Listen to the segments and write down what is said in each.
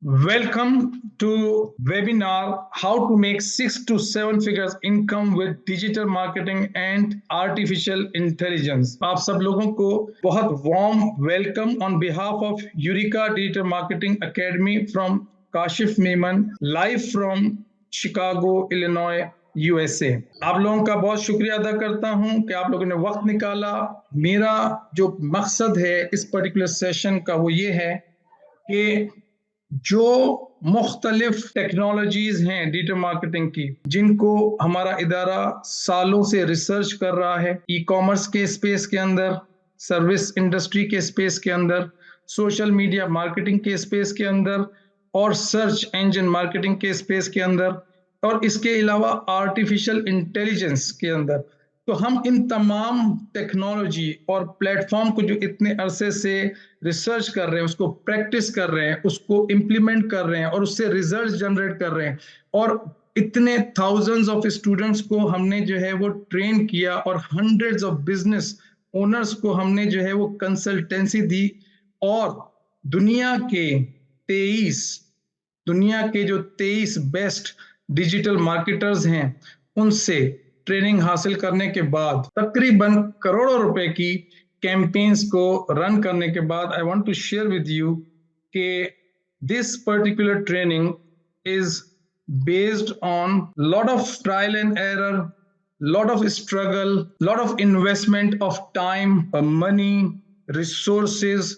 Welcome to webinar How to make 6 to 7 figures income with digital marketing and artificial intelligence। आप सब लोगों को बहुत warm welcome on behalf of Eureka Digital Marketing Academy from Kashif Memon, live from Chicago, Illinois, USA। आप लोगों का बहुत शुक्रिया अदा करता हूं कि आप लोगों ने वक्त निकाला। मेरा जो मकसद है इस पर्टिकुलर सेशन का वो ये है कि जो मुख्तलिफ टेक्नोलॉजीज हैं डिजिटल मार्केटिंग की, जिनको हमारा इदारा सालों से रिसर्च कर रहा है, ई कॉमर्स के स्पेस के अंदर, सर्विस इंडस्ट्री के स्पेस के अंदर, सोशल मीडिया मार्केटिंग के स्पेस के अंदर और सर्च इंजन मार्केटिंग के स्पेस के अंदर, और इसके अलावा आर्टिफिशियल इंटेलिजेंस के अंदर। तो हम इन तमाम टेक्नोलॉजी और प्लेटफॉर्म को जो इतने अरसे से रिसर्च कर रहे हैं, उसको प्रैक्टिस कर रहे हैं, उसको इम्प्लीमेंट कर रहे हैं और उससे रिजल्ट जनरेट कर रहे हैं, और इतने थाउजेंड्स ऑफ स्टूडेंट्स को हमने जो है वो ट्रेन किया और हंड्रेड्स ऑफ बिजनेस ओनर्स को हमने जो है वो कंसल्टेंसी दी, और दुनिया के जो 23 बेस्ट डिजिटल मार्केटर्स हैं उनसे ट्रेनिंग हासिल करने के बाद, तकरीबन करोड़ों रुपए की कैंपेन्स को रन करने के बाद, I want to share with you कि this particular training is based on lot of trial and error, lot of struggle, lot of investment of time, money, resources।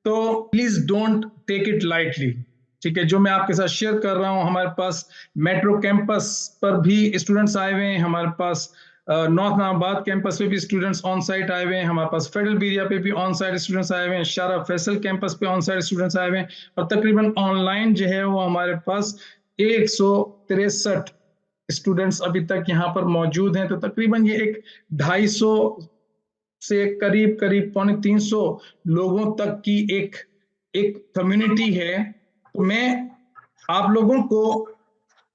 तो please don't take it lightly, ठीक है। जो मैं आपके साथ share कर रहा हूं, हमारे पास मेट्रो कैंपस पर भी स्टूडेंट्स आए हुए हैं, हमारे पास नॉर्थ नाबाद कैंपस पे भी स्टूडेंट्स ऑन साइट आए हुए हैं, हमारे पास फेडरल बेरिया पे भी ऑन साइट स्टूडेंट्स आए हुए हैं, शारा फैसल कैंपस पे ऑन साइट स्टूडेंट्स आए हुए हैं, और तकरीबन ऑनलाइन जो है वो हमारे पास 163 स्टूडेंट्स अभी तक यहाँ पर मौजूद हैं। तो तकरीबन ये एक 250 से करीब 250 लोगों तक की एक कम्युनिटी है। तो मैं आप लोगों को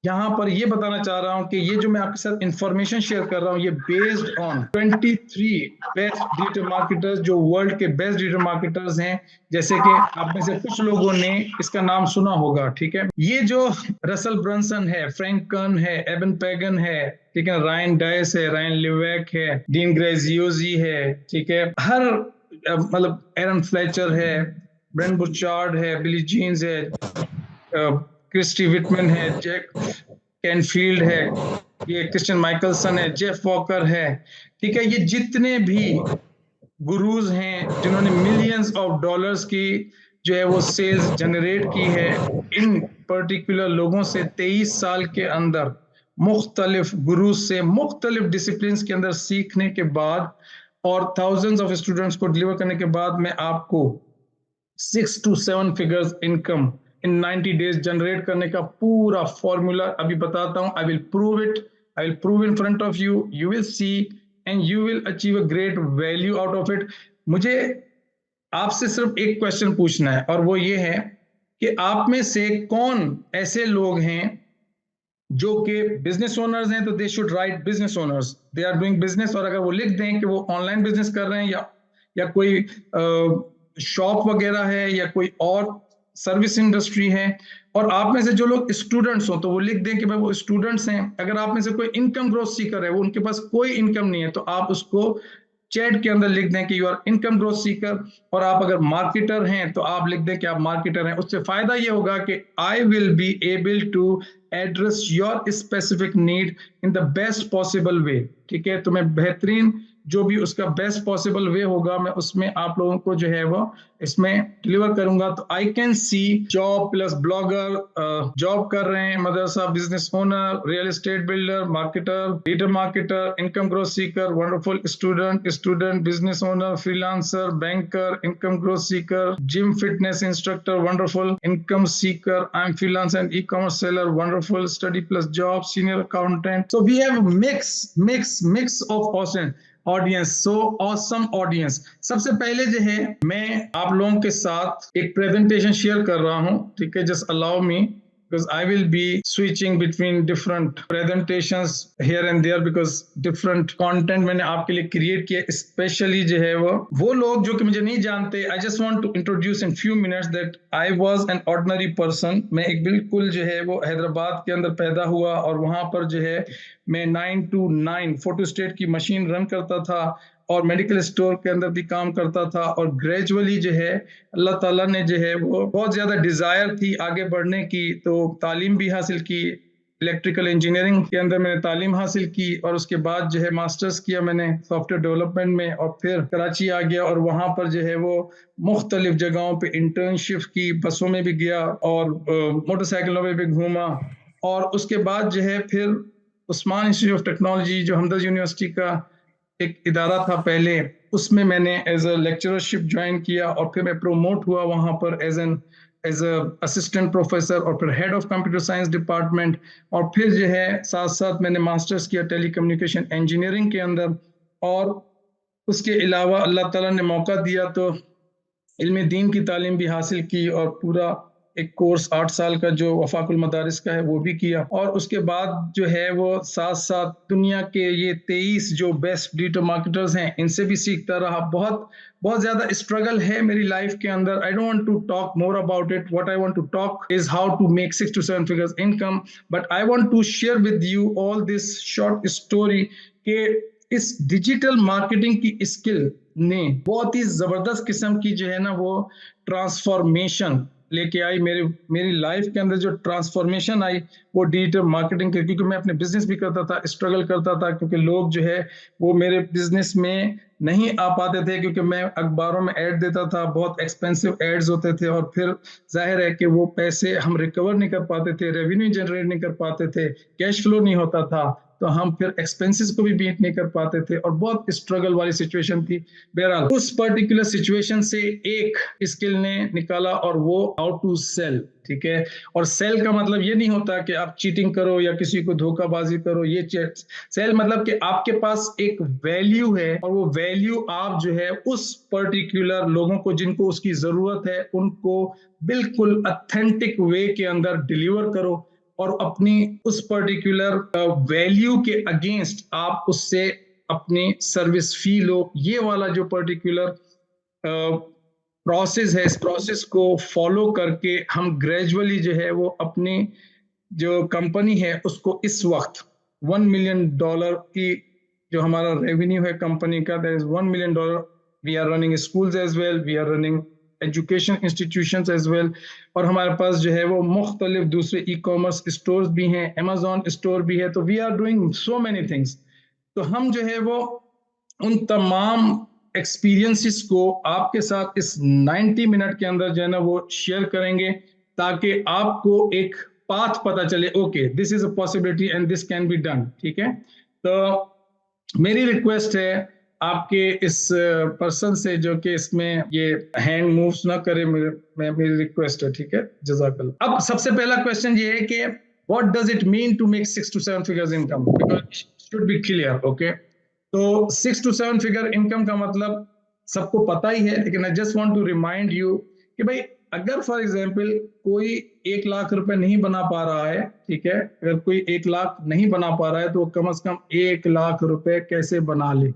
यहाँ पर ये बताना चाह रहा हूँ कि ये जो मैं आपके साथ इंफॉर्मेशन शेयर कर रहा हूँ, ये based on 23 best digital marketers, जो वर्ल्ड के बेस्ट डिजिटल मार्केटर्स हैं। जैसे कि आप में से कुछ लोगों ने इसका नाम सुना होगा, ठीक है। ये जो रसल ब्रंसन है, फ्रैंक कर्न है, एबन पैगन है, ठीक है, रायन डाइस है, रायन लिवेक है, डीन ग्रेजियोजी है, ठीक है, हर मतलब एरन फ्लेचर है, ब्रेंड बुचार्ड है, बिली जीन्स है, क्रिस्टी विटमैन है, जैक कैनफील्ड है, ये क्रिश्चियन माइकलसन है, जेफ वॉकर है, ठीक है। ये जितने भी गुरुज हैं जिन्होंने मिलियंस ऑफ डॉलर्स की जो है वो सेल्स जनरेट की है, इन पर्टिकुलर लोगों से 23 साल के अंदर मुख्तलिफ गुरुज से मुख्तलिफ डिसिप्लिन के अंदर सीखने के बाद और थाउजेंड्स ऑफ स्टूडेंट्स को डिलीवर करने के बाद मैं आपको 6 to 7 figures income in 90 days generate करने का पूरा फॉर्मूला अभी बताता हूं। I will prove in front of you, you will see and you will achieve a great value out of it. मुझे आपसे सिर्फ एक क्वेश्चन पूछना है, और वो ये है कि आप में से कौन ऐसे लोग हैं जो कि बिजनेस ओनर्स हैं। तो they should write business owners, they are doing business, और अगर वो लिख दें कि वो ऑनलाइन बिजनेस कर रहे हैं या कोई शॉप वगैरह है या कोई और सर्विस इंडस्ट्री है, और आप में से जो लोग स्टूडेंट्स हो तो वो लिख दें कि भाई वो स्टूडेंट्स हैं। अगर आप में से कोई इनकम ग्रोथ सीकर है, वो उनके पास कोई इनकम नहीं है, तो आप उसको चैट के अंदर लिख दें कि you are income growth seeker. और आप अगर मार्केटर हैं तो आप लिख दें कि आप मार्केटर हैं। उससे फायदा ये होगा कि I will be able to address your specific need in the best possible way, ठीक है। तो मैं बेहतरीन जो भी उसका बेस्ट पॉसिबल वे होगा, मैं उसमें आप लोगों को जो है वो इसमें डिलीवर करूंगा। तो I can see job plus blogger, job कर रहे हैं, मदरसा, business owner, real estate builder, marketer, digital marketer, income growth seeker, wonderful student, business owner, freelancer, banker, income growth seeker, gym fitness instructor, wonderful income seeker, I am freelancer and ecommerce seller, wonderful, study plus job, senior accountant. So we have a mix of audience, so awesome audience. सबसे पहले जो है मैं आप लोगों के साथ एक प्रेजेंटेशन शेयर कर रहा हूं, ठीक है। Just allow me because I will be switching between different presentations here and there because different content मैंने आपके लिए create किया, especially जो है वो लोग जो कि मुझे नहीं जानते. I just want to introduce in few minutes that I was an ordinary person. मैं एक बिल्कुल जो है वो हैदराबाद के अंदर पैदा हुआ और वहाँ पर जो है मैं 9 to 9 फोटोस्टेट की मशीन रन करता था और मेडिकल स्टोर के अंदर भी काम करता था. और ग्रेजुअली जो है अल्लाह ताला ने जो है वो बहुत ज़्यादा डिज़ायर थी आगे बढ़ने की, तो तालीम भी हासिल की. इलेक्ट्रिकल इंजीनियरिंग के अंदर मैंने तालीम हासिल की और उसके बाद जो है मास्टर्स किया मैंने सॉफ्टवेयर डेवलपमेंट में और फिर कराची आ गया और वहाँ पर जो है वो मुख्तलिफ जगहों पे इंटर्नशिप की, बसों में भी गया और मोटरसाइकिलों में भी घूमा. और उसके बाद जो है फिर उस्मान इंस्टीट्यूट ऑफ टेक्नोलॉजी जो हमदर्द यूनिवर्सिटी का एक इदारा था पहले, उसमें मैंने एज अ लेक्चरशिप ज्वाइन किया और फिर मैं प्रोमोट हुआ वहाँ पर एज अ असिस्टेंट प्रोफेसर और फिर head of computer science department. और फिर जो है साथ साथ मैंने मास्टर्स किया टेलीकम्युनिकेशन इंजीनियरिंग के अंदर. और उसके अलावा अल्लाह ताला ने मौका दिया तो इल्म दीन की तालीम भी हासिल की और पूरा एक कोर्स 8 साल का जो वफाकुल मदारिस का है वो भी किया. और उसके बाद जो है वो साथ साथ दुनिया के ये 23 जो बेस्ट डिजिटल मार्केटर्स हैं इनसे भी सीखता रहा. बहुत ज्यादा स्ट्रगल है मेरी लाइफ के अंदर. I don't want to talk more about it. What I want to talk is how to make 6 to 7 figures income. But I want to share with you all this short story के इस digital marketing की skill ने बहुत ही जबरदस्त किस्म की जो है ना वो ट्रांसफॉर्मेशन लेके आई. मेरी लाइफ के अंदर जो ट्रांसफॉर्मेशन आई वो डिजिटल मार्केटिंग के, क्योंकि मैं अपने बिजनेस भी करता था, स्ट्रगल करता था क्योंकि लोग जो है वो मेरे बिजनेस में नहीं आ पाते थे क्योंकि मैं अखबारों में ऐड देता था, बहुत एक्सपेंसिव एड्स होते थे और फिर जाहिर है कि वो पैसे हम रिकवर नहीं कर पाते थे, रेवेन्यू जनरेट नहीं कर पाते थे, कैश फ्लो नहीं होता था, तो हम फिर एक्सपेंसेस को भी बीट नहीं कर पाते थे और बहुत स्ट्रगल वाली सिचुएशन थी. बहरहाल उस पर्टिकुलर सिचुएशन से एक स्किल ने निकाला और वो हाउ टू सेल. ठीक है, और सेल का मतलब ये नहीं होता कि आप चीटिंग करो या किसी को धोखाबाजी करो. ये सेल मतलब कि आपके पास एक वैल्यू है और वो वैल्यू आप जो है उस पर्टिकुलर लोगों को जिनको उसकी जरूरत है उनको बिल्कुल ऑथेंटिक वे के अंदर डिलीवर करो और अपनी उस पर्टिकुलर वैल्यू के अगेंस्ट आप उससे अपनी सर्विस फी लो. ये वाला जो पर्टिकुलर प्रोसेस है, इस प्रोसेस को फॉलो करके हम ग्रेजुअली जो है वो अपनी जो कंपनी है उसको इस वक्त $1 million की जो हमारा रेवेन्यू है कंपनी का, that is $1 million. We are running schools as well, we are running education institutions as well और हमारे पास जो है वो मुख्तलिफ दूसरे ई कॉमर्स स्टोर्स भी हैं, अमेजोन स्टोर भी है. तो we are doing so many things. तो हम जो है वो उन तमाम एक्सपीरियंसेस को आपके साथ इस 90 मिनट के अंदर जो है ना वो शेयर करेंगे ताकि आपको एक पाथ पता चले. Okay, this is a possibility and this can be done. ठीक है, तो मेरी रिक्वेस्ट है आपके इस पर्सन से जो कि इसमें ये हैंड मूव्स ना करे, मेरी रिक्वेस्ट है. ठीक है, जज़ाकल्लाह. अब सबसे पहला क्वेश्चन ये है कि what does it mean to make 6 to 7 figures income, because should be clear. Okay, तो 6 to 7 फिगर इनकम का मतलब सबको पता ही है, लेकिन I just want to remind you कि भाई अगर फॉर एग्जांपल कोई 1 लाख रुपए नहीं बना पा रहा है, ठीक है, अगर कोई 1 लाख नहीं बना पा रहा है तो कम से कम 1 लाख रुपए कैसे बना ले.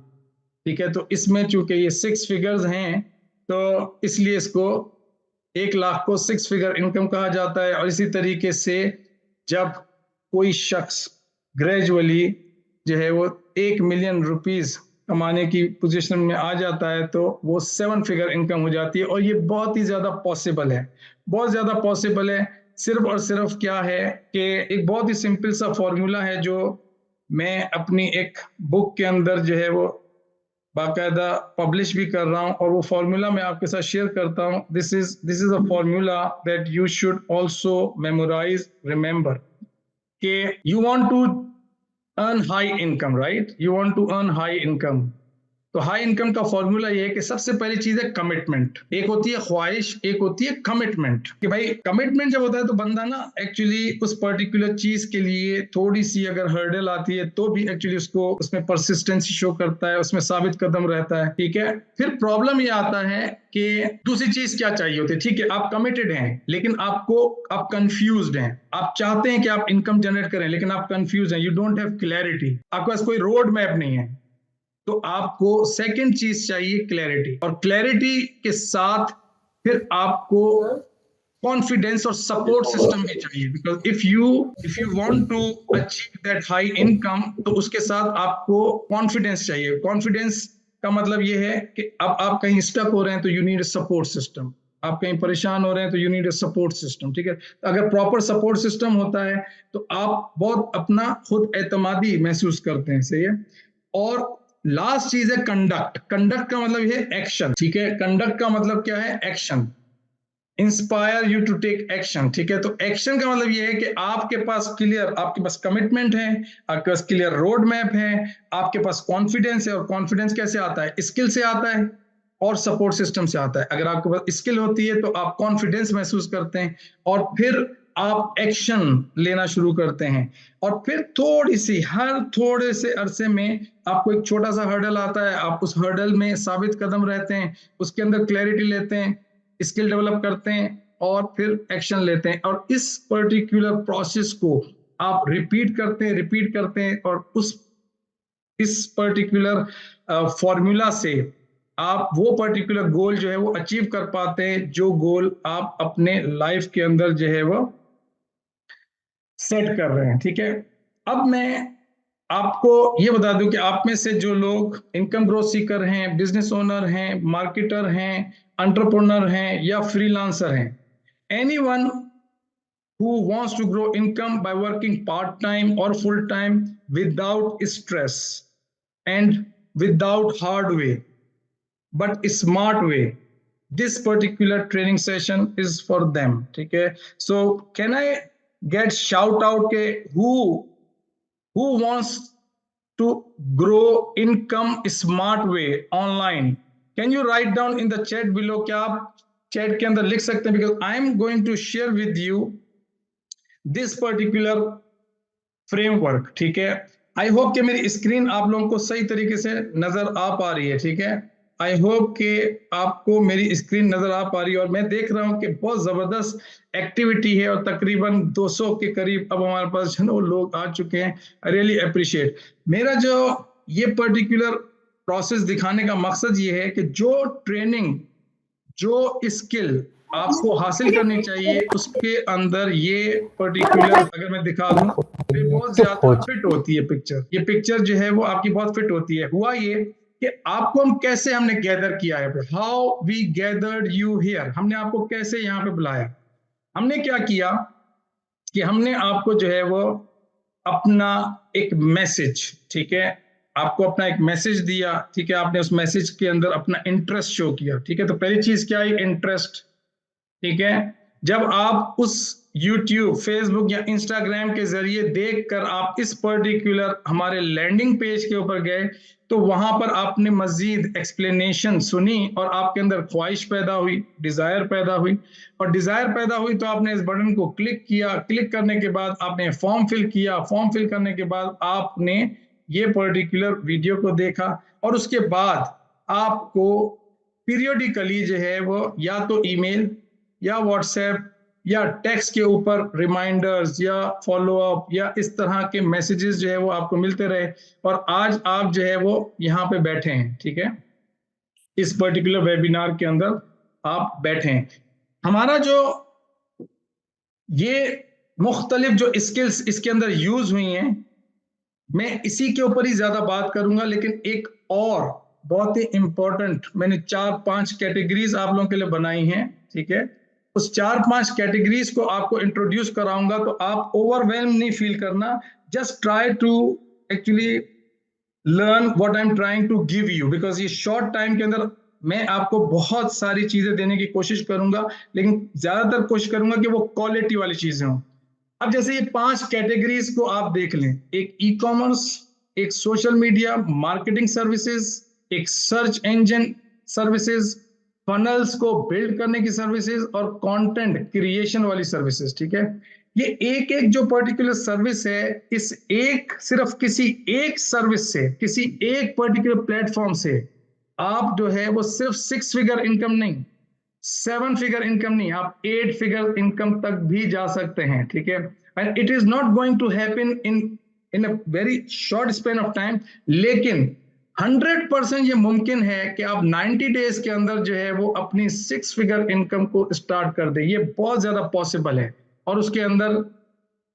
ठीक है, तो इसमें चूंकि ये 6 फिगर्स हैं तो इसलिए इसको 1 लाख को 6 फिगर इनकम कहा जाता है. और इसी तरीके से जब कोई शख्स ग्रेजुअली जो है वो 1 मिलियन रुपीस कमाने की पोजीशन में आ जाता है तो वो 7 फिगर इनकम हो जाती है. और ये बहुत ही ज्यादा पॉसिबल है, बहुत ज्यादा पॉसिबल है. सिर्फ और सिर्फ क्या है कि एक बहुत ही सिंपल सा फॉर्मूला है जो मैं अपनी एक बुक के अंदर जो है वो बाकायदा पब्लिश भी कर रहा हूं और वो फॉर्मूला मैं आपके साथ शेयर करता हूं. This is a formula that you should also memorise, remember कि you want to earn high income, right? You want to earn high income. तो हाई इनकम का फॉर्मूला ये है कि सबसे पहली चीज है कमिटमेंट। एक होती है ख्वाहिश, एक होती है कमिटमेंट। कि भाई कमिटमेंट जब होता है तो बंदा ना एक्चुअली उस पर्टिकुलर चीज के लिए थोड़ी सी अगर हर्डल आती है तो भी एक्चुअली उसको उसमें परसिस्टेंसी शो करता है, उसमें साबित कदम रहता है। ठीक है, फिर प्रॉब्लम ये आता है कि दूसरी चीज क्या चाहिए होती है। ठीक है, आप कमिटेड हैं लेकिन आप कंफ्यूज्ड हैं, आप चाहते हैं कि आप इनकम जनरेट करें लेकिन आप कंफ्यूज हैं, यू डोंट हैव क्लैरिटी, आपके पास कोई रोड मैप नहीं है। तो आपको सेकंड चीज चाहिए क्लैरिटी, और क्लैरिटी के साथ फिर आपको कॉन्फिडेंस और सपोर्ट सिस्टम भी चाहिए। Because if you want to achieve that high income तो उसके साथ आपको कॉन्फिडेंस चाहिए। कॉन्फिडेंस का मतलब ये है कि अब आप कहीं स्टक हो रहे हैं तो you need a support system, आप कहीं परेशान हो रहे हैं तो you need a support system. ठीक है, तो अगर प्रॉपर सपोर्ट सिस्टम होता है तो आप बहुत अपना खुद एतमादी महसूस करते हैं। सही है। और लास्ट चीज है कंडक्ट। कंडक्ट का मतलब ये एक्शन। ठीक है, कंडक्ट का मतलब क्या है? Action. Inspire you to take action. ठीक है, तो एक्शन का मतलब ये है कि आपके पास क्लियर, आपके पास कमिटमेंट है, आपके पास क्लियर रोड मैप है, आपके पास कॉन्फिडेंस है। और कॉन्फिडेंस कैसे आता है? स्किल से आता है और सपोर्ट सिस्टम से आता है। अगर आपके पास स्किल होती है तो आप कॉन्फिडेंस महसूस करते हैं और फिर आप एक्शन लेना शुरू करते हैं। और फिर थोड़ी सी, हर थोड़े से अरसे में आपको एक छोटा सा हर्डल आता है, आप उस हर्डल में साबित कदम रहते हैं, उसके अंदर क्लैरिटी लेते हैं, स्किल डेवलप करते हैं और फिर एक्शन लेते हैं। और इस पर्टिकुलर प्रोसेस को आप रिपीट करते हैं और इस पर्टिकुलर फॉर्मूला से आप वो पर्टिकुलर गोल जो है वो अचीव कर पाते हैं, जो गोल आप अपने लाइफ के अंदर जो है वो सेट कर रहे हैं। ठीक है, अब मैं आपको ये बता दूं कि आप में से जो लोग इनकम ग्रोथ सीकर हैं, बिजनेस ओनर हैं, मार्केटर हैं, एंटरप्रेन्योर हैं या फ्रीलांसर हैं, anyone who wants to grow income by working part time or full time without stress and without hard way but smart way, this particular training session is for them. ठीक है, so can I get shout out के who wants to grow income smart way online? Can you write down in the chat below? क्या आप chat के अंदर लिख सकते हैं? because I am going to share with you this particular framework. ठीक है, आई होप कि मेरी स्क्रीन आप लोगों को सही तरीके से नजर आ पा रही है। ठीक है, आई होप कि आपको मेरी स्क्रीन नजर आ पा रही है और मैं देख रहा हूं कि बहुत जबरदस्त एक्टिविटी है और तकरीबन 200 के करीब अब हमारे पास जो है लोग आ चुके हैं। I really appreciate. मेरा जो ये पर्टिकुलर प्रोसेस दिखाने का मकसद ये है कि जो ट्रेनिंग, जो स्किल आपको हासिल करनी चाहिए उसके अंदर ये पर्टिकुलर अगर मैं दिखा दूं तो बहुत ज्यादा फिट होती है पिक्चर। ये पिक्चर जो है वो आपकी बहुत फिट होती है। हुआ ये कि आपको हमने गैदर किया है, how we gathered you here, हमने आपको कैसे यहाँ पे बुलाया। हमने क्या किया कि हमने आपको जो है वो अपना एक मैसेज, ठीक है, आपको अपना एक मैसेज दिया। ठीक है, आपने उस मैसेज के अंदर अपना इंटरेस्ट शो किया। ठीक है, तो पहली चीज क्या है? इंटरेस्ट। ठीक है, जब आप उस YouTube, Facebook या Instagram के जरिए देखकर आप इस पर्टिकुलर हमारे लैंडिंग पेज के ऊपर गए तो वहां पर आपने मजीद एक्सप्लेनेशन सुनी और आपके अंदर ख्वाहिश पैदा हुई, डिजायर पैदा हुई। और डिजायर पैदा हुई तो आपने इस बटन को क्लिक किया। क्लिक करने के बाद आपने फॉर्म फिल किया। फॉर्म फिल करने के बाद आपने ये पर्टिकुलर वीडियो को देखा और उसके बाद आपको पीरियोडिकली जो है वो या तो ईमेल या व्हाट्सएप या टेक्स्ट के ऊपर रिमाइंडर्स या फॉलोअप या इस तरह के मैसेजेस जो है वो आपको मिलते रहे। और आज आप जो है वो यहाँ पे बैठे हैं। ठीक है, इस पर्टिकुलर वेबिनार के अंदर आप बैठे हैं। हमारा जो ये मुख्तलिफ जो स्किल्स इसके अंदर यूज हुई हैं, मैं इसी के ऊपर ही ज्यादा बात करूंगा। लेकिन एक और बहुत ही इंपॉर्टेंट मैंने 4-5 कैटेगरीज आप लोगों के लिए बनाई हैं। ठीक है, उस 4-5 कैटेगरीज को आपको इंट्रोड्यूस कराऊंगा तो आप ओवरवेल्म नहीं फील करना। Just try to actually learn what I am trying to give you, because ये शॉर्ट टाइम के अंदर मैं आपको बहुत सारी चीजें देने की कोशिश करूंगा, लेकिन ज्यादातर कोशिश करूंगा कि वो क्वालिटी वाली चीजें हों। अब जैसे ये 5 कैटेगरीज को आप देख लें, एक ई कॉमर्स, एक सोशल मीडिया मार्केटिंग सर्विसेज, एक सर्च इंजन सर्विसेज, फनल्स को बिल्ड करने की सर्विसेज और कंटेंट क्रिएशन वाली सर्विसेज। ठीक है, ये एक एक जो पर्टिकुलर सर्विस है, इस एक सिर्फ किसी एक सर्विस से, किसी एक पर्टिकुलर प्लेटफॉर्म से आप जो है वो सिर्फ 6 फिगर इनकम नहीं, 7 फिगर इनकम नहीं, आप 8 फिगर इनकम तक भी जा सकते हैं। ठीक है, and it is not going to happen in a very short span of time, लेकिन 100% ये मुमकिन है कि आप 90 डेज के अंदर जो है वो अपनी 6 फिगर इनकम को स्टार्ट कर दे। ये बहुत ज्यादा पॉसिबल है, और उसके अंदर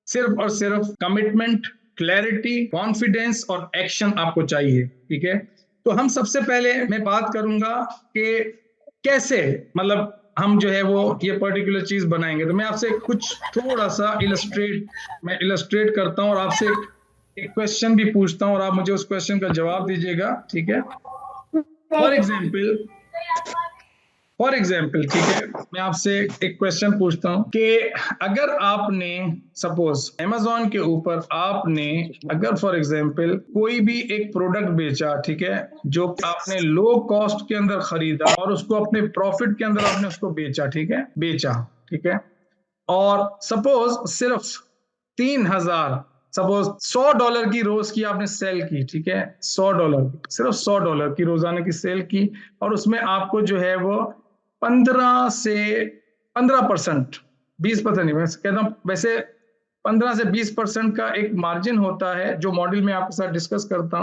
सिर्फ और सिर्फ कमिटमेंट, क्लैरिटी, कॉन्फिडेंस और एक्शन आपको चाहिए। ठीक है, तो हम सबसे पहले मैं बात करूंगा कि कैसे, मतलब हम जो है वो ये पर्टिकुलर चीज बनाएंगे। तो मैं आपसे कुछ थोड़ा सा इलस्ट्रेट करता हूं और आपसे एक क्वेश्चन भी पूछता हूं और आप मुझे उस क्वेश्चन का जवाब दीजिएगा। ठीक है, फॉर एग्जाम्पल, ठीक है, मैं आपसे एक क्वेश्चन पूछता हूं कि अगर आपने सपोज Amazon के ऊपर आपने अगर फॉर एग्जाम्पल कोई भी एक प्रोडक्ट बेचा, ठीक है, जो आपने लो कॉस्ट के अंदर खरीदा और उसको अपने प्रॉफिट के अंदर आपने उसको बेचा, ठीक है, ठीक है, और सपोज सिर्फ 3,000, सपोज $100 की रोज की आपने सेल की। ठीक है, $100, सिर्फ $100 की रोजाना की सेल की, और उसमें आपको जो है वो 15 से 15%, 20% नहीं, मैं कहता हूं वैसे 15 से 20% का एक मार्जिन होता है, जो मॉडल में आपके साथ डिस्कस करता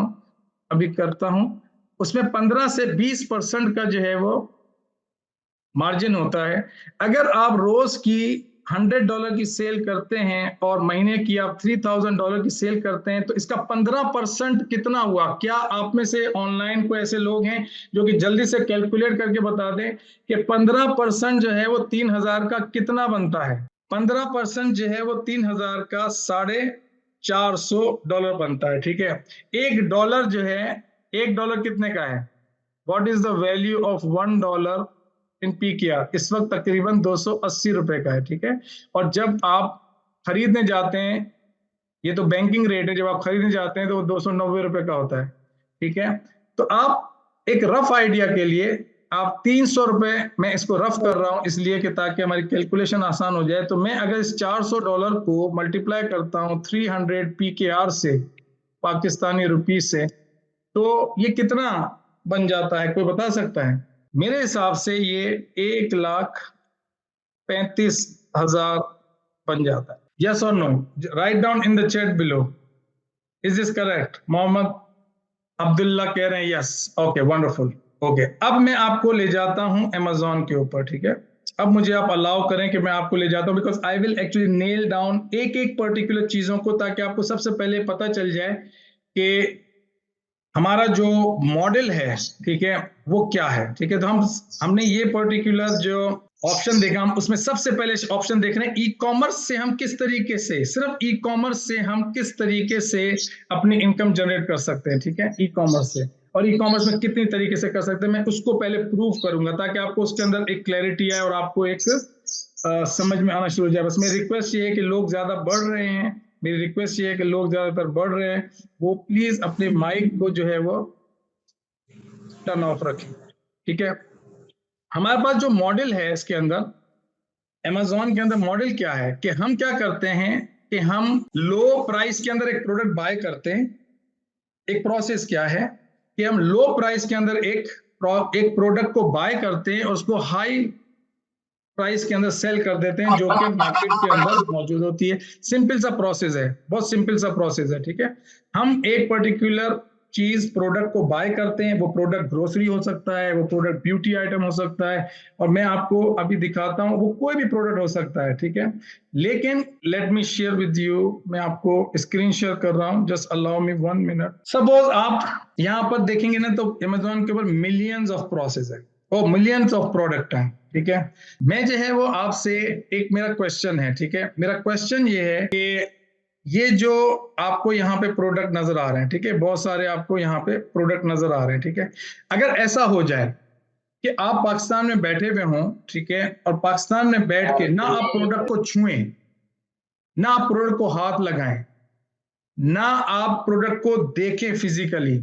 हूं, उसमें 15 से 20% का जो है वो मार्जिन होता है। अगर आप रोज की $100 की सेल करते हैं और महीने की आप $3,000 की सेल करते हैं, तो इसका 15% कितना हुआ? क्या आप में से ऑनलाइन को ऐसे लोग हैं जो कि जल्दी से कैलकुलेट करके बता दें कि 15% जो है वो 3,000 का कितना बनता है? 15% जो है वो 3,000 का $450 बनता है। ठीक है, $1 जो है, $1 कितने का है? What is the value of $1 in PKR? इस वक्त तकरीबन 280 रुपए का है। ठीक है, और जब आप खरीदने जाते हैं, ये तो बैंकिंग रेट है, जब आप खरीदने जाते हैं तो वो 290 रुपए का होता है। ठीक है, तो आप एक रफ आइडिया के लिए आप 300 रुपए, मैं इसको रफ कर रहा हूं इसलिए कि ताकि हमारी कैलकुलेशन आसान हो जाए, तो मैं अगर इस $400 को मल्टीप्लाई करता हूं 300 PKR से, पाकिस्तानी रुपीज से, तो ये कितना बन जाता है? कोई बता सकता है? मेरे हिसाब से ये 1,35,000 बन जाता है। यस और no? Right down in the chat below. Is this correct? Mohammad Abdullah कह रहे हैं यस। Okay, wonderful. ओके, अब मैं आपको ले जाता हूं Amazon के ऊपर। ठीक है, अब मुझे आप अलाउ करें कि मैं आपको ले जाता हूं, because I will actually nail down एक एक पर्टिकुलर चीजों को, ताकि आपको सबसे पहले पता चल जाए कि हमारा जो मॉडल है, ठीक है, वो क्या है। ठीक है, तो हमने ये पर्टिकुलर जो ऑप्शन देखा, हम उसमें सबसे पहले ऑप्शन देख रहे हैं ई कॉमर्स से हम किस तरीके से, सिर्फ ई कॉमर्स से हम किस तरीके से अपनी इनकम जनरेट कर सकते हैं। ठीक है, ई कॉमर्स से, और ई कॉमर्स में कितनी तरीके से कर सकते हैं, मैं उसको पहले प्रूव करूंगा ताकि आपको उसके अंदर एक क्लैरिटी आए और आपको एक समझ में आना शुरू हो जाए। बस मेरी रिक्वेस्ट ये है कि लोग ज्यादा बढ़ रहे हैं, मेरी रिक्वेस्ट ये है कि लोग ज्यादातर बढ़ रहे हैं, वो प्लीज अपने माइक को जो है वो टर्न ऑफ रखें। ठीक है, हमारे पास जो मॉडल है इसके अंदर, Amazon के अंदर मॉडल क्या है कि हम क्या करते हैं कि हम लो प्राइस के अंदर एक प्रोडक्ट बाय करते हैं। एक प्रोसेस क्या है कि हम लो प्राइस के अंदर एक प्रोडक्ट को बाय करते हैं और उसको हाई प्राइस के अंदर सेल कर देते हैं, जो कि मार्केट के अंदर मौजूद होती है। सिंपल सा प्रोसेस है, बहुत सिंपल सा प्रोसेस है। ठीक है, हम एक पर्टिकुलर चीज प्रोडक्ट को बाय करते हैं, वो प्रोडक्ट ग्रोसरी हो सकता है, वो प्रोडक्ट ब्यूटी आइटम हो सकता है, और मैं आपको अभी दिखाता हूं, वो कोई भी प्रोडक्ट हो सकता है। ठीक है, लेकिन late me share with you, मैं आपको स्क्रीन शेयर कर रहा हूं, just allow me 1 minute. Suppose आप यहां पर देखेंगे ना, तो Amazon के ऊपर मिलियंस ऑफ प्रोसेस है और मिलियंस ऑफ प्रोडक्ट हैं। ठीक है, मैं जो है वो आपसे एक मेरा क्वेश्चन है। ठीक है, मेरा क्वेश्चन ये है कि ये जो आपको यहाँ पे प्रोडक्ट नजर आ रहे हैं, ठीक है, बहुत सारे आपको यहाँ पे प्रोडक्ट नजर आ रहे हैं। ठीक है, अगर ऐसा हो जाए कि आप पाकिस्तान में बैठे हुए हों, ठीक है, और पाकिस्तान में बैठ के ना आप प्रोडक्ट को छुएं, ना आप प्रोडक्ट को हाथ लगाएं, ना आप प्रोडक्ट को देखें फिजिकली,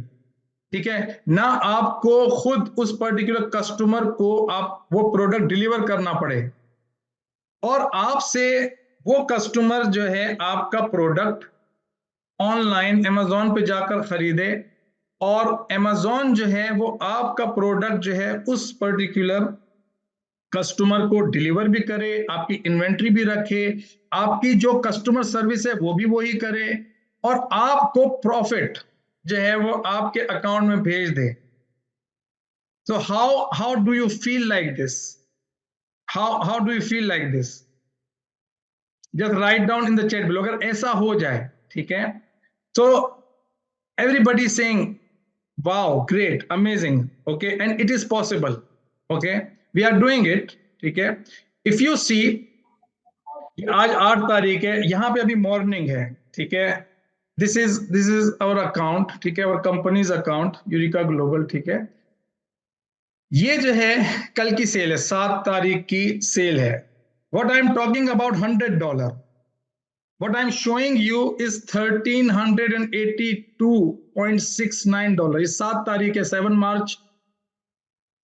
ठीक है ना, आपको खुद उस पर्टिकुलर कस्टमर को आप वो प्रोडक्ट डिलीवर करना पड़े, और आपसे वो कस्टमर जो है आपका प्रोडक्ट ऑनलाइन अमेजोन पे जाकर खरीदे, और अमेजोन जो है वो आपका प्रोडक्ट जो है उस पर्टिकुलर कस्टमर को डिलीवर भी करे, आपकी इन्वेंट्री भी रखे, आपकी जो कस्टमर सर्विस है वो भी वही करे, और आपको प्रॉफिट जो है वो आपके अकाउंट में भेज दे। So how do you feel like this? How do you feel like this? Just write down in the chat below अगर ऐसा हो जाए, ठीक है? So everybody is saying wow, great, amazing, okay, and it is possible, okay, we are doing it, ठीक है? If you see आज 8 तारीख है, यहाँ पे अभी मॉर्निंग है, ठीक है? दिस इज आवर अकाउंट, ठीक है, और कंपनीज अकाउंट यूरिका ग्लोबल, ठीक है? ये जो है कल की सेल है, 7 तारीख की सेल है। What I am talking about $100, what I am showing you is $1,382.69। ये 7 तारीख है, 7 मार्च,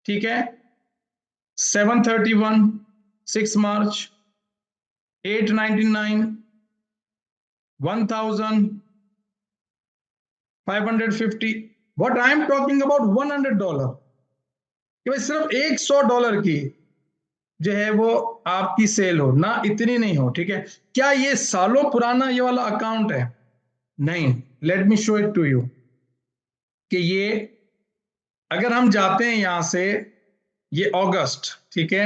ठीक है? 731, 6 मार्च, 899, 1,550। What I am talking about $100, कि भाई सिर्फ $100 की जो है वो आपकी सेल हो ना, इतनी नहीं हो, ठीक है? क्या ये सालों पुराना ये वाला अकाउंट है? नहीं। Let me show it to you कि ये अगर हम जाते हैं यहां से, ये अगस्त, ठीक है?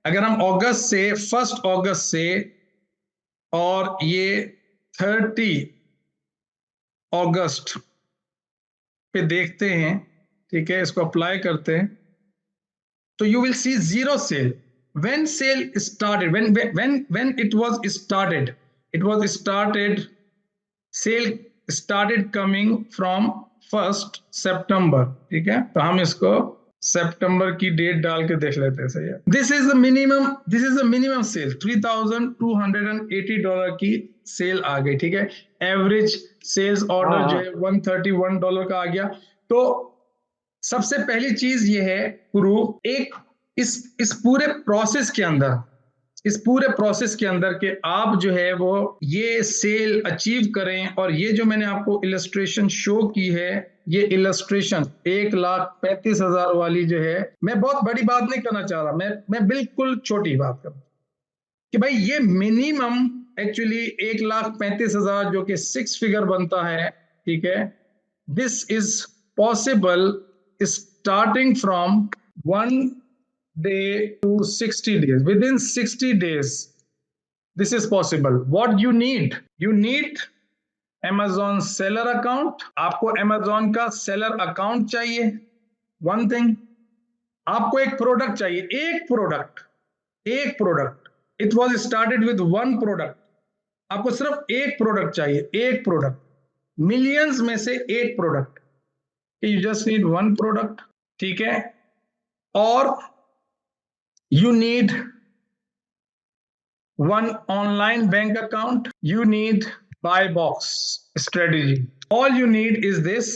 अगर हम अगस्त से 1 अगस्त से और ये 30 अगस्त पे देखते हैं, ठीक है, इसको अप्लाई करते हैं, तो you will see zero sale. When sale started, when it was started, sale started coming from 1st September, ठीक है? तो हम इसको सितंबर की डेट डाल के देख लेते हैं, सही है? This is the minimum cell, $3,280 की सेल आ गई, ठीक है? एवरेज सेल्स ऑर्डर जो है $131 का आ गया। तो सबसे पहली चीज ये है गुरु, एक इस पूरे प्रोसेस के अंदर के आप जो है वो ये सेल अचीव करें, और ये जो मैंने आपको इलस्ट्रेशन शो की है, ये इलस्ट्रेशन 1,35,000 वाली जो है, मैं बहुत बड़ी बात नहीं करना चाह रहा, मैं बिल्कुल छोटी बात कर, कि भाई ये मिनिमम एक्चुअली 1,35,000 जो कि 6 फिगर बनता है, ठीक है? This is possible starting from 1 day to 60 days. Within 60 days, this is possible. What you need Amazon seller account. आपको Amazon का seller account चाहिए, one thing. आपको एक प्रोडक्ट चाहिए, एक product. It was started with one product. आपको सिर्फ एक प्रोडक्ट चाहिए, एक प्रोडक्ट, मिलियंस में से एक product. You just need one product, ठीक है? और you need one online bank account, you need buy box strategy. All you need is this.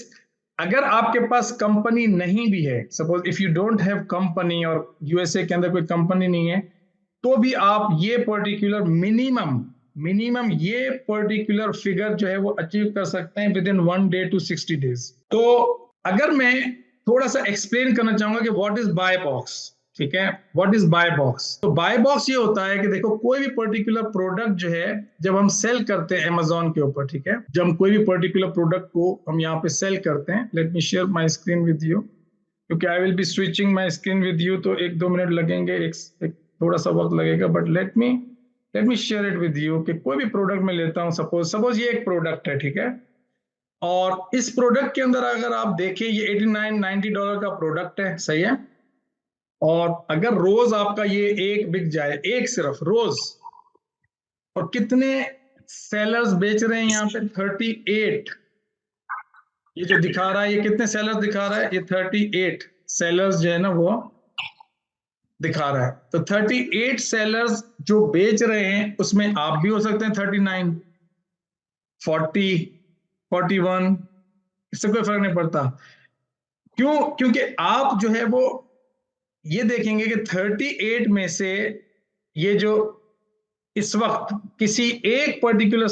अगर आपके पास कंपनी नहीं भी है, suppose if you don't have company और यूएसए के अंदर कोई कंपनी नहीं है, तो भी आप ये पर्टिकुलर मिनिमम ये पर्टिकुलर फिगर जो है वो अचीव कर सकते हैं with in 1 day to 60 days। तो अगर मैं थोड़ा सा एक्सप्लेन करना चाहूंगा कि व्हाट इज बाय बॉक्स, ठीक है? What is by box? तो बाय बॉक्स ये होता है कि देखो, कोई भी पर्टिकुलर प्रोडक्ट जो है जब हम सेल करते हैं अमेजोन के ऊपर, ठीक है, जब हम कोई भी पर्टिकुलर प्रोडक्ट को हम यहाँ पे सेल करते हैं, let me share my screen with you, क्योंकि I will be switching my screen with you, तो 1-2 मिनट लगेंगे, एक थोड़ा सा वक्त लगेगा, but let me share it with you कि कोई भी प्रोडक्ट मैं लेता हूँ, सपोज ये एक प्रोडक्ट है, ठीक है? और इस प्रोडक्ट के अंदर अगर आप देखें, ये $89-90 का प्रोडक्ट है, सही है? और अगर रोज आपका ये एक बिक जाए, एक सिर्फ रोज, और कितने सेलर्स बेच रहे हैं यहाँ पे? 38। ये जो दिखा रहा है, ये कितने सेलर्स दिखा रहा है? ये 38 सेलर्स जो है ना वो दिखा रहा है। तो 38 सेलर्स जो बेच रहे हैं, उसमें आप भी हो सकते हैं 39, 40, 41, इससे कोई फर्क नहीं पड़ता। क्योंकि आप जो है वो ये देखेंगे कि 38 में से ये जो इस वक्त किसी एक पर्टिकुलर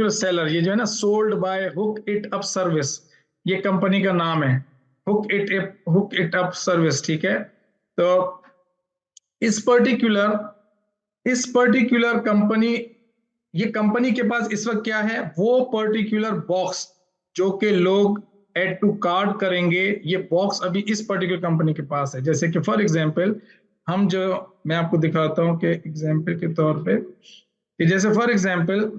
सेलर ये जो है ना, sold by hook it up service, ये कंपनी का नाम है, हुक इट अप सर्विस, ठीक है। तो इस पर्टिकुलर कंपनी, ये कंपनी के पास इस वक्त क्या है, वो पर्टिकुलर बॉक्स जो कि लोग ऐड टू कार्ट करेंगे, ये बॉक्स अभी इस पर्टिकुलर कंपनी के पास है। जैसे कि फॉर एग्जांपल मैं आपको दिखाता हूं कि एग्जांपल के तौर पे, कि जैसे फॉर एग्जांपल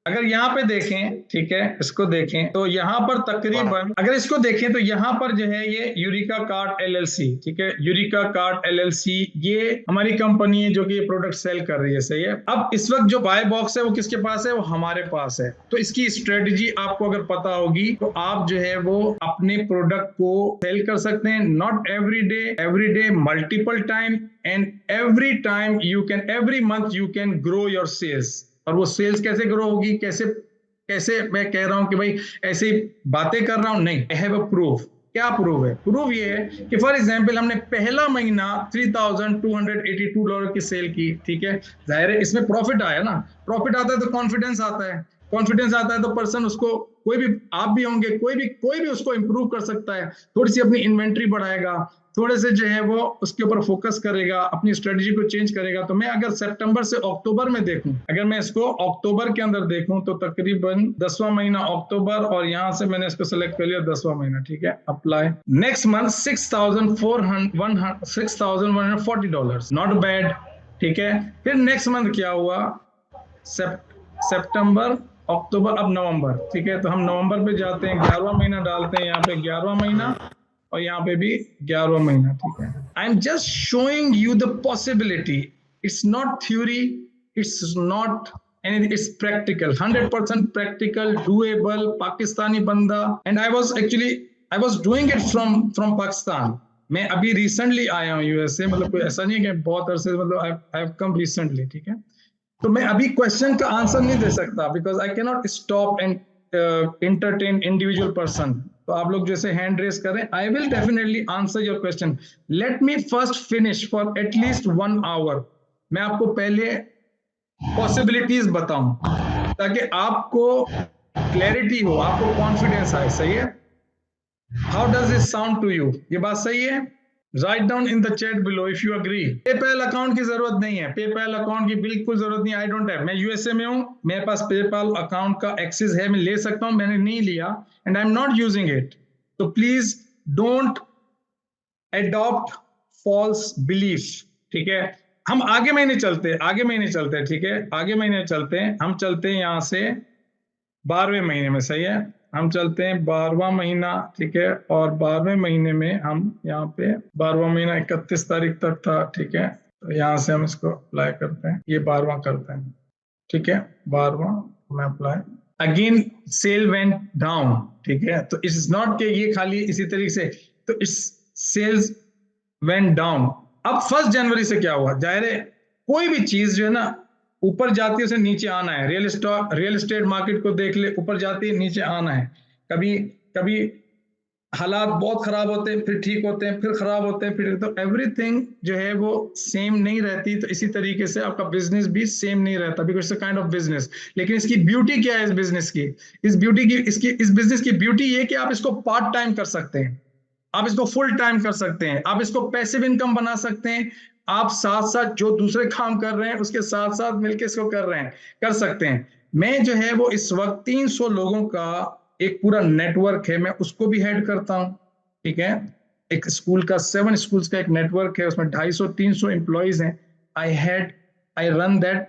अगर यहाँ पे देखें, ठीक है, इसको देखें तो यहाँ पर तकरीबन, अगर इसको देखें तो यहाँ पर जो है ये यूरिका कार्ट एलएलसी, ठीक है, यूरिका कार्ट एलएलसी, ये हमारी कंपनी है जो कि ये प्रोडक्ट सेल कर रही है, सही है। अब इस वक्त जो बाय बॉक्स है वो किसके पास है, वो हमारे पास है। तो इसकी स्ट्रेटजी आपको अगर पता होगी तो आप जो है वो अपने प्रोडक्ट को सेल कर सकते हैं, not every day, multiple time, and every month you can grow your sales. और वो सेल्स कैसे ग्रो होगी, कैसे मैं कह रहा हूं कि भाई ऐसे ही बातें कर रहा हूं, नहीं, आई हैव अ प्रूफ। क्या प्रूफ है? प्रूफ ये है कि फॉर एग्जांपल हमने पहला महीना $3,282 की सेल की, ठीक है, जाहिर है इसमें प्रॉफिट आया ना, प्रॉफिट आता है तो कॉन्फिडेंस आता है तो पर्सन उसको, कोई भी, आप भी होंगे, कोई भी उसको इंप्रूव कर सकता है, थोड़ी सी अपनी इन्वेंट्री बढ़ाएगा, थोड़े से जो है वो उसके ऊपर फोकस करेगा, अपनी स्ट्रेटजी को चेंज करेगा। तो मैं अगर सितंबर से अक्टूबर में देखूं, अगर मैं इसको अक्टूबर के अंदर देखूं तो तकरीबन 10वां महीना अक्टूबर, और यहां से मैंने इसको सेलेक्ट कर लिया 10वां महीना, ठीक है, apply. Next month $6,140, not bad, ठीक है। फिर नेक्स्ट मंथ क्या हुआ, सितंबर, अक्टूबर, अब नवंबर, ठीक है। तो हम नवंबर पे जाते हैं, 11वां महीना डालते हैं, यहाँ पे 11वां महीना, और यहाँ पे भी 11वां महीना, ठीक है। I am just showing you the possibility, it's not theory, it's not anything, it's practical, 100% practical, doable, Pakistani बंदा। And I was doing it from Pakistan. मैं अभी रिसेंटली आया हूँ यूएसए, मतलब कोई ऐसा नहीं है कि बहुत अरसे, मतलब आई हैव कम रिसेंटली, ठीक है। तो मैं अभी क्वेश्चन का आंसर नहीं दे सकता, because I can not stop and entertain individual person। तो आप लोग जैसे हैंड रेस करें, I will definitely answer your question. Let me first finish for at least 1 hour. मैं आपको पहले पॉसिबिलिटीज बताऊं ताकि आपको क्लैरिटी हो, आपको कॉन्फिडेंस आए, सही है। How does it sound to you? ये बात सही है? Right down in the chat below if you agree. PayPal account की जरूरत नहीं है, पेपैल अकाउंट की बिल्कुल जरूरत नहीं, आई डोंट हैव। मैं यूएसए में हूं, मेरे पास पेपैल अकाउंट का एक्सेस है, मैं ले सकता हूं, मैंने नहीं लिया, and I am not using it. तो please don't adopt false belief, ठीक है। हम आगे महीने चलते हैं, ठीक है, आगे महीने चलते हैं, हम चलते हैं यहां से 12वें महीने में, सही है। हम चलते हैं 12वां महीना, ठीक है, और 12वें महीने में हम यहाँ पे 12वां महीना 31 तारीख तक था, ठीक है। तो यहाँ से हम इसको अप्लाई करते हैं, ये 12वां करते हैं, ठीक है, 12वां मैं apply. Again sale went down, ठीक है। तो इट्स नॉट कि ये खाली इसी तरीके से, तो इट्स सेल्स वेंट डाउन। अब 1 जनवरी से क्या हुआ, जाहिर है कोई भी चीज जो है ना ऊपर जाती है उसे नीचे आना है। रियल एस्टेट मार्केट को देख ले, ऊपर जाती है नीचे आना है। कभी हालात बहुत खराब होते हैं, फिर ठीक होते हैं, फिर खराब होते हैं, फिर, तो एवरीथिंग जो है वो सेम नहीं रहती। तो इसी तरीके से आपका बिजनेस भी सेम नहीं रहता, because it's a kind of business. लेकिन इसकी ब्यूटी क्या है, इस बिजनेस की, इस बिजनेस की ब्यूटी ये कि आप इसको पार्ट टाइम कर सकते हैं, आप इसको फुल टाइम कर सकते हैं, आप इसको पैसिव इनकम बना सकते हैं। आप साथ साथ जो दूसरे काम कर रहे हैं उसके साथ साथ मिलकर इसको कर सकते हैं। मैं जो है वो इस वक्त 300 लोगों का एक पूरा नेटवर्क है, मैं उसको भी हेड करता हूं, ठीक है। एक स्कूल का 7 स्कूल्स का एक नेटवर्क है, उसमें 250-300 एम्प्लॉइज हैं। I run that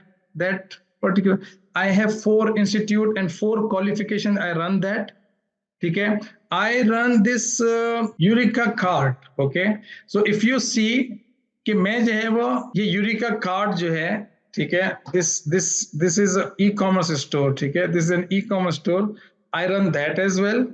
particular, I have 4 institute and 4 qualification, I run that, ठीक है। I run this Eureka cart, okay? So if you see कि मैं जो है वो ये Eureka cart जो है, ठीक है, this is an e-commerce store, ठीक है, this is an e-commerce store. I run that as well,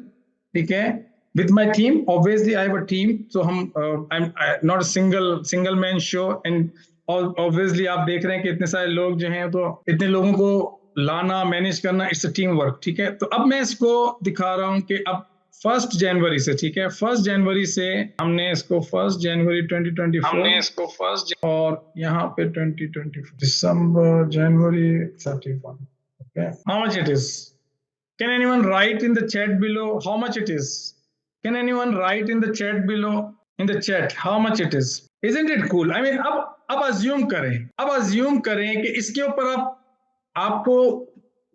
ठीक है, with my team. Obviously I have a team, so I'm not a single man show, and obviously आप देख रहे हैं कि इतने सारे लोग जो हैं, तो इतने लोगों को लाना, मैनेज करना, इट्स अ टीम वर्क, ठीक है। तो अब मैं इसको दिखा रहा हूं कि अब 1 जनवरी से, ठीक है, 1 जनवरी से हमने इसको 1 जनवरी 2024 और यहाँ पे 2024 दिसंबर जनवरी 31, okay, how much it is? Can anyone write in the chat below how much it is? Can anyone write in the chat below, in the chat, how much it is? Isn't it cool? I mean, अब assume करें कि इसके ऊपर आपको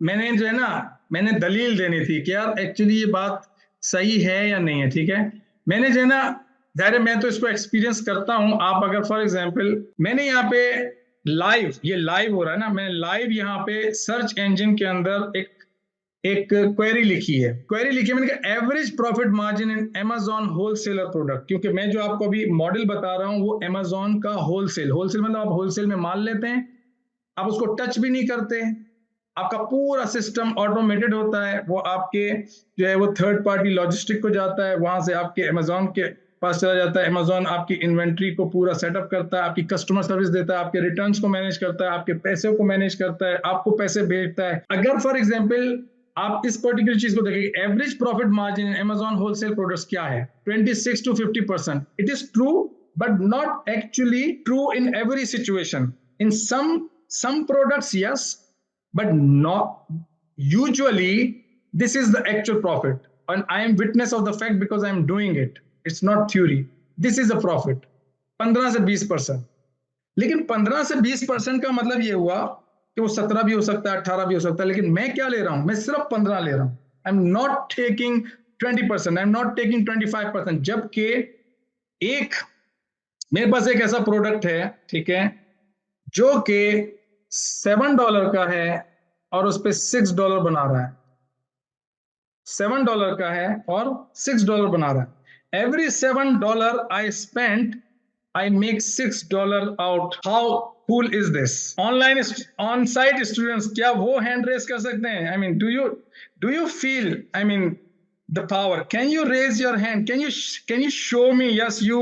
मैंने जो है ना, मैंने दलील देनी थी कि यार एक्चुअली ये बात सही है या नहीं है, ठीक है। मैंने जो है ना, ज़ाहिर मैं तो इसको एक्सपीरियंस करता हूं। आप अगर फॉर एग्जांपल मैंने यहाँ पे ये लाइव हो रहा है ना, मैंने लाइव यहाँ पे सर्च इंजन के अंदर एक क्वेरी लिखी है, मैंने कहा average profit margin in Amazon wholesaler product, क्योंकि मैं जो आपको अभी मॉडल बता रहा हूं वो अमेज़न का होलसेल मतलब आप होलसेल में माल लेते हैं, आप उसको टच भी नहीं करते, आपका पूरा सिस्टम ऑटोमेटेड होता है, वो आपके जो है वो थर्ड पार्टी लॉजिस्टिक को जाता है, वहां से आपके अमेज़न के पास चला जाता है, अमेज़न आपकी इन्वेंट्री को पूरा सेटअप करता है, आपकी कस्टमर सर्विस देता है, आपके रिटर्न्स को मैनेज करता है, आपके पैसे को मैनेज करता है, आपको पैसे भेजता है। अगर फॉर एग्जांपल आप इस पर्टिकुलर चीज को देखेंगे, average profit margin in Amazon wholesale products क्या है, 26 to 50%। It is true but not actually true in every situation. In some products yes, but not usually this is the actual profit, and I am witness of the fact because I am doing it. It's not theory. This is a profit 15 से 20%। लेकिन 15 से 20% का मतलब ये हुआ कि वो 17 भी हो सकता है, 18 भी हो सकता है, लेकिन मैं क्या ले रहा हूं, मैं सिर्फ 15 ले रहा हूं। आई am not taking 20%, I am not taking 25%। जबकि मेरे पास एक ऐसा प्रोडक्ट है, ठीक है, जो कि $7 का है और उस पे $6 बना रहा है, $7 का है और $6 बना रहा है। Every $7 I spent, I make $6 out. How cool is this? On-site students, क्या वो hand raise कर सकते हैं? I mean, do you feel, I mean, the power? Can you raise your hand? Can you show me? Yes, you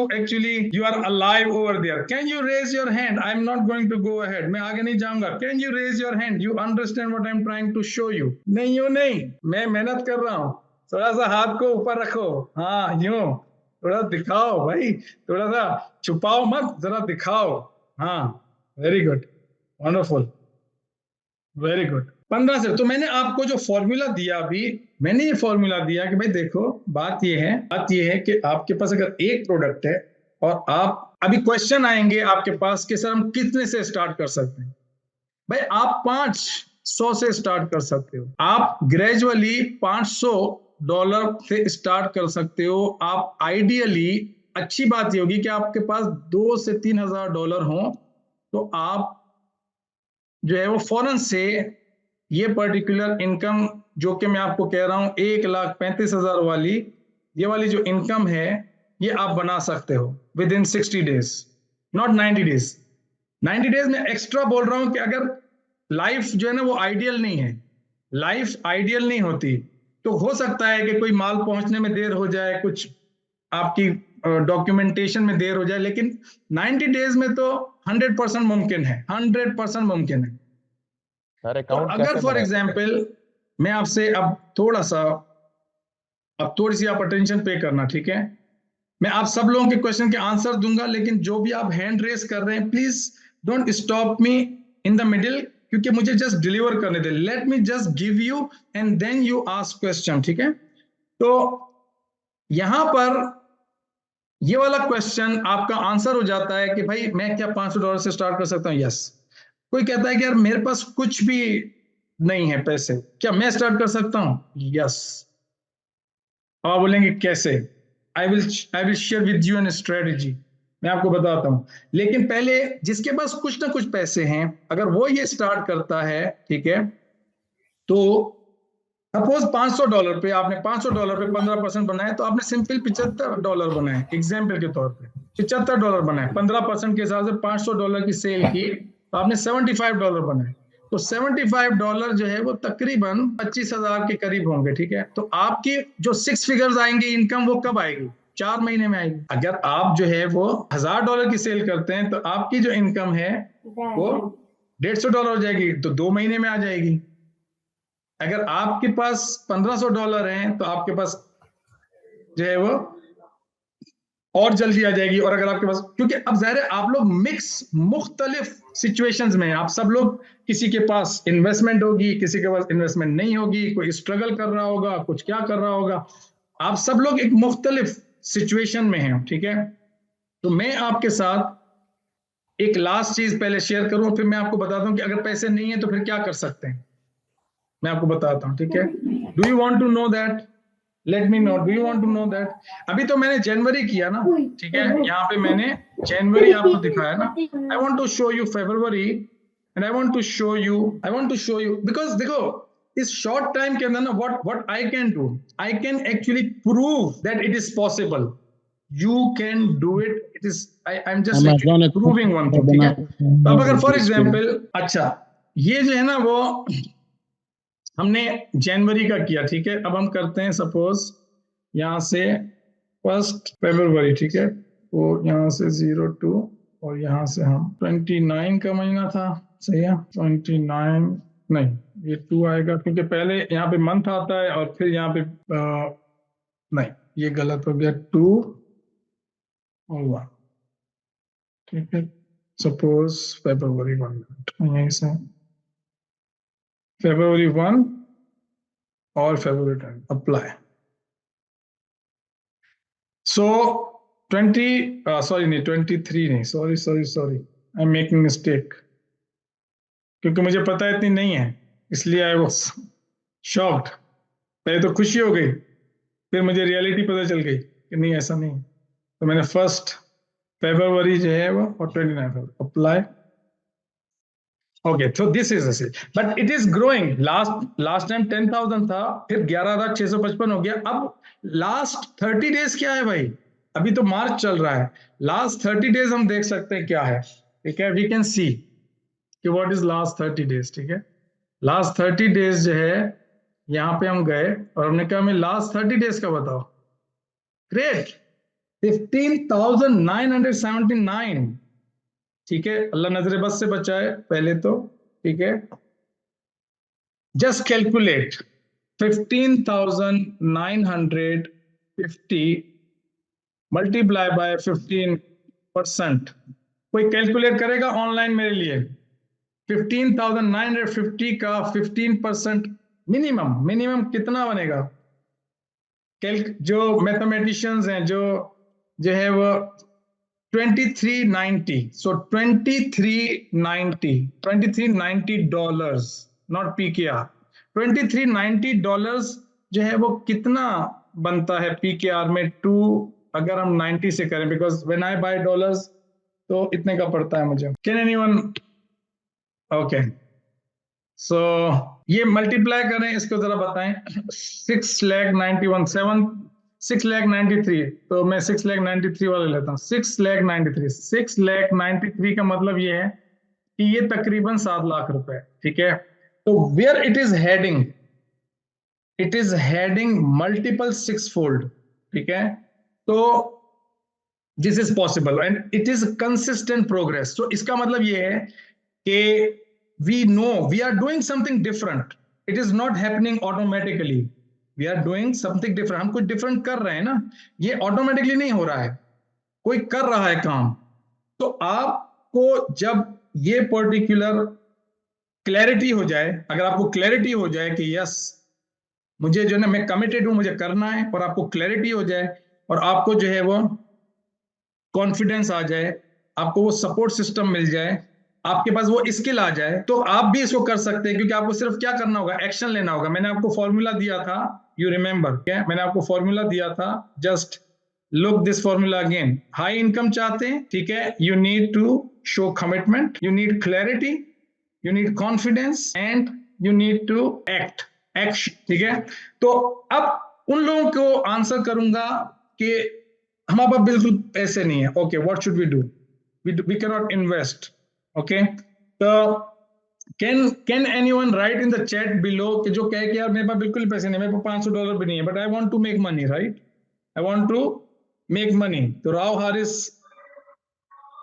are alive over there. Can you raise your hand? I'm not going to go ahead. मैं आगे नहीं जाऊंगा। Can you raise your hand? You understand what I'm trying to show you? नहीं, मैं मेहनत कर रहा हूँ। थोड़ा सा हाथ को ऊपर रखो, हाँ यूं थोड़ा दिखाओ भाई, थोड़ा सा छुपाओ मत, जरा दिखाओ। हाँ, very good, wonderful, very good. 15 से तो मैंने आपको जो फॉर्मूला दिया अभी, मैंने ये फॉर्मूला दिया कि भाई देखो, बात ये है कि आपके पास अगर एक प्रोडक्ट है और आप अभी क्वेश्चन आएंगे आपके पास कि सर हम कितने से स्टार्ट कर सकते हैं। भाई आप 500 से स्टार्ट कर सकते हो, आप ग्रेजुअली $500 से स्टार्ट कर सकते हो। आप आइडियली अच्छी बात ये होगी कि आपके पास $2,000 से $3,000 हो, तो आप जो है वो फौरन से ये पर्टिकुलर इनकम जो कि मैं आपको कह रहा हूं 1,35,000 वाली, ये वाली जो इनकम है, ये आप बना सकते हो with in 60 days, not 90 days. 90 days में एक्स्ट्रा बोल रहा हूं कि अगर लाइफ जो है ना वो आइडियल नहीं है, लाइफ आइडियल नहीं होती, तो हो सकता है कि कोई माल पहुंचने में देर हो जाए, कुछ आपकी डॉक्यूमेंटेशन में देर हो जाए, लेकिन 90 डेज में तो 100% मुमकिन है, 100% मुमकिन है। तो अगर फॉर एग्जाम्पल मैं आपसे अब थोड़ी सी आप अटेंशन पे करना, ठीक है, मैं आप सब लोगों के क्वेश्चन के आंसर दूंगा, लेकिन जो भी आप हैंड रेस कर रहे हैं please don't stop me in the middle, क्योंकि मुझे जस्ट डिलीवर करने दे। Let me just give you and then you ask question, ठीक है। तो यहां पर ये वाला क्वेश्चन आपका आंसर हो जाता है कि भाई मैं क्या $500 से स्टार्ट कर सकता हूं? यस। कोई कहता है कि यार मेरे पास कुछ भी नहीं है पैसे, क्या मैं स्टार्ट कर सकता हूं? यस। आप बोलेंगे कैसे? I will share with you an strategy, मैं आपको बताता हूं। लेकिन पहले जिसके पास कुछ ना कुछ पैसे हैं, अगर वो ये स्टार्ट करता है, ठीक है, तो सपोज $500 पे आपने $500 पे 15% बनाए, तो आपने सिंपल $75 बनाए, एग्जाम्पल के तौर पे $75 बनाए, 15% के हिसाब से $500 की सेल की, तो आपने $75 बनाए, तो $75 जो है वो तकरीबन 25,000 के करीब होंगे, ठीक है। तो आपकी जो 6 फिगर्स आएंगी इनकम, वो कब आएगी? 4 महीने में आएगी। अगर आप जो है वो $1,000 की सेल करते हैं, तो आपकी जो इनकम है वो $150 हो जाएगी, तो 2 महीने में आ जाएगी। अगर आपके पास $1,500 हैं, तो आपके पास जो है वो और जल्दी आ जाएगी। और अगर आपके पास, क्योंकि अब ज़ाहिर है आप लोग मिक्स मुख्तलिफ सिचुएशंस में हैं, आप सब लोग, किसी के पास इन्वेस्टमेंट होगी, किसी के पास इन्वेस्टमेंट नहीं होगी, कोई स्ट्रगल कर रहा होगा, कुछ क्या कर रहा होगा, आप सब लोग एक मुख्तलिफ सिचुएशन में हैं, ठीक है। तो मैं आपके साथ एक लास्ट चीज पहले शेयर करूं, फिर मैं आपको बताता हूं कि अगर पैसे नहीं है तो फिर क्या कर सकते हैं, मैं आपको बताता हूं, ठीक है। Do you want to know that? Let me know, do you want to know that? अभी तो मैंने जनवरी किया ना, ठीक है, यहाँ पे मैंने जनवरी आपको दिखाया ना। I want to show you February and I want to show you because देखो इस शॉर्ट टाइम के अंदर ना what I can do, I can actually prove that it is possible, you can do it, it is I am just proving one thing, ठीक है। तो अब अगर फॉर एग्जाम्पल, अच्छा ये जो है ना वो हमने जनवरी का किया, ठीक है। अब हम करते हैं सपोज यहां से 1 फरवरी, ठीक है, तो यहां से 02 और यहां से हम 29 का महीना था, सही है, 29 नहीं, ये 2 आएगा क्योंकि पहले यहाँ पे मंथ आता है और फिर यहाँ पे नहीं, ये गलत हो गया, 2 और 1, ठीक है। सपोज फरवरी 1, यहीं से फरवरी 1 और फरवरी 10 अप्लाई। So 20 sorry नहीं 23 नहीं, sorry I am making mistake, क्योंकि मुझे पता इतनी नहीं है इसलिए आई वाज शॉक्ड। पहले तो खुशी हो गई, फिर मुझे रियलिटी पता चल गई कि नहीं ऐसा नहीं। तो मैंने 1 फरवरी जो है वो और 29 अप्लाई। ओके, तो this is but it is growing, last time 10,000 था, फिर 11,655 हो गया। अब लास्ट 30 डेज क्या है भाई, अभी तो मार्च चल रहा है, लास्ट 30 डेज हम देख सकते हैं क्या है, ठीक है। वी कैन सी कि व्हाट इज लास्ट 30 डेज, ठीक है। लास्ट 30 डेज जो है यहाँ पे हम गए और हमने कहा हमें लास्ट 30 डेज का बताओ। ग्रेट, 15,979, ठीक है, अल्लाह नजर बस से बचाए पहले तो, ठीक है। Just calculate 15,950 multiply by 15%। कोई कैलकुलेट करेगा ऑनलाइन मेरे लिए? 15,950 का 15% मिनिमम कितना बनेगा? जो मैथमेटिशियंस हैं जो है वो 2390, so 2390 डॉलर्स, नॉट पीकेआर, $2390 जो है वो कितना बनता है पीकेआर में, 2 अगर हम 90 से करें, because when I buy dollars तो इतने का पड़ता है मुझे। Can anyone? ओके, सो ये मल्टीप्लाई करें, इसको जरा बताएं। 6,93,7 तो मैं 6,93 वाले लेता हूँ। 6,93 का मतलब ये है कि ये तकरीबन 7 लाख रुपए, ठीक है। तो where it is heading multiple 6-fold, ठीक है। तो this is possible and it is consistent progress. तो इसका मतलब ये है कि we know we are doing something different, it is not happening automatically, we are doing something different, हम कुछ डिफरेंट कर रहे हैं ना, ये ऑटोमेटिकली नहीं हो रहा है, कोई कर रहा है काम। तो आपको जब ये पर्टिकुलर क्लैरिटी हो जाए, अगर आपको क्लैरिटी हो जाए कि यस मुझे जो है ना, मैं कमिटेड हूं, मुझे करना है, और आपको क्लैरिटी हो जाए और आपको जो है वो कॉन्फिडेंस आ जाए, आपको वो सपोर्ट सिस्टम मिल जाए, आपके पास वो स्किल आ जाए, तो आप भी इसको कर सकते हैं। क्योंकि आपको सिर्फ क्या करना होगा, एक्शन लेना होगा। मैंने आपको फॉर्मूला दिया था, यू रिमेंबर क्या, मैंने आपको फॉर्मूला दिया था, just look this formula again. High income चाहते हैं, ठीक है, you need to show commitment, you need clarity, you need confidence and you need to action, ठीक है। तो अब उन लोगों को आंसर करूंगा कि हमारे पास बिल्कुल पैसे नहीं है, okay, what should we do, we can not invest, okay. तो can anyone write in the chat below कि जो कहे कि यार मेरे पास बिल्कुल पैसे नहीं, मेरे पास $500 भी नहीं है, but I want to make money, right, I want to make money. तो राव हारिस,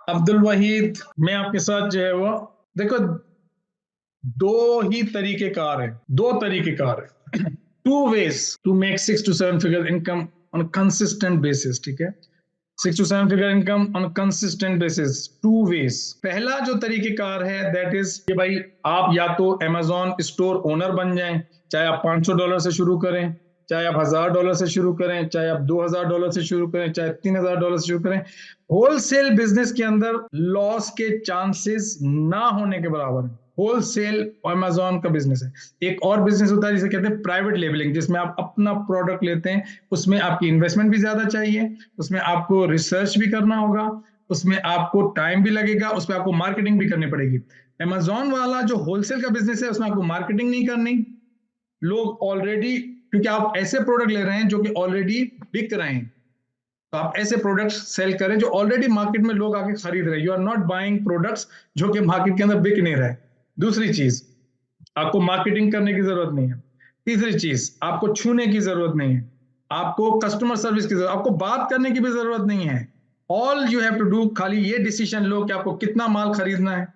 अब्दुल वहीद, मैं आपके साथ जो है वो, देखो दो तरीके कार है, 2 तरीके कार है। 2 ways to make 6 to 7 figure income on consistent basis, ठीक है। 6 to 7 figure income on a consistent basis, 2 ways। पहला जो तरीकेकार है दैट इज कि भाई आप या तो Amazon स्टोर ओनर बन जाएं, चाहे आप $500 से शुरू करें, चाहे आप $1000 से शुरू करें, चाहे आप $2000 से शुरू करें, चाहे $3000 से शुरू करें। होलसेल बिजनेस के अंदर लॉस के चांसेस ना होने के बराबर है। होलसेल अमेजोन का बिजनेस है। एक और बिजनेस होता है जिसे कहते हैं प्राइवेट लेबलिंग, जिसमें आप अपना प्रोडक्ट लेते हैं। उसमें आपकी इन्वेस्टमेंट भी ज्यादा चाहिए, उसमें आपको रिसर्च भी करना होगा, उसमें आपको टाइम भी लगेगा, उसमें आपको मार्केटिंग भी करनी पड़ेगी। अमेजोन वाला जो होलसेल का बिजनेस है उसमें आपको मार्केटिंग नहीं करनी। लोग ऑलरेडी, क्योंकि आप ऐसे प्रोडक्ट ले रहे हैं जो कि ऑलरेडी बिक रहे हैं, तो आप ऐसे प्रोडक्ट्स सेल करें जो ऑलरेडी मार्केट में लोग आके खरीद रहे हैं। You are not buying products जो कि मार्केट के अंदर बिक नहीं रहे। दूसरी चीज, आपको मार्केटिंग करने की जरूरत नहीं है। तीसरी चीज, आपको छूने की जरूरत नहीं है, आपको कस्टमर सर्विस की जरूरत, आपको बात करने की भी जरूरत नहीं है। All you have to do, खाली ये डिसीजन लो कि आपको कितना माल खरीदना है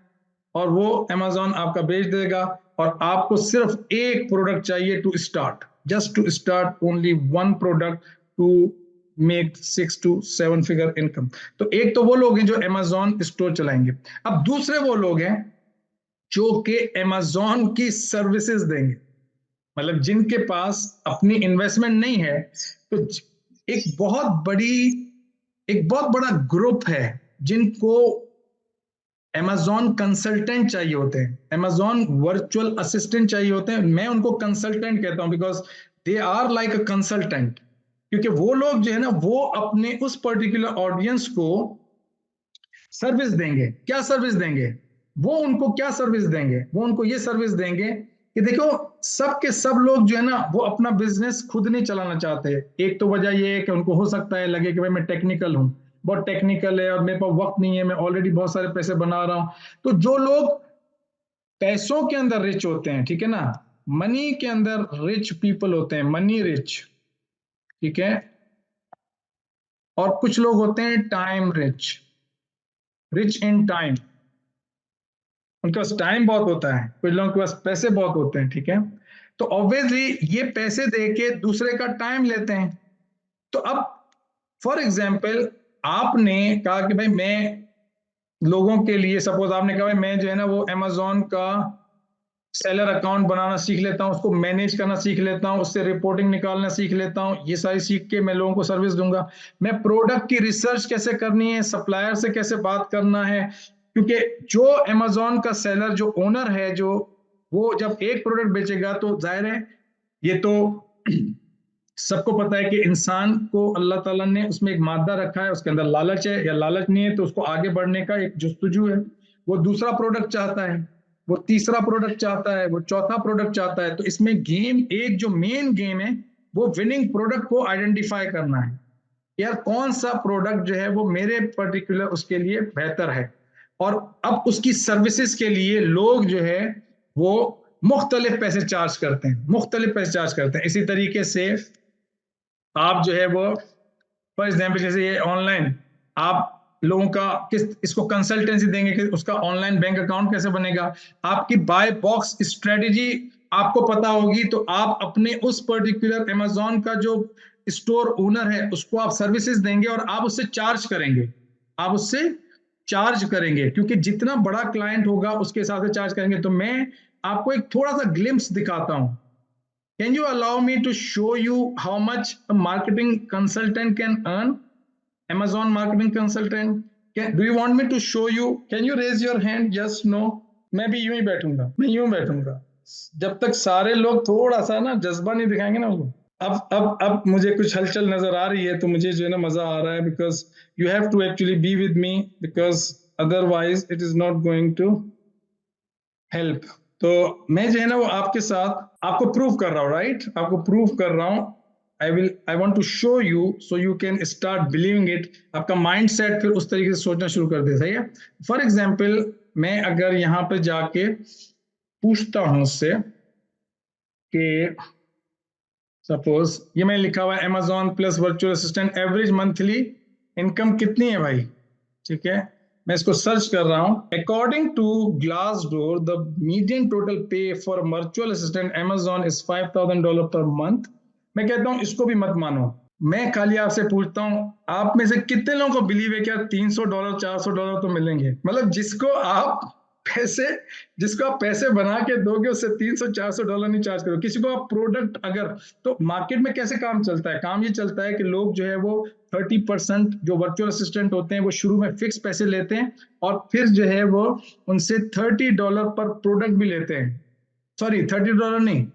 और वो अमेजोन आपका बेच देगा। और आपको सिर्फ एक प्रोडक्ट चाहिए to start, just to start only one product to make 6 to 7 figure income. तो एक तो वो लोग हैं जो अमेजोन स्टोर चलाएंगे। अब दूसरे वो लोग हैं जो कि अमेजोन की सर्विसेज देंगे, मतलब जिनके पास अपनी इन्वेस्टमेंट नहीं है। तो एक बहुत बड़ा ग्रुप है जिनको Amazon कंसल्टेंट चाहिए होते हैं, Amazon वर्चुअल असिस्टेंट चाहिए होते हैं। मैं उनको कंसल्टेंट कहता हूं because they are like a consultant, क्योंकि वो लोग जो है ना वो अपने उस पर्टिकुलर ऑडियंस को सर्विस देंगे। क्या सर्विस देंगे? वो उनको क्या सर्विस देंगे? वो उनको ये सर्विस देंगे कि देखो, सब के सब लोग जो है ना वो अपना बिजनेस खुद नहीं चलाना चाहते। एक तो वजह ये है कि उनको हो सकता है लगे कि भाई मैं टेक्निकल हूं, बहुत टेक्निकल है और मेरे पास वक्त नहीं है, मैं ऑलरेडी बहुत सारे पैसे बना रहा हूं। तो जो लोग पैसों के अंदर रिच होते हैं, ठीक है ना, मनी के अंदर रिच पीपल होते हैं, मनी रिच, ठीक है। और कुछ लोग होते हैं time rich, rich in time. उनके पास टाइम बहुत होता है, कुछ लोगों के पास पैसे बहुत होते हैं, ठीक है। तो ऑब्वियसली ये पैसे दे के दूसरे का टाइम लेते हैं। तो अब फॉर एग्जाम्पल आपने कहा कि भाई मैं लोगों के लिए, सपोज आपने कहा भाई मैं जो है ना वो अमेजोन का सेलर अकाउंट बनाना सीख लेता हूं, उसको मैनेज करना सीख लेता हूं, उससे रिपोर्टिंग निकालना सीख लेता हूं, ये सारी सीख के मैं लोगों को सर्विस दूंगा। मैं प्रोडक्ट की रिसर्च कैसे करनी है, सप्लायर से कैसे बात करना है, क्योंकि जो अमेजोन का सेलर, जो ओनर है, जो वो जब एक प्रोडक्ट बेचेगा तो जाहिर है, ये तो सबको पता है कि इंसान को अल्लाह ताला ने उसमें एक मादा रखा है, उसके अंदर लालच है या लालच नहीं है, तो उसको आगे बढ़ने का एक जुस्तजू है। वो दूसरा प्रोडक्ट चाहता है, वो तीसरा प्रोडक्ट चाहता है, वो चौथा प्रोडक्ट चाहता है। तो इसमें गेम, एक जो मेन गेम है वो विनिंग प्रोडक्ट को आइडेंटिफाई करना है, यार कौन सा प्रोडक्ट जो है वो मेरे पर्टिकुलर उसके लिए बेहतर है। और अब उसकी सर्विसेज के लिए लोग जो है वो मुख्तलिफ पैसे चार्ज करते हैं, मुख्तलिफ पैसे चार्ज करते हैं। इसी तरीके से आप जो है वो फॉर एग्जाम्पल जैसे ये ऑनलाइन आप लोगों का किस इसको कंसल्टेंसी देंगे कि उसका ऑनलाइन बैंक अकाउंट कैसे बनेगा, आपकी बाय बॉक्स स्ट्रेटेजी आपको पता होगी, तो आप अपने उस पर्टिकुलर अमेजोन का जो स्टोर ओनर है उसको आप सर्विसेज देंगे और आप उससे चार्ज करेंगे, आप उससे चार्ज करेंगे, क्योंकि जितना बड़ा क्लाइंट होगा उसके हिसाब से चार्ज करेंगे। तो मैं आपको एक थोड़ा सा ग्लिम्स दिखाता हूं। Can you allow me to show you how much a marketing consultant can earn? Amazon marketing consultant. Do you want me to show you? Can you raise your hand? Yes, no. मैं भी यूं ही बैठूंगा, मैं यूं बैठूंगा जब तक सारे लोग थोड़ा सा ना जज्बा नहीं दिखाएंगे ना वो। अब मुझे कुछ हलचल नजर आ रही है, तो मुझे जो है ना मजा आ रहा है, because you have to actually be with me, because otherwise it is not going to help. तो मैं जो है ना वो आपके साथ आपको प्रूव कर रहा हूँ, राइट, आपको प्रूव कर रहा हूँ। I want to show you so you can start believing it. आपका माइंड सेट फिर उस तरीके से सोचना शुरू कर दे, सही है। फॉर एग्जाम्पल मैं अगर यहाँ पे जाके पूछता हूँ उससे कि सपोज ये मैं लिखा हुआ है Amazon plus virtual assistant average monthly income कितनी है भाई, ठीक है। मैं इसको सर्च कर रहा हूं। According to Glassdoor the median total pay for virtual assistant Amazon is $5000 per month. मैं कहता हूं इसको भी मत मानो, मैं खाली आपसे पूछता हूं, आप में से कितने लोगों को बिलीव है कि यार $300 $400 तो मिलेंगे? मतलब जिसको आप पैसे बना के दोगे उससे $300 $400 नहीं चार्ज करो। किसी को आप प्रोडक्ट अगर, तो मार्केट में कैसे काम चलता है? काम ये चलता है कि लोग जो है वो 30% जो वर्चुअल असिस्टेंट होते हैं वो शुरू में फिक्स पैसे लेते हैं और फिर जो है वो उनसे $30 पर प्रोडक्ट भी लेते हैं। सॉरी, $30 नहीं,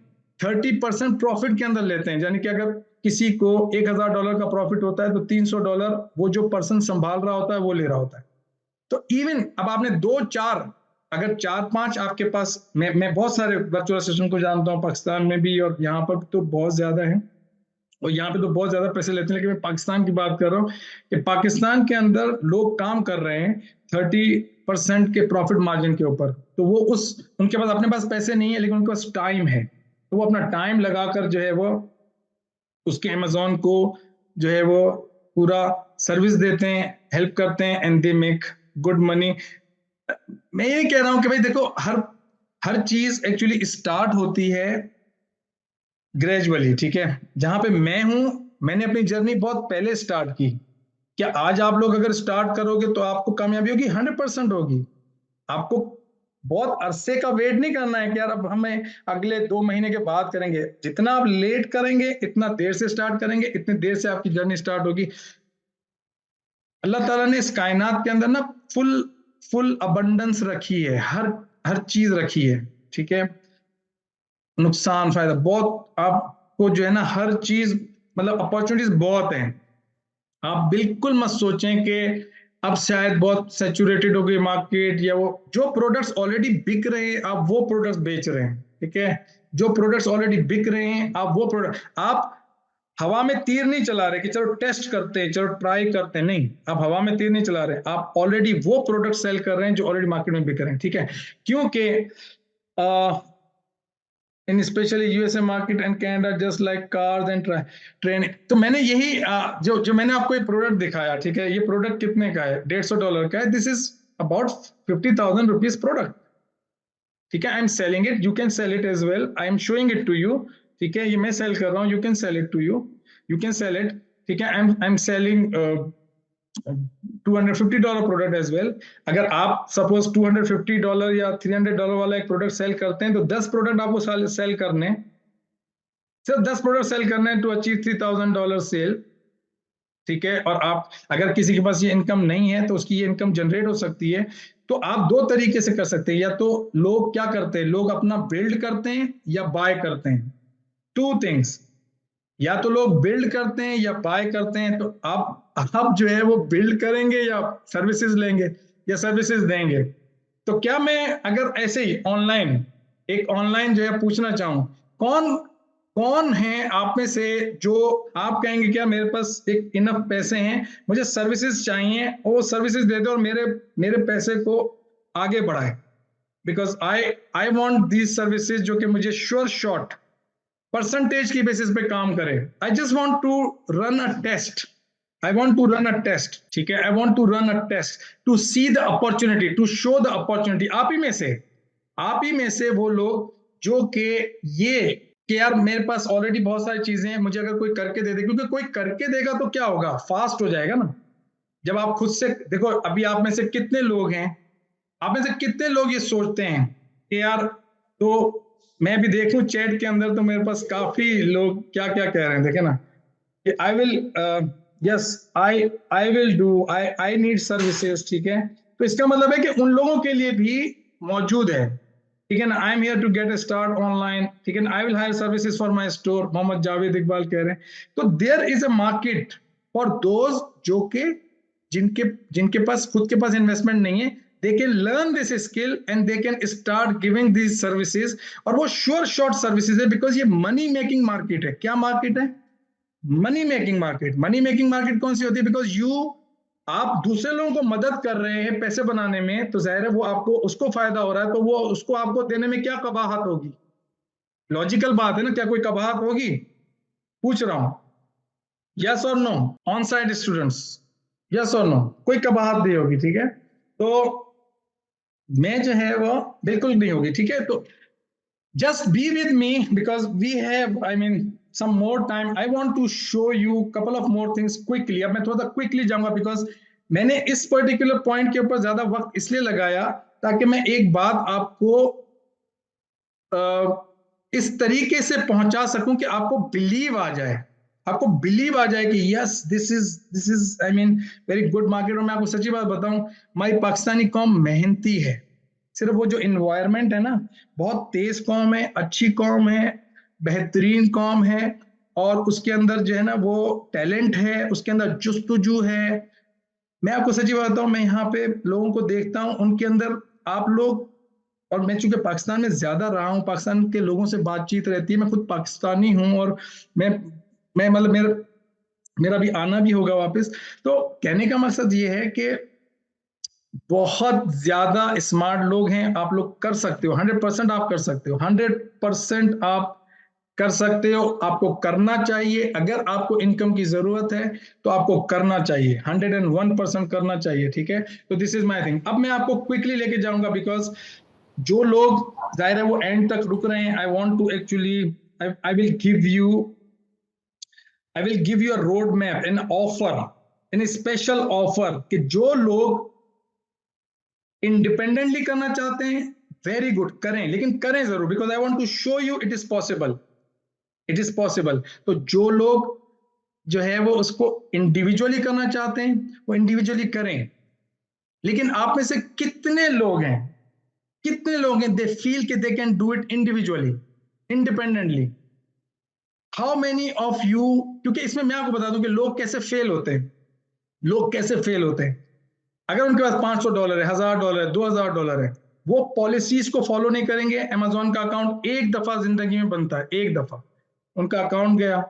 30% प्रॉफिट के अंदर लेते हैं। यानी कि अगर किसी को $1000 का प्रॉफिट होता है तो $300 वो जो पर्सन संभाल रहा होता है वो ले रहा होता है। तो इवन अब आपने दो चार, अगर चार पांच आपके पास, मैं बहुत सारे वर्चुअल असिस्टेंट को जानता हूँ पाकिस्तान में भी, और यहाँ पर तो बहुत ज्यादा है, और यहाँ पे तो बहुत ज्यादा पैसे लेते हैं। लेकिन मैं पाकिस्तान की बात कर रहा हूँ कि पाकिस्तान के अंदर लोग काम कर रहे हैं 30% के प्रॉफिट मार्जिन के ऊपर। तो वो उनके पास, अपने पास पैसे नहीं है लेकिन उनके पास टाइम है, तो वो अपना टाइम लगाकर जो है वो उसके अमेजोन को जो है वो पूरा सर्विस देते हैं, हेल्प करते हैं, and they make good money. मैं ये कह रहा हूं कि भाई देखो, हर हर चीज एक्चुअली स्टार्ट होती है ग्रेजुअली, ठीक है? जहां पे मैं हूं, मैंने अपनी जर्नी बहुत पहले स्टार्ट की। क्या आज आप लोग अगर स्टार्ट करोगे तो आपको कामयाबी होगी? 100% होगी। आपको बहुत अरसे का वेट नहीं करना है कि यार अब हमें अगले 2 महीने के बाद करेंगे। जितना आप लेट करेंगे, इतना देर से स्टार्ट करेंगे, इतनी देर से आपकी जर्नी स्टार्ट होगी। अल्लाह ताला ने इस कायनात के अंदर ना फुल फुल अबंडेंस रखी है, हर हर चीज रखी है, ठीक है? नुकसान फायदा बहुत आपको जो है ना, हर चीज, मतलब अपॉर्चुनिटीज बहुत हैं। आप बिल्कुल मत सोचें कि अब शायद बहुत सैचुरेटेड हो गई मार्केट, या वो जो प्रोडक्ट्स ऑलरेडी बिक रहे हैं आप वो प्रोडक्ट्स बेच रहे हैं, ठीक है? जो प्रोडक्ट्स ऑलरेडी बिक रहे हैं आप वो प्रोडक्ट, आप हवा में तीर नहीं चला रहे कि चलो टेस्ट करते हैं, चलो ट्राई करते हैं, नहीं, आप हवा में तीर नहीं चला रहे, आप ऑलरेडी वो प्रोडक्ट सेल कर रहे हैं जो ऑलरेडी मार्केट में बिक रहे हैं, ठीक है? क्योंकि in specially USA market and Canada just like cars and train. तो मैंने यही जो जो मैंने आपको ये प्रोडक्ट दिखाया, ठीक है? ये प्रोडक्ट कितने का है? $150 का है। This is about 50,000 rupees product, ठीक है? I am selling it, you can sell it as well, I am showing it to you, ठीक है? ये मैं सेल कर रहा हूँ, you can sell it to you, you can sell it, ठीक है? I am selling $250 product as well. अगर आप सपोज $250 या $300 वाला एक प्रोडक्ट सेल करते हैं तो 10 प्रोडक्ट आपको सेल करने, सिर्फ 10 प्रोडक्ट सेल करने टू अचीव $3,000 सेल, ठीक है? और आप, अगर किसी के पास ये इनकम नहीं है तो उसकी ये इनकम जनरेट हो सकती है। तो आप दो तरीके से कर सकते हैं, या तो लोग क्या करते हैं, लोग अपना बिल्ड करते हैं या बाय करते हैं, टू थिंग्स। या तो लोग बिल्ड करते हैं या बाय करते हैं। तो आप जो है वो बिल्ड करेंगे या सर्विसेज लेंगे या सर्विसेज देंगे? तो क्या मैं अगर ऐसे ही ऑनलाइन, एक ऑनलाइन जो है पूछना चाहूं, कौन कौन है आप में से जो आप कहेंगे क्या मेरे पास एक इनफ पैसे हैं, मुझे सर्विसेज चाहिए और वो सर्विसेज दे दो और मेरे मेरे पैसे को आगे बढ़ाए, because I want these services जो कि मुझे श्योर शॉट परसेंटेज की बेसिस पे काम करे। I just want to run a test, I want to run a test, ठीक है? I want to run a test to see the opportunity, to show the opportunity. आप ही में से वो लोग जो ये कि यार मेरे पास ऑलरेडी बहुत सारी चीजें हैं, मुझे अगर कोई करके दे दे, क्योंकि कोई करके देगा तो क्या होगा, फास्ट हो जाएगा ना। जब आप खुद से देखो, अभी आप में से कितने लोग हैं, आप में से कितने लोग ये सोचते हैं कि यार, तो मैं भी देखूं चैट के अंदर तो मेरे पास काफी लोग क्या क्या कह रहे हैं, देखे ना, कि I will, yes, I will do, I need services, ठीक है? तो इसका मतलब है कि उन लोगों के लिए भी मौजूद है, ठीक है ना? I am here to get start online, ठीक है ना? I will hire services for my store, Mohammad Javed Iqbal कह रहे हैं। तो there is a market for those जो के जिनके जिनके पास खुद के पास इन्वेस्टमेंट नहीं है, they can learn this skill and they can start giving these services। और वो श्योर शॉर्ट सर्विसेज है, बिकॉज ये मनी मेकिंग मार्केट है। क्या मार्केट है? Money making market. Money making market कौन सी होती है? बिकॉज आप दूसरे लोगों को मदद कर रहे हैं पैसे बनाने में, तो जाहिर है वो आपको, उसको फायदा हो रहा है, तो वो उसको आपको देने में क्या कबाहत होगी? लॉजिकल बात है ना, क्या कोई कबाहत होगी? पूछ रहा हूं, यस और no? On side students, yes और नो? कोई कबाहत नहीं होगी, ठीक है? तो मैं जो है वो बिल्कुल नहीं होगी, ठीक है? तो just be with me, because we have, I mean some more time. I want to show you couple of more things quickly. अब मैं थोड़ा सा quickly जाऊंगा because मैंने इस पर्टिकुलर पॉइंट के ऊपर ज्यादा वक्त इसलिए लगाया ताकि मैं एक बात आपको इस तरीके से पहुंचा सकूं कि आपको बिलीव आ जाए, आपको बिलीव आ जाए कि yes this is I mean very good market. और मैं आपको सच्ची बात बताऊं, हमारी पाकिस्तानी कौम मेहनती है। सिर्फ वो जो इन्वायरमेंट है ना, बहुत तेज कौम है, अच्छी कौम है, बेहतरीन कौम है, और उसके अंदर जो है ना वो टैलेंट है, उसके अंदर जुस्तजू है। मैं आपको सच्ची बात बताऊं, मैं यहाँ पे लोगों को देखता हूं, उनके अंदर आप लोग, और मैं चूंकि पाकिस्तान में ज्यादा रहा हूं, पाकिस्तान के लोगों से बातचीत रहती है, मैं खुद पाकिस्तानी हूं, और मैं मतलब मेरा भी आना भी होगा वापस। तो कहने का मकसद ये है कि बहुत ज्यादा स्मार्ट लोग हैं, आप लोग कर सकते हो, 100% आप कर सकते हो, 100% आप कर सकते हो। आपको करना चाहिए। अगर आपको इनकम की जरूरत है तो आपको करना चाहिए, 101% करना चाहिए, ठीक है। तो दिस इज माय थिंग। अब मैं आपको क्विकली लेके जाऊंगा बिकॉज जो लोग जाहिर है वो एंड तक रुक रहे हैं, I want to actually I will give you a road map, an offer, an special offer, कि जो लोग इंडिपेंडेंटली करना चाहते हैं वेरी गुड, करें, लेकिन करें जरूर, because I want to show you it is possible, it is possible. तो जो लोग जो है वो उसको इंडिविजुअली करना चाहते हैं वो इंडिविजुअली करें। लेकिन आप में से कितने लोग हैं, कितने लोग हैं दे फील कि they can do it individually, independently? How many of you, क्योंकि इसमें मैं आपको बता दूं कि लोग कैसे फेल होते हैं, लोग कैसे फेल होते हैं। अगर उनके पास $500 है, $1000 है, $2000 है, वो पॉलिसीज को फॉलो नहीं करेंगे। अमेजोन का अकाउंट एक दफा जिंदगी में बनता है, एक दफा उनका अकाउंट गया।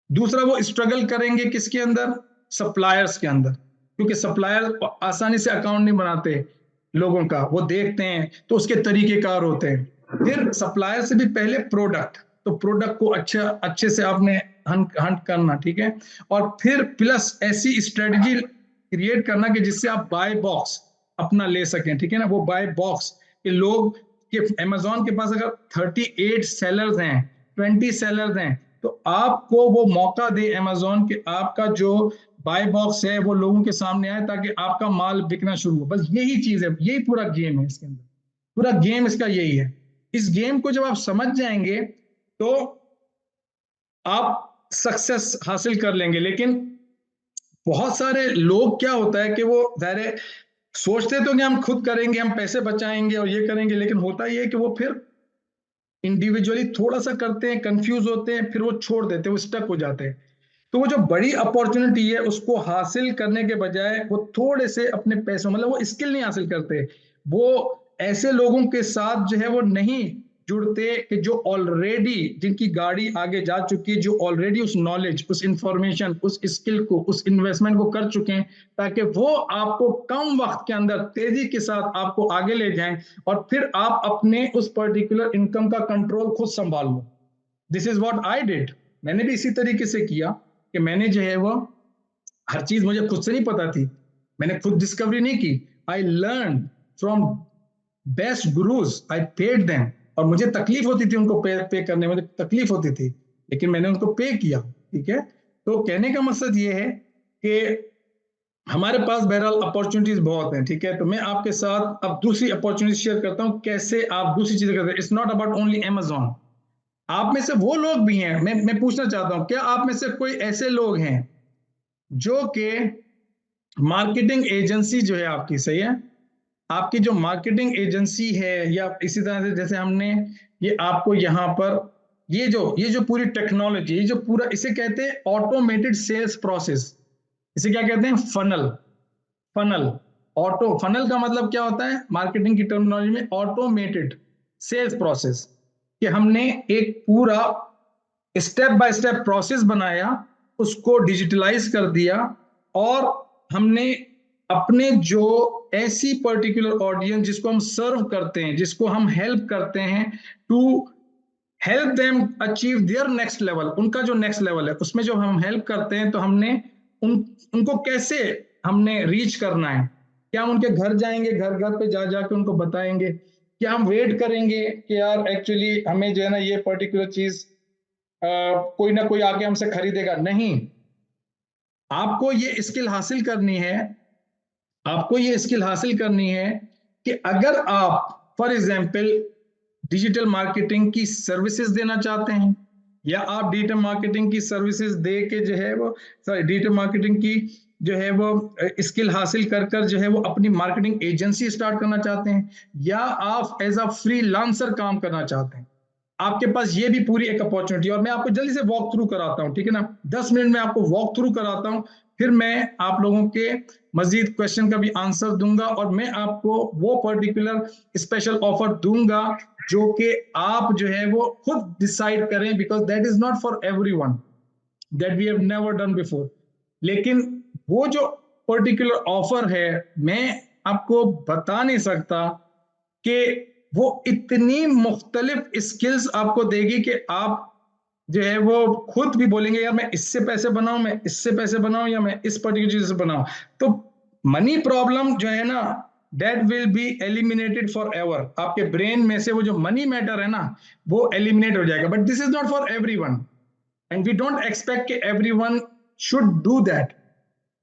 दूसरा, वो स्ट्रगल करेंगे किसके अंदर? सप्लायर्स के अंदर, क्योंकि सप्लायर आसानी से अकाउंट नहीं बनाते लोगों का, वो देखते हैं तो उसके तरीकेकार होते हैं। फिर सप्लायर से भी पहले प्रोडक्ट, तो प्रोडक्ट को अच्छे से आपने हंट करना, ठीक है। और फिर प्लस ऐसी स्ट्रेटजी क्रिएट करना कि जिससे आप बाय बॉक्स अपना ले सकें, ठीक है ना। वो बाय बॉक्स के लोग कि अमेजोन के पास अगर 38 सेलर्स हैं, 20 सेलर्स हैं, तो आपको वो मौका दे अमेजोन के आपका जो बाय बॉक्स है वो लोगों के सामने आए ताकि आपका माल बिकना शुरू हो। बस यही चीज है, यही पूरा गेम है इसके अंदर, पूरा गेम इसका यही है। इस गेम को जब आप समझ जाएंगे तो आप सक्सेस हासिल कर लेंगे। लेकिन बहुत सारे लोग क्या होता है कि वो जाहिर सोचते तो कि हम खुद करेंगे, हम पैसे बचाएंगे और ये करेंगे, लेकिन होता ये है कि वो फिर इंडिविजुअली थोड़ा सा करते हैं, कंफ्यूज होते हैं, फिर वो छोड़ देते हैं, वो स्टक हो जाते हैं। तो वो जो बड़ी अपॉर्चुनिटी है उसको हासिल करने के बजाय वो थोड़े से अपने पैसों, मतलब वो स्किल नहीं हासिल करते, वो ऐसे लोगों के साथ जो है वो नहीं जुड़ते कि जो ऑलरेडी, जिनकी गाड़ी आगे जा चुकी है, जो ऑलरेडी उस नॉलेज, उस इंफॉर्मेशन, उस स्किल को, उस इन्वेस्टमेंट को कर चुके हैं, ताकि वो आपको कम वक्त के अंदर तेजी के साथ आपको आगे ले जाएं और फिर आप अपने उस पर्टिकुलर इनकम का कंट्रोल खुद संभाल लो। This is what I did. मैंने भी इसी तरीके से किया कि मैंने जो है वो हर चीज मुझे खुद से नहीं पता थी, मैंने खुद डिस्कवरी नहीं की। I learn from best gurus, I paid them, और मुझे तकलीफ होती थी उनको पे करने में, मुझे तकलीफ होती थी, लेकिन मैंने उनको पे किया, ठीक है। तो कहने का मकसद ये है कि हमारे पास बहरहाल अपॉर्चुनिटीज बहुत हैं, ठीक है। तो मैं आपके साथ अब दूसरी अपॉर्चुनिटी शेयर करता हूं, कैसे आप दूसरी चीजें करते हैं। It's not about only Amazon. आप में से वो लोग भी हैं, मैं पूछना चाहता हूं, क्या आप में से कोई ऐसे लोग हैं जो कि मार्केटिंग एजेंसी जो है आपकी, सही है, आपकी जो मार्केटिंग एजेंसी है, या इसी तरह से जैसे हमने ये आपको यहाँ पर ये जो पूरी टेक्नोलॉजी, ये जो पूरा, इसे कहते हैं ऑटोमेटेड सेल्स प्रोसेस, इसे क्या कहते हैं? फनल। फनल, ऑटो फनल का मतलब क्या होता है मार्केटिंग की टर्मिनोलॉजी में? ऑटोमेटेड सेल्स प्रोसेस, कि हमने एक पूरा स्टेप बाय स्टेप प्रोसेस बनाया, उसको डिजिटलाइज कर दिया, और हमने अपने जो ऐसी पर्टिकुलर ऑडियंस जिसको हम सर्व करते हैं, जिसको हम हेल्प करते हैं to help them achieve their next level, उनका जो नेक्स्ट लेवल है उसमें जो हम हेल्प करते हैं, तो हमने उनको कैसे हमने रीच करना है। क्या हम उनके घर जाएंगे, घर घर पे जा जाके उनको बताएंगे? क्या हम वेट करेंगे कि यार एक्चुअली हमें जो है ना ये पर्टिकुलर चीज कोई ना कोई आके हमसे खरीदेगा, नहीं। आपको ये स्किल हासिल करनी है, आपको ये स्किल हासिल करनी है कि अगर आप फॉर एग्जाम्पल डिजिटल मार्केटिंग की सर्विसेज देना चाहते हैं, या आप डिजिटल मार्केटिंग की सर्विसेज दे के जो है वो, सॉरी, डिजिटल मार्केटिंग की जो है वो स्किल हासिल कर कर जो है वो अपनी मार्केटिंग एजेंसी स्टार्ट करना चाहते हैं, या आप एज अ फ्रीलांसर काम करना चाहते हैं, आपके पास ये भी पूरी एक अपॉर्चुनिटी। और मैं आपको जल्दी से वॉक थ्रू कराता हूँ, ठीक है ना, 10 मिनट में आपको वॉक थ्रू कराता हूँ, फिर मैं आप लोगों के मजीद क्वेश्चन का भी आंसर दूंगा, और मैं आपको वो पर्टिकुलर स्पेशल ऑफर दूंगा जो कि आप जो है वो खुद डिसाइड करें, because that is not for everyone, that we have never done before. लेकिन वो जो पर्टिकुलर ऑफर है, मैं आपको बता नहीं सकता कि वो इतनी मुख्तलिफ स्किल्स आपको देगी कि आप जो है वो खुद भी बोलेंगे यार मैं इससे पैसे बनाऊं, मैं इससे पैसे बनाऊं, या मैं इस पर्टिकुलर चीज से बनाऊं। तो मनी प्रॉब्लम जो है ना, that will be eliminated for ever. आपके ब्रेन में से वो जो मनी मैटर है ना, वो एलिमिनेट हो जाएगा। But this is not for everyone, and we don't expect कि एवरीवन शुड डू दैट,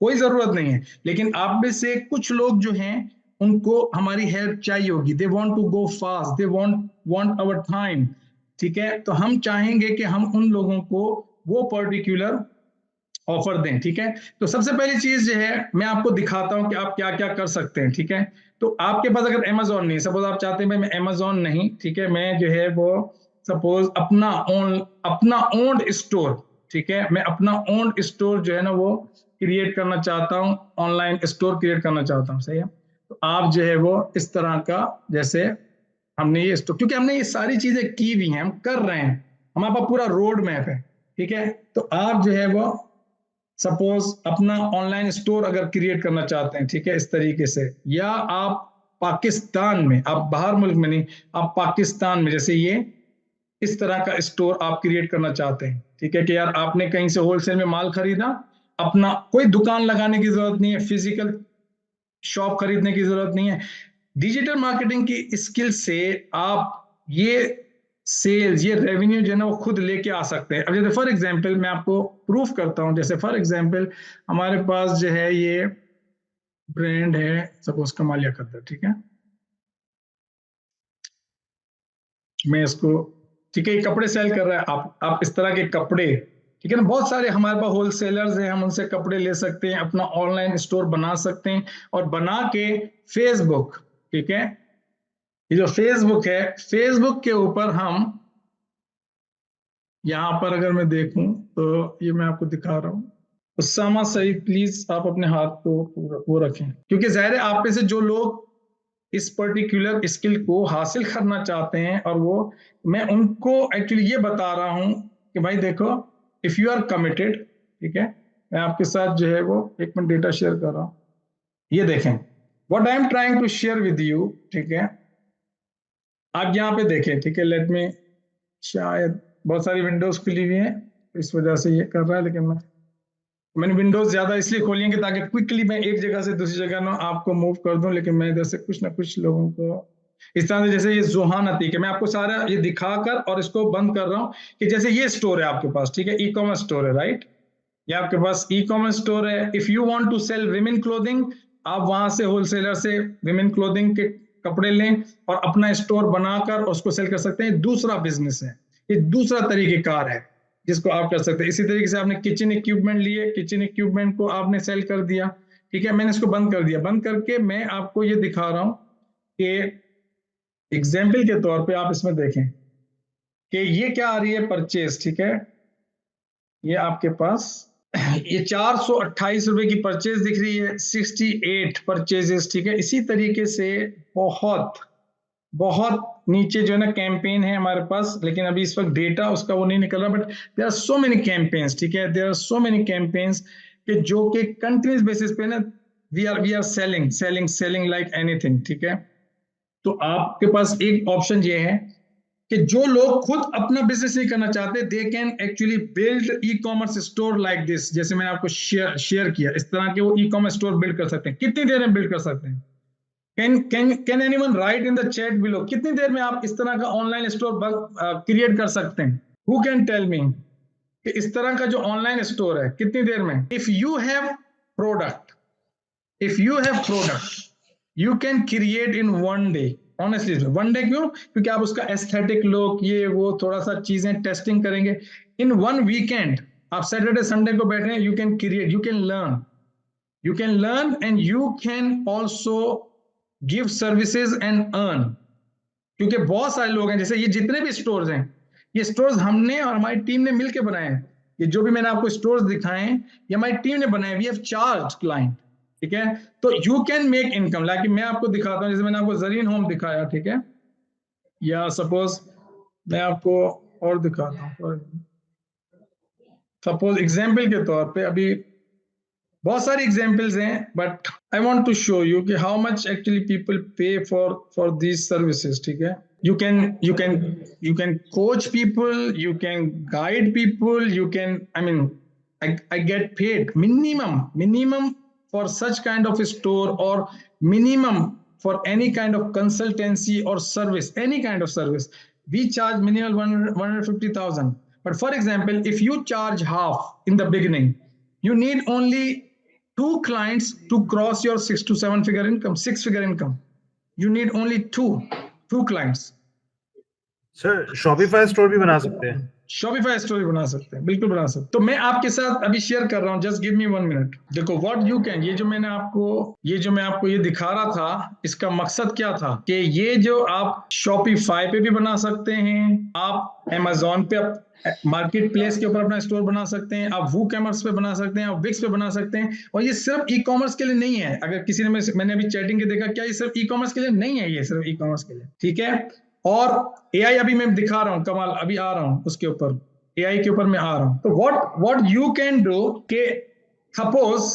कोई जरूरत नहीं है। लेकिन आप में से कुछ लोग जो हैं उनको हमारी हेल्प चाहिए होगी, they want to go fast, they want our time, ठीक है। तो हम चाहेंगे कि हम उन लोगों को वो पर्टिकुलर ऑफर दें, ठीक है। तो सबसे पहली चीज जो है मैं आपको दिखाता हूं कि आप क्या क्या कर सकते हैं, ठीक है। तो आपके पास अगर अमेजोन नहीं, सपोज आप चाहते हैं मैं अमेजोन नहीं, ठीक है, मैं जो है वो सपोज अपना ओन्ड स्टोर, ठीक है, मैं अपना ओन्ड स्टोर जो है ना वो क्रिएट करना चाहता हूं, ऑनलाइन स्टोर क्रिएट करना चाहता हूं, सही है। तो आप जो है वो इस तरह का, जैसे हमने ये स्टोर, क्योंकि हमने ये सारी चीजें की हुई हैं, हम कर रहे हैं, हमारे पास पूरा रोड मैप है, ठीक है। तो आप जो है वो सपोज अपना ऑनलाइन स्टोर अगर क्रिएट करना चाहते हैं, ठीक है, इस तरीके से, या आप पाकिस्तान में, आप बाहर मुल्क में नहीं, आप पाकिस्तान में जैसे ये इस तरह का स्टोर आप क्रिएट करना चाहते हैं, ठीक है, कि यार आपने कहीं से होलसेल में माल खरीदा, अपना कोई दुकान लगाने की जरूरत नहीं है, फिजिकल शॉप खरीदने की जरूरत नहीं है, डिजिटल मार्केटिंग की स्किल से आप ये सेल्स, ये रेवेन्यू जो है ना वो खुद लेके आ सकते हैं। अब जैसे फॉर एग्जांपल मैं आपको प्रूफ करता हूं, जैसे फॉर एग्जांपल हमारे पास जो है ये ब्रांड है सपोज कमालिया खद्दर, ठीक है, मैं इसको, ठीक है, ये कपड़े सेल कर रहा है, आप इस तरह के कपड़े, ठीक है ना, बहुत सारे हमारे पास होलसेलर्स हैं, हम उनसे कपड़े ले सकते हैं, अपना ऑनलाइन स्टोर बना सकते हैं, और बना के फेसबुक, ठीक है, ये जो फेसबुक है, फेसबुक के ऊपर हम, यहाँ पर अगर मैं देखूं तो ये मैं आपको दिखा रहा हूँ, उस्सामा सईद प्लीज आप अपने हाथ को वो रखें, क्योंकि जाहिर है आप में से जो लोग इस पर्टिकुलर स्किल को हासिल करना चाहते हैं, और वो मैं उनको एक्चुअली ये बता रहा हूं कि भाई देखो, इफ यू आर कमिटेड, ठीक है, मैं आपके साथ जो है वो एक मिनट डेटा शेयर कर रहा हूं, ये देखें what I am trying to share with you, ठीक है, आप यहाँ पे देखें, ठीक है, लेट मी, शायद बहुत सारी विंडोज खुली हुई हैं इस वजह से ये कर रहा है, लेकिन मैंने विंडोज ज्यादा इसलिए खोली है कि ताकि क्विकली मैं एक जगह से दूसरी जगह ना आपको मूव कर दूं, लेकिन मैं इधर से कुछ ना कुछ लोगों को इस तरह से, जैसे ये जोहान अतीक है, मैं आपको सारा ये दिखाकर और इसको बंद कर रहा हूं कि जैसे ये स्टोर है आपके पास, ठीक है, ई कॉमर्स स्टोर है, राइट, ये आपके पास ई कॉमर्स स्टोर है। If you want to sell women clothing, आप वहां से होलसेलर से विमेन क्लोथिंग के कपड़े लें और अपना स्टोर बनाकर उसको सेल कर सकते हैं, दूसरा बिजनेस है, ये दूसरा तरीकेकार है जिसको आप कर सकते हैं। इसी तरीके से आपने किचन इक्विपमेंट लिए, किचन इक्विपमेंट को आपने सेल कर दिया, ठीक है, मैंने इसको बंद कर दिया, बंद करके मैं आपको ये दिखा रहा हूं कि एग्जाम्पल के तौर पे आप इसमें देखें कि ये क्या आ रही है परचेज, ठीक है, ये आपके पास ये 428 रुपए की परचेज दिख रही है, 68 परचेजेस, ठीक है। इसी तरीके से बहुत बहुत नीचे जो है ना कैंपेन है हमारे पास, लेकिन अभी इस वक्त डेटा उसका वो नहीं निकल रहा, but there are so many campaigns, ठीक है, there are so many campaigns कि जो कि कंटिन्यूस बेसिस पे ना we are selling selling selling like anything, ठीक है। तो आपके पास एक ऑप्शन ये है कि जो लोग खुद अपना बिजनेस नहीं करना चाहते, they can actually build E commerce store like this, जैसे मैंने आपको शेयर किया, इस तरह के वो ई कॉमर्स स्टोर बिल्ड कर सकते हैं। कितनी देर में बिल्ड कर सकते हैं? Can anyone write in the chat below, कितनी देर में आप इस तरह का ऑनलाइन स्टोर क्रिएट कर सकते हैं? हु कैन टेल मी कि इस तरह का जो ऑनलाइन स्टोर है कितनी देर में, if you have product, if you have product you can create in one day. Honestly one day क्यों? क्योंकि आप उसका एस्थेटिक लुक ये वो थोड़ा सा चीजें टेस्टिंग करेंगे। इन वन वीकेंड आप सैटरडे संडे को बैठे हैं, you can create, you can learn, you can learn and you can also give services and earn। क्योंकि बहुत सारे लोग हैं, जैसे ये जितने भी स्टोर्स हैं, ये स्टोर्स हमने और हमारी टीम ने मिलकर बनाए हैं। ये जो भी मैंने आपको स्टोर्स दिखाए हैं ये हमारी टीम ने बनाए। वी हैव चार्ज क्लाइंट, ठीक है। तो you can make income. Like मैं आपको दिखाता हूँ, जैसे मैंने आपको जरीन होम दिखाया, ठीक है, या सपोज मैं आपको और दिखाता हूँ। सपोज एग्जाम्पल के तौर पे अभी बहुत सारी एग्जांपल्स हैं, but I want to show you कि how much actually people pay for these services, ठीक है। You can coach people, you can guide people, you can, I mean I get paid minimum for such kind of store, or minimum for any kind of consultancy or service, any kind of service we charge minimum 150,000। but for example, if you charge half in the beginning, you need only 2 clients to cross your 6 to 7 figure income, 6 figure income। you need only two clients। Sir Shopify store भी बना सकते हैं? Shopify store भी बना सकते हैं, बिल्कुल बना सकते हैं। तो मैं आपके साथ अभी शेयर कर रहा हूँ, जस्ट गिव मी 1 मिनट। देखो व्हाट यू कैन, ये जो मैं आपको ये दिखा रहा था, इसका मकसद क्या था कि ये जो आप शॉपिफाई पे भी बना सकते हैं, आप अमेजोन पे मार्केट प्लेस के ऊपर अपना स्टोर बना सकते हैं, आप वूकॉमर्स पे बना सकते हैं, आप विक्स पे बना सकते हैं। और ये सिर्फ ई कॉमर्स के लिए नहीं है। अगर किसी ने, मैंने अभी चैटिंग के देखा, क्या ये सिर्फ ई कॉमर्स के लिए नहीं है, ये सिर्फ ई कॉमर्स के लिए, ठीक है। और एआई अभी मैं दिखा रहा हूं, कमाल, अभी आ रहा हूं उसके ऊपर, एआई के ऊपर मैं आ रहा हूं। तो व्हाट यू कैन डू के सपोज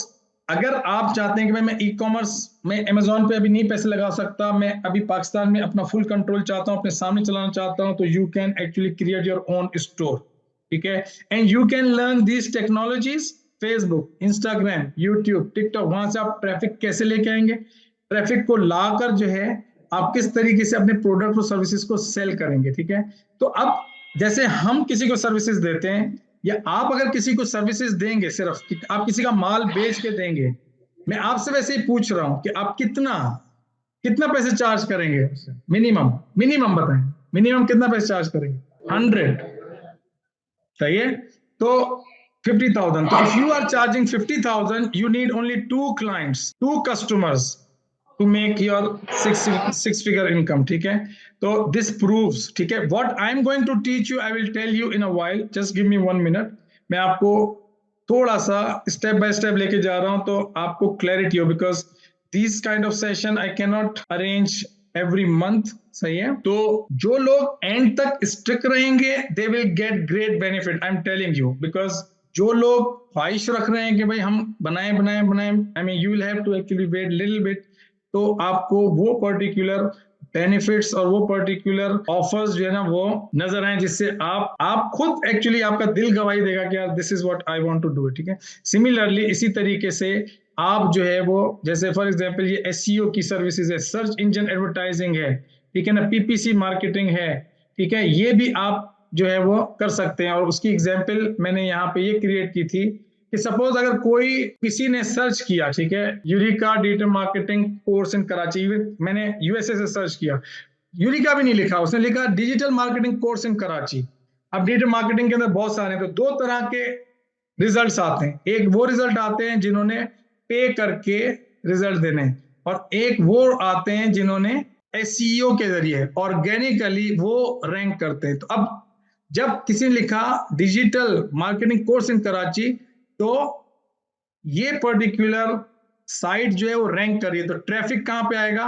अगर आप चाहते हैं कि भाई मैं ई कॉमर्स में अमेजोन पे अभी नहीं पैसे लगा सकता, मैं अभी पाकिस्तान में अपना फुल कंट्रोल चाहता हूं, अपने सामने चलाना चाहता हूं, तो you can actually create your own store, ठीक है। And you can learn these technologies, Facebook, Instagram, YouTube, TikTok. वहां से आप ट्रैफिक कैसे लेके आएंगे, ट्रैफिक को लाकर जो है आप किस तरीके से अपने प्रोडक्ट और सर्विसेज को सेल करेंगे, ठीक है। तो अब जैसे हम किसी को सर्विसेज देते हैं, या आप अगर किसी को सर्विसेज देंगे, सिर्फ आप किसी का माल बेच के देंगे, मैं आपसे वैसे ही पूछ रहा हूं कि आप कितना पैसे चार्ज करेंगे? मिनिमम बताएं, मिनिमम कितना पैसे चार्ज करेंगे? 100, सही है। तो 50,000। तो if you are charging 50,000, you need only 2 clients, 2 customers to make your six figure income, ठीक है। तो this proves, ठीक है, what I am going to teach you, I will tell you in a while, just give me 1 minute। मैं आपको थोड़ा सा step by step लेके जा रहा हूं, तो आपको क्लैरिटी हो, because this kind of session I can not arrange every month, सही है। तो जो लोग एंड तक स्टिक रहेंगे, they will get great benefit, I am telling you. Because जो लोग ख्वाहिश रख रहे हैं कि भाई हम बनाए, I mean you will have to actually wait little bit, तो आपको वो पर्टिकुलर बेनिफिट्स और वो पर्टिकुलर ऑफर्स जो है ना वो नजर आए, जिससे आप खुद एक्चुअली आपका दिल गवाही देगा कि यार this is what I want to do, ठीक है। सिमिलरली इसी तरीके से आप जो है वो, जैसे फॉर एग्जांपल ये एसईओ की सर्विसेज है, सर्च इंजन एडवर्टाइजिंग है, ठीक है ना, पीपीसी मार्केटिंग है, ठीक है, ये भी आप जो है वो कर सकते हैं। और उसकी एग्जाम्पल मैंने यहाँ पे ये क्रिएट की थी कि सपोज अगर कोई किसी ने सर्च किया, ठीक है, Eureka digital marketing course in Karachi, मैंने यूएसए से सर्च किया, यूरिका भी नहीं लिखा, उसने लिखा digital marketing course in Karachi. अब डिजिटल मार्केटिंग के अंदर बहुत सारे हैं, तो 2 तरह के रिजल्ट्स आते हैं। एक वो रिजल्ट आते हैं जिन्होंने पे करके रिजल्ट देने, और एक वो आते हैं जिन्होंने एसईओ के जरिए ऑर्गेनिकली वो रैंक करते हैं। तो अब जब किसी ने लिखा digital marketing course in Karachi, तो ये पर्टिकुलर साइट जो है वो रैंक कर रही है, तो ट्रैफिक कहां पे आएगा?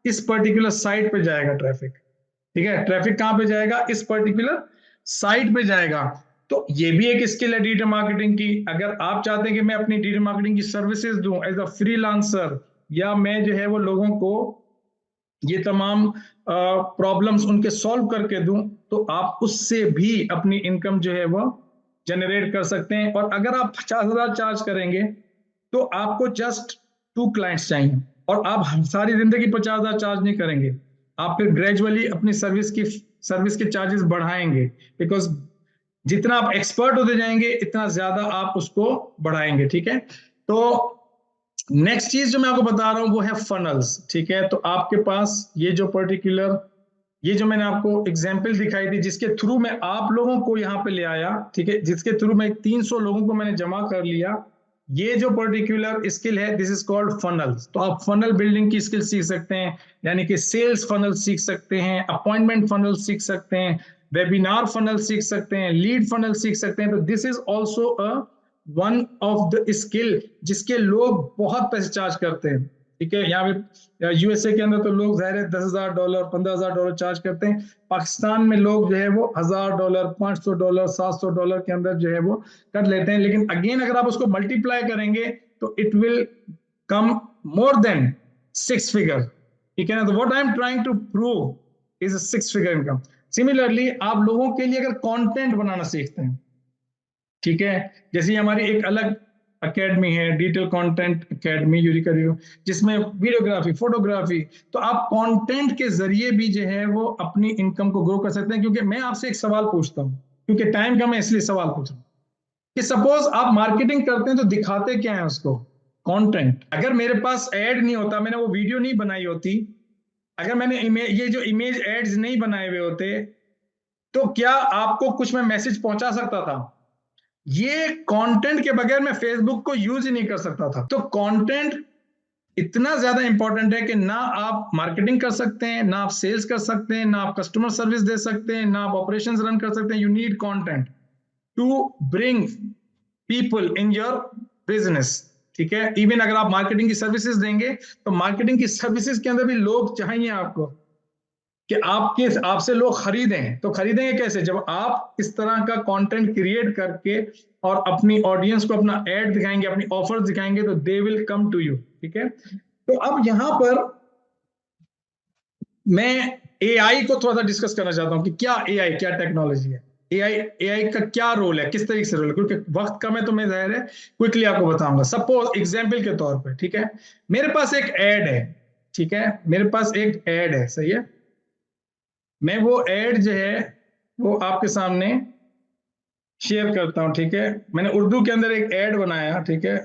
इस पर्टिकुलर साइट पे जाएगा ट्रैफिक, ठीक है। ट्रैफिक कहां पे जाएगा? इस पर्टिकुलर साइट पे जाएगा। तो ये भी एक स्किल है डिजिटल मार्केटिंग की। अगर आप चाहते हैं कि मैं अपनी डिजिटल मार्केटिंग की सर्विसेज दूं एज अ फ्रीलांसर, या मैं जो है वो लोगों को ये तमाम प्रॉब्लम्स उनके सॉल्व करके दूं, तो आप उससे भी अपनी इनकम जो है वो जनरेट कर सकते हैं। और अगर आप 50,000 चार्ज करेंगे, तो आपको जस्ट 2 क्लाइंट्स चाहिए, और आप सारी जिंदगी 50,000 चार्ज नहीं करेंगे। आप फिर ग्रेजुअली अपनी सर्विस के चार्जेस बढ़ाएंगे, बिकॉज जितना आप एक्सपर्ट होते जाएंगे इतना ज्यादा आप उसको बढ़ाएंगे, ठीक है। तो नेक्स्ट चीज जो मैं आपको बता रहा हूं वो है फनल्स, ठीक है। तो आपके पास ये जो पर्टिकुलर, ये जो मैंने आपको एग्जांपल दिखाई थी जिसके थ्रू मैं आप लोगों को यहाँ पे ले आया, ठीक है, जिसके थ्रू मैं 300 लोगों को मैंने जमा कर लिया, ये जो पर्टिकुलर स्किल है दिस इज कॉल्ड फनल्स। तो आप फनल बिल्डिंग की स्किल सीख सकते हैं, यानी कि सेल्स फनल सीख सकते हैं, अपॉइंटमेंट फनल सीख सकते हैं, वेबिनार फनल सीख सकते हैं, लीड फनल सीख सकते हैं। तो this is also a one of the skill जिसके लोग बहुत पैसे चार्ज करते हैं, ठीक है। यहाँ पे यूएसए के अंदर तो लोग जाहिर है $10,000 $15,000 चार्ज करते हैं। पाकिस्तान में लोग जो है वो $1,000 $500 $700 के अंदर जो है वो कर लेते हैं। लेकिन अगेन अगर आप उसको मल्टीप्लाई करेंगे तो it will come more than 6 figure, ठीक है ना। तो what I am trying to prove is 6 figure income. Similarly आप लोगों के लिए अगर कंटेंट बनाना सीखते हैं, ठीक है, जैसे हमारी एक अलग एकेडमी है digital content academy Eureka review, जिसमें वीडियोग्राफी फोटोग्राफी, तो आप कंटेंट के जरिए भी जो है वो अपनी इनकम को ग्रो कर सकते हैं। क्योंकि मैं आपसे एक सवाल पूछता हूं, क्योंकि टाइम कम है इसलिए सवाल पूछ रहा हूं कि सपोज आप मार्केटिंग करते हैं तो दिखाते क्या है उसको, कंटेंट। अगर मेरे पास ऐड नहीं होता, मैंने वो वीडियो नहीं बनाई होती, अगर मैंने ये जो इमेज एड्स नहीं बनाए हुए होते, तो क्या आपको कुछ मैं मैसेज पहुंचा सकता था? ये कंटेंट के बगैर मैं फेसबुक को यूज ही नहीं कर सकता था। तो कंटेंट इतना ज्यादा इंपॉर्टेंट है कि ना आप मार्केटिंग कर सकते हैं, ना आप सेल्स कर सकते हैं, ना आप कस्टमर सर्विस दे सकते हैं, ना आप ऑपरेशंस रन कर सकते हैं। You need content to bring people in your business, ठीक है। इवन अगर आप मार्केटिंग की सर्विसेज देंगे तो मार्केटिंग की सर्विसेज के अंदर भी लोग चाहिए आपको कि आपसे लोग खरीदें। तो खरीदेंगे कैसे? जब आप इस तरह का कंटेंट क्रिएट करके और अपनी ऑडियंस को अपना एड दिखाएंगे, अपनी ऑफर्स दिखाएंगे, तो they will come to you, ठीक है। तो अब यहां पर मैं एआई को थोड़ा सा डिस्कस करना चाहता हूं कि क्या एआई, क्या टेक्नोलॉजी है, एआई का क्या रोल है, किस तरीके से रोल है। क्योंकि वक्त कम है तो मैं जाहिर है क्विकली आपको बताऊंगा। सपोज एग्जाम्पल के तौर पर, ठीक है, मेरे पास एक एड है, ठीक है, मेरे पास एक एड है, सही है। मैं वो एड जो है वो आपके सामने शेयर करता हूं, ठीक है। मैंने उर्दू के अंदर एक एड बनाया, ठीक है,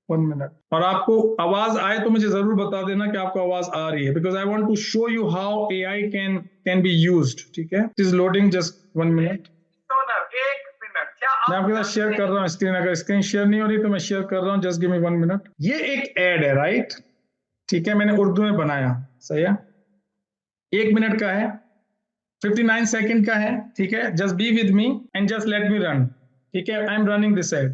1 मिनट। और आपको आवाज आए तो मुझे जरूर बता देना कि आपको आवाज आ रही है, because I want to show you how AI can be used, ठीक है। It is loading, just 1 minute. मैं आपके साथ शेयर कर रहा हूँ स्क्रीन, अगर स्क्रीन शेयर नहीं हो रही तो मैं शेयर कर रहा हूँ, जस्ट गिव मी 1 मिनट। ये एक एड है, राइट, ठीक है, मैंने उर्दू में बनाया, सही है, 1 मिनट का है, 59 सेकंड का है, ठीक है। Just be with me and just let me run, ठीक है। I am running this ad.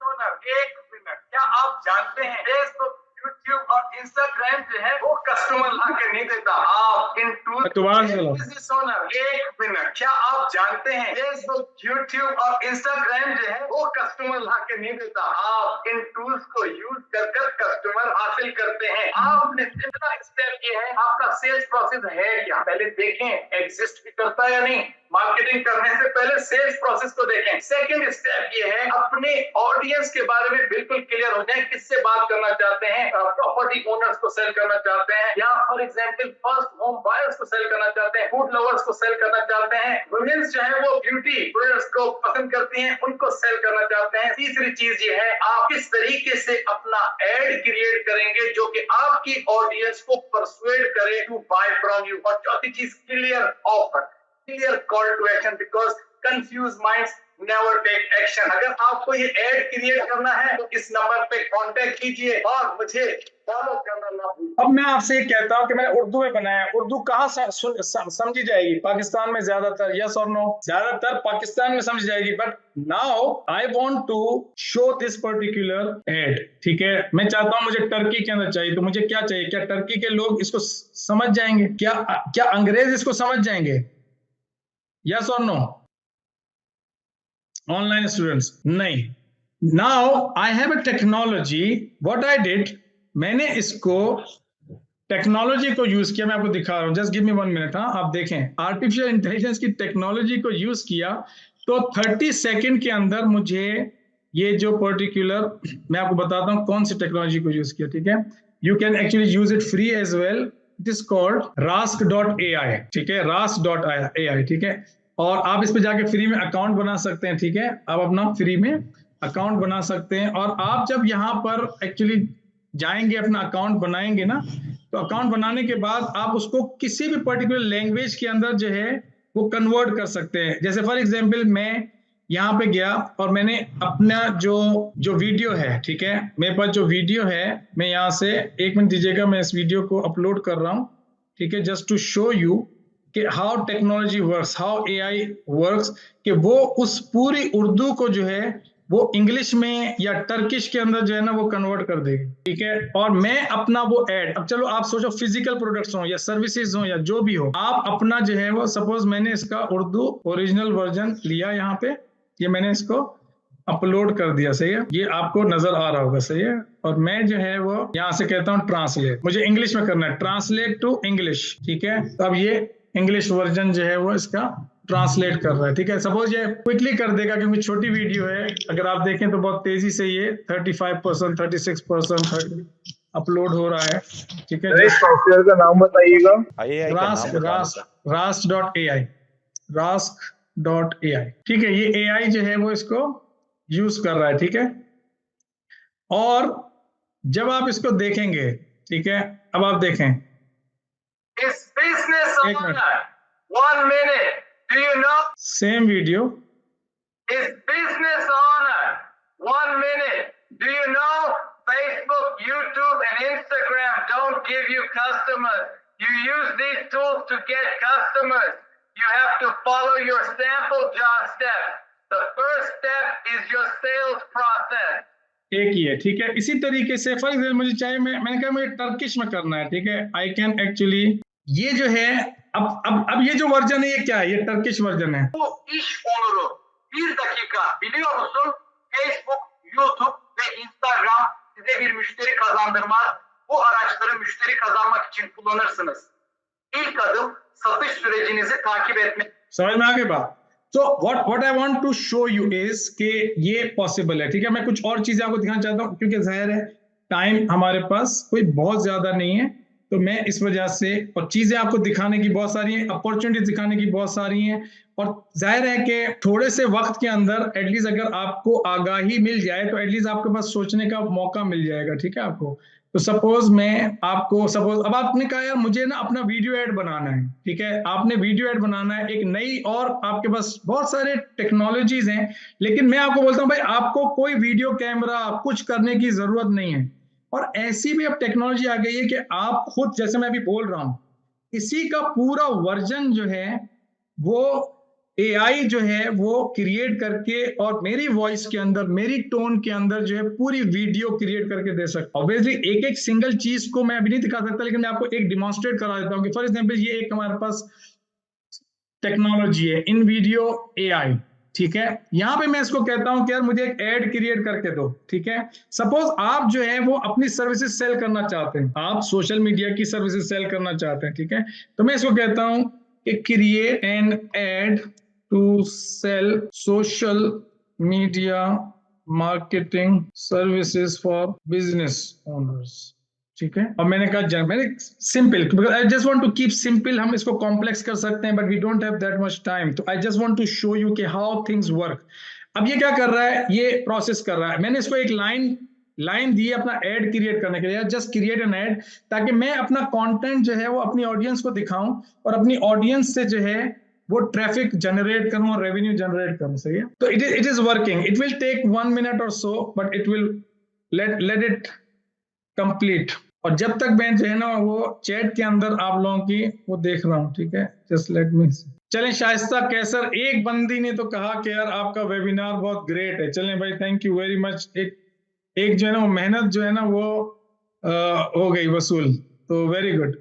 1 minute, क्या आप जानते हैं फेसबुक, यूट्यूब और इंस्टाग्राम जो है वो कस्टमर ला के नहीं देता, आप इन टूल दोबारा चलो। 1 मिनट, क्या आप जानते हैं फेसबुक, यूट्यूब और इंस्टाग्राम जो है वो कस्टमर ला के नहीं देता, आप इन टूल्स को यूज कर कस्टमर हासिल करते हैं। आपने जितना स्टेप किए हैं, आपका सेल्स प्रोसेस है क्या, पहले देखें एग्जिस्ट भी करता है या नहीं। मार्केटिंग करने से पहले सेल्स प्रोसेस को देखें। सेकंड स्टेप ये है अपने ऑडियंस के बारे में बिल्कुल क्लियर हो जाए, किससे बात करना चाहते हैं, प्रॉपर्टी ओनर्स को सेल करना चाहते हैं, या for example first home buyers को सेल करना चाहते हैं, फूड लवर्स को सेल करना चाहते हैं, वुमेन्स जो है वो ब्यूटी प्रोडक्ट्स को पसंद करती हैं, उनको सेल करना चाहते हैं। तीसरी चीज ये है आप किस तरीके से अपना एड क्रिएट करेंगे जो कि आपकी ऑडियंस को परसुएड करे टू बाय फ्रॉम यू। और चौथी चीज clear offer, clear call to action, because confused minds never take action। अगर आपको ये एड क्रिएट करना है तो इस नंबर पे कांटेक्ट कीजिए और मुझे फॉलो करना ना भूलिए। अब मैं आपसे ये कहता हूँ कि मैंने उर्दू में बनाया, उर्दू कहाँ समझी जाएगी? पाकिस्तान में ज्यादातर, यस और नो, ज्यादातर पाकिस्तान में समझ जाएगी। But now I want to show this particular ad, ठीक है। मैं चाहता हूँ मुझे टर्की के अंदर चाहिए, तो मुझे क्या चाहिए? क्या टर्की के लोग इसको समझ जाएंगे? क्या अंग्रेज इसको समझ जाएंगे? Yes or no? Online students, नहीं। Now I have a technology. What I did, मैंने इसको टेक्नोलॉजी को यूज किया, मैं आपको दिखा रहा हूं, जस्ट गिव मी 1 मिनट। हाँ, आप देखें आर्टिफिशियल इंटेलिजेंस की टेक्नोलॉजी को यूज किया तो 30 सेकंड के अंदर मुझे ये जो पर्टिकुलर, मैं आपको बताता हूं कौन सी टेक्नोलॉजी को यूज किया, ठीक है। You can actually use it free as well. It is called rask.ai, ठीक है, rask.ai, ठीक है। और आप इस पे जाके फ्री में अकाउंट बना सकते हैं, ठीक है। आप अपना फ्री में अकाउंट बना सकते हैं, और आप जब यहाँ पर एक्चुअली जाएंगे, अपना अकाउंट बनाएंगे ना, तो अकाउंट बनाने के बाद आप उसको किसी भी पर्टिकुलर लैंग्वेज के अंदर जो है वो कन्वर्ट कर सकते हैं। जैसे फॉर एग्जांपल मैं यहाँ पे गया और मैंने अपना जो वीडियो है, ठीक है, मेरे पास जो वीडियो है, मैं यहाँ से 1 मिनट दीजिएगा, मैं इस वीडियो को अपलोड कर रहा हूँ, ठीक है, जस्ट टू शो यू कि how technology works, how AI works, कि वो उस पूरी उर्दू को जो है वो इंग्लिश में या टर्किश के अंदर जो है ना वो कन्वर्ट कर देगी, ठीक है। और मैं अपना वो ऐड, अब चलो आप सोचो फिजिकल प्रोडक्ट्स हो या सर्विसेज हो या जो भी हो, आप अपना जो है वो, सपोज मैंने इसका उर्दू ओरिजिनल वर्जन लिया, यहाँ पे ये मैंने इसको अपलोड कर दिया, सही है, ये आपको नजर आ रहा होगा, सही है। और मैं जो है वो यहाँ से कहता हूँ ट्रांसलेट, मुझे इंग्लिश में करना है, ट्रांसलेट टू इंग्लिश, ठीक है। तो अब ये इंग्लिश वर्जन जो है वो इसका ट्रांसलेट कर रहा है, ठीक है। सपोज ये क्विकली कर देगा क्योंकि छोटी वीडियो है, अगर आप देखें तो बहुत तेजी से ये 35%, 36% अपलोड हो रहा है, ठीक है। सॉफ्टवेयर का नाम बताइएगा। rask.ai, rask.ai, ठीक है। ये AI जो है वो इसको यूज कर रहा है, ठीक है। और जब आप इसको देखेंगे, ठीक है, अब आप देखें It's business एक minute, owner. 1 minute. Do you know? Same video, It's business owner. 1 minute. Do you know? Facebook, YouTube, and Instagram don't give you customers. You use these tools to get customers. You have to follow your sample job steps. The first step is your sales process. एक ही है, ठीक है। इसी तरीके से for example मुझे चाहिए, मैंने कहा मुझे टर्किश में करना है, ठीक है। आई कैन एक्चुअली, ये जो है अब ये जो वर्जन है ये क्या है, ये टर्किश वर्जन है। Bu iş onuru 1 dakika biliyor musun? Facebook, YouTube ve Instagram size bir müşteri kazandırmaz. Bu araçları müşteri kazanmak için kullanırsınız. İlk adım satış sürecinizi takip etmek. समझ में आ गई बात। तो what I want to show you is कि ये possible है, ठीक है। मैं कुछ और चीजें आपको दिखाना चाहता हूँ क्योंकि जाहिर है टाइम हमारे पास कोई बहुत ज्यादा नहीं है, तो मैं इस वजह से, और चीजें आपको दिखाने की बहुत सारी हैं, अपॉर्चुनिटी दिखाने की बहुत सारी हैं, और जाहिर है कि थोड़े से वक्त के अंदर एटलीस्ट अगर आपको आगाही मिल जाए तो एटलीस्ट आपके पास सोचने का मौका मिल जाएगा, ठीक है आपको। तो सपोज अब आपने कहा यार मुझे ना अपना वीडियो ऐड बनाना है, ठीक है, आपने वीडियो ऐड बनाना है एक नई, और आपके पास बहुत सारे टेक्नोलॉजीज हैं, लेकिन मैं आपको बोलता हूं भाई आपको कोई वीडियो कैमरा कुछ करने की जरूरत नहीं है। और ऐसी भी अब टेक्नोलॉजी आ गई है कि आप खुद, जैसे मैं अभी बोल रहा हूं, इसी का पूरा वर्जन जो है वो AI जो है वो क्रिएट करके और मेरी वॉइस के अंदर, मेरी टोन के अंदर जो है पूरी वीडियो क्रिएट करके दे सकता हूं। ऑब्वियसली एक एक सिंगल चीज को मैं अभी नहीं दिखा सकता, लेकिन मैं आपको एक डिमॉन्स्ट्रेट करा देता हूं कि फॉर एग्जांपल ये एक हमारे पास टेक्नोलॉजी है इन वीडियो AI, ठीक है। यहां पे मैं इसको कहता हूं कि यार मुझे एक ऐड क्रिएट करके दो, ठीक है। सपोज आप जो है वो अपनी सर्विसेज सेल करना चाहते हैं, आप सोशल मीडिया की सर्विसेज सेल करना चाहते हैं, ठीक है। तो मैं इसको कहता हूं कि create an add to sell social media marketing services for business owners, ठीक है। और मैंने simple, because I just want to keep simple, हम इसको कॉम्प्लेक्स कर सकते हैं but we don't have that much time, तो I just want to show you कि how things work। अब ये क्या कर रहा है, ये प्रोसेस कर रहा है, मैंने इसको एक लाइन दी है अपना ऐड क्रिएट करने के लिए, जस्ट क्रिएट एन ऐड, ताकि मैं अपना कंटेंट जो है वो अपनी ऑडियंस को दिखाऊं और अपनी ऑडियंस से जो है वो ट्रैफिक जनरेट करूं और रेवेन्यू जनरेट करूं, सही है। तो it is working, it will take 1 minute or so, but it will let it complete. और जब तक मैं जो है ना वो चैट के अंदर आप लोगों की वो देख रहा हूं, ठीक है, जस्ट लेट मी। चलें, शाइस्ता कैसर, एक बंदी ने तो कहा कि यार आपका वेबिनार बहुत ग्रेट है। चलें भाई, थैंक यू वेरी मच। एक जो है ना वो मेहनत जो है ना वो हो गई वसूल, तो वेरी गुड।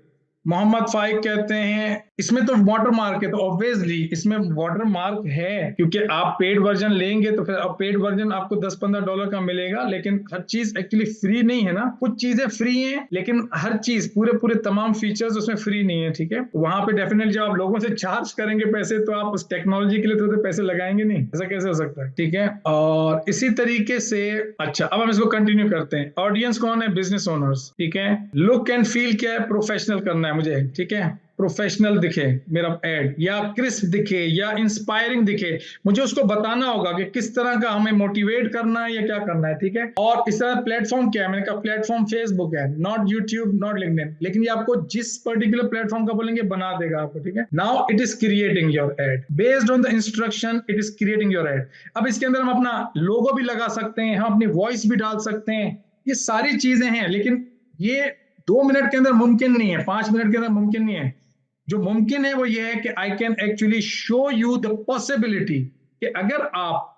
मोहम्मद फाइक कहते हैं इसमें तो वाटर मार्क है, तो ऑब्वियसली इसमें वाटर मार्क है क्योंकि आप पेड वर्जन लेंगे तो फिर अब पेड वर्जन आपको $10-15 का मिलेगा, लेकिन हर चीज एक्चुअली फ्री नहीं है ना। कुछ चीजें फ्री हैं लेकिन हर चीज पूरे तमाम फीचर्स उसमें फ्री नहीं है, ठीक है। वहां पे डेफिनेटली जब आप लोगों से चार्ज करेंगे पैसे तो आप उस टेक्नोलॉजी के लिए तो पैसे लगाएंगे नहीं, ऐसा कैसे हो सकता है, ठीक है। और इसी तरीके से अच्छा, अब हम इसको कंटिन्यू करते हैं। ऑडियंस कौन है, बिजनेस ओनर्स, ठीक है। लुक एंड फील क्या है, प्रोफेशनल करना है मुझे, ठीक है। प्रोफेशनल दिखे मेरा एड, या क्रिस्प दिखे, या इंस्पायरिंग दिखे, मुझे उसको बताना होगा कि किस तरह का हमें मोटिवेट करना है या क्या करना है, ठीक है। और इस तरह प्लेटफॉर्म क्या है, मैंने कहा प्लेटफॉर्म फेसबुक है, नॉट यूट्यूब, नॉट लिंक्डइन, लेकिन ये आपको जिस पर्टिकुलर प्लेटफॉर्म का बोलेंगे बना देगा आपको, ठीक है। Now it is creating your add based on the instruction, it is creating your add. अब इसके अंदर हम अपना लोगो भी लगा सकते हैं, हम अपनी वॉइस भी डाल सकते हैं, ये सारी चीजें हैं, लेकिन ये 2 मिनट के अंदर मुमकिन नहीं है, 5 मिनट के अंदर मुमकिन नहीं है। जो मुमकिन है वो ये है कि आई can actually show you the possibility कि अगर आप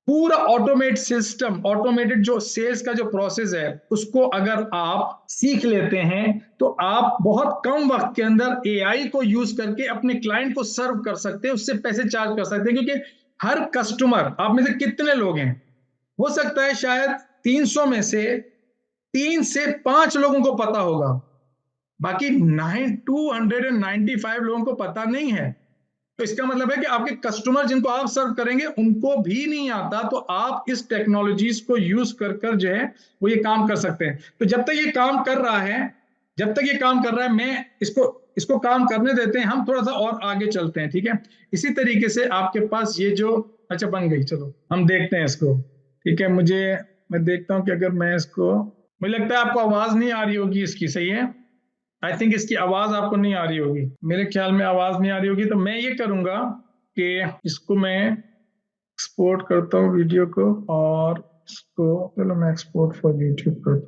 पूरा ऑटोमेट सिस्टम, ऑटोमेटेड जो सेल्स का जो प्रोसेस है उसको अगर आप सीख लेते हैं तो आप बहुत कम वक्त के अंदर एआई को यूज करके अपने क्लाइंट को सर्व कर सकते हैं, उससे पैसे चार्ज कर सकते हैं। क्योंकि हर कस्टमर, आप में से कितने लोग हैं, हो सकता है शायद 300 में से 3 से 5 लोगों को पता होगा, बाकी 295 लोगों को पता नहीं है। तो इसका मतलब है कि आपके कस्टमर जिनको आप सर्व करेंगे उनको भी नहीं आता, तो आप इस टेक्नोलॉजीज को यूज कर जो है वो ये काम कर सकते हैं। तो जब तक ये काम कर रहा है, मैं इसको काम करने देते हैं, हम थोड़ा सा और आगे चलते हैं, ठीक है। इसी तरीके से आपके पास ये जो, अच्छा बन गई, चलो हम देखते हैं इसको, ठीक है। मैं देखता हूं कि अगर मैं इसको, मुझे लगता है आपको आवाज नहीं आ रही होगी इसकी, सही है। आई थिंक इसकी आवाज आपको नहीं आ रही होगी, मेरे ख्याल में आवाज नहीं आ रही होगी। तो मैं ये करूंगा कि इसको मैं एक्सपोर्ट करता हूँ वीडियो को, और इसको चलो मैं एक्सपोर्ट फॉर यूट्यूब करता हूँ।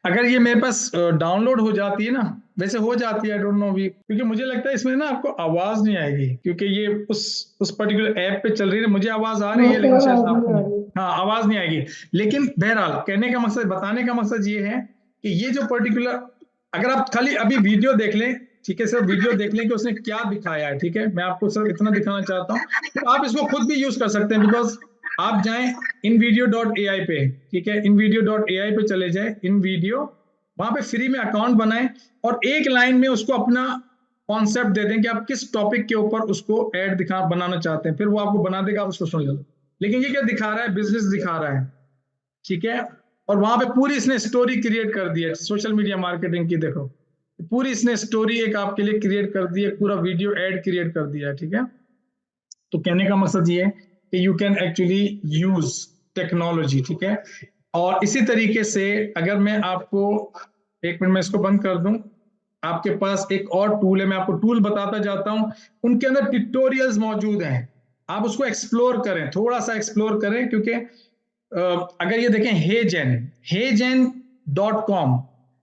अगर ये मेरे पास डाउनलोड हो जाती है ना, वैसे हो जाती है, आई डोंट नो भी, क्योंकि मुझे लगता है इसमें ना आपको आवाज नहीं आएगी, क्योंकि ये उस पर्टिकुलर ऐप पे चल रही है। मुझे आवाज आ रही है लेकिन शायद आपको नहीं, हाँ आवाज नहीं आएगी। लेकिन बहरहाल कहने का मकसद, बताने का मकसद ये है कि ये जो पर्टिकुलर, अगर आप खाली अभी वीडियो देख लें, ठीक है, सिर्फ वीडियो देख लें कि उसने क्या दिखाया है, ठीक है, मैं आपको सिर्फ इतना दिखाना चाहता हूँ। तो आप इसको खुद भी यूज कर सकते हैं, बिकॉज आप जाएं invideo.ai पे, ठीक है, invideo.ai पे चले जाएं, invideo, वहां पे फ्री में अकाउंट बनाएं और एक लाइन में उसको अपना कॉन्सेप्ट दे दें कि आप किस टॉपिक के ऊपर उसको एड बनाना चाहते हैं, फिर वो आपको बना देगा, आप उसको सुन लो। लेकिन ये क्या दिखा रहा है, बिजनेस दिखा रहा है, ठीक है। और वहां पे पूरी इसने स्टोरी क्रिएट कर दी है, सोशल मीडिया मार्केटिंग की, देखो पूरी इसने स्टोरी एक आपके लिए क्रिएट कर दी है, पूरा वीडियो एड क्रिएट कर दिया है, ठीक है। तो कहने का मकसद ये है कि you can actually use technology, ठीक है। और इसी तरीके से अगर मैं आपको, एक मिनट में इसको बंद कर दूं, आपके पास एक और टूल है, मैं आपको टूल बताता जाता हूं, उनके अंदर ट्यूटोरियल्स मौजूद हैं, आप उसको एक्सप्लोर करें, थोड़ा सा एक्सप्लोर करें। क्योंकि अगर ये देखें hejen.com,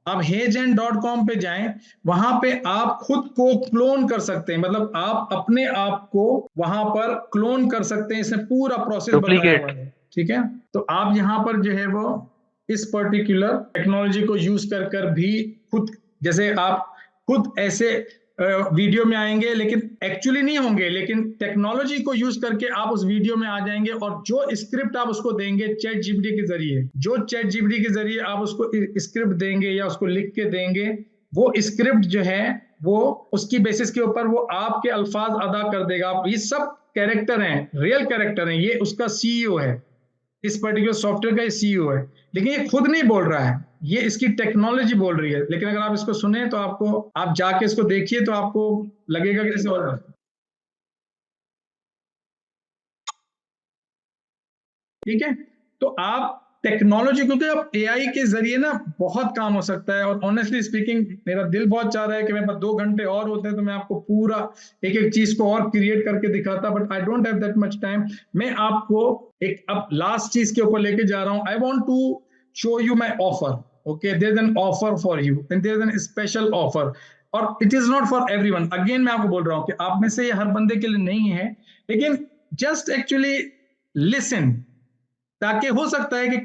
आप hejen.com पे जाएं, वहां पे आप खुद को क्लोन कर सकते हैं, मतलब आप अपने आप को वहां पर क्लोन कर सकते हैं, इसने पूरा प्रोसेस बताया हुआ है, ठीक है। तो आप यहाँ पर जो है वो इस पर्टिकुलर टेक्नोलॉजी को यूज कर भी खुद, जैसे आप खुद ऐसे वीडियो में आएंगे लेकिन एक्चुअली नहीं होंगे, लेकिन टेक्नोलॉजी को यूज करके आप उस वीडियो में आ जाएंगे, और जो स्क्रिप्ट आप उसको देंगे चैट जीपीटी के जरिए, आप उसको स्क्रिप्ट देंगे या उसको लिख के देंगे, वो स्क्रिप्ट जो है वो उसकी बेसिस के ऊपर वो आपके अल्फाज अदा कर देगा। ये सब कैरेक्टर हैं, रियल कैरेक्टर हैं, ये उसका सीईओ है, इस पर्टिकुलर सॉफ्टवेयर का ये सीईओ है, लेकिन ये खुद नहीं बोल रहा है, ये इसकी टेक्नोलॉजी बोल रही है। लेकिन अगर आप इसको सुने तो आपको, आप जाके इसको देखिए तो आपको लगेगा कि जैसे और, ठीक है। तो आप टेक्नोलॉजी, क्योंकि अब एआई के जरिए ना बहुत काम हो सकता है, और ऑनेस्टली स्पीकिंग मेरा दिल बहुत चाह रहा है कि मेरे पास 2 घंटे और होते हैं तो मैं आपको पूरा एक एक चीज को और क्रिएट करके दिखाता, but I don't have that much time. मैं आपको एक अब लास्ट चीज के ऊपर लेके जा रहा हूं। I want to show you my offer, okay, there is an offer for you and there is an special offer, और it is not for everyone. Again मैं आपको बोल रहा हूं कि आप में से ये हर बंदे के लिए नहीं है, लेकिन जस्ट एक्चुअली लिसन, ताकि हो सकता है कि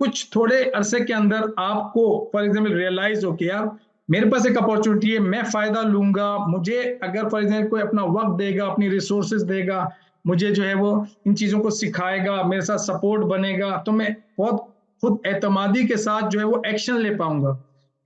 कुछ थोड़े अरसे के अंदर आपको फॉर एग्जांपल रियलाइज हो कि यार मेरे पास एक अपॉर्चुनिटी है, मैं फायदा लूंगा, मुझे अगर फॉर एग्जांपल कोई अपना वक्त देगा, अपनी रिसोर्सेज देगा, मुझे जो है वो इन चीजों को सिखाएगा, मेरे साथ सपोर्ट बनेगा, तो मैं बहुत खुद एतमादी के साथ जो है वो एक्शन ले पाऊंगा।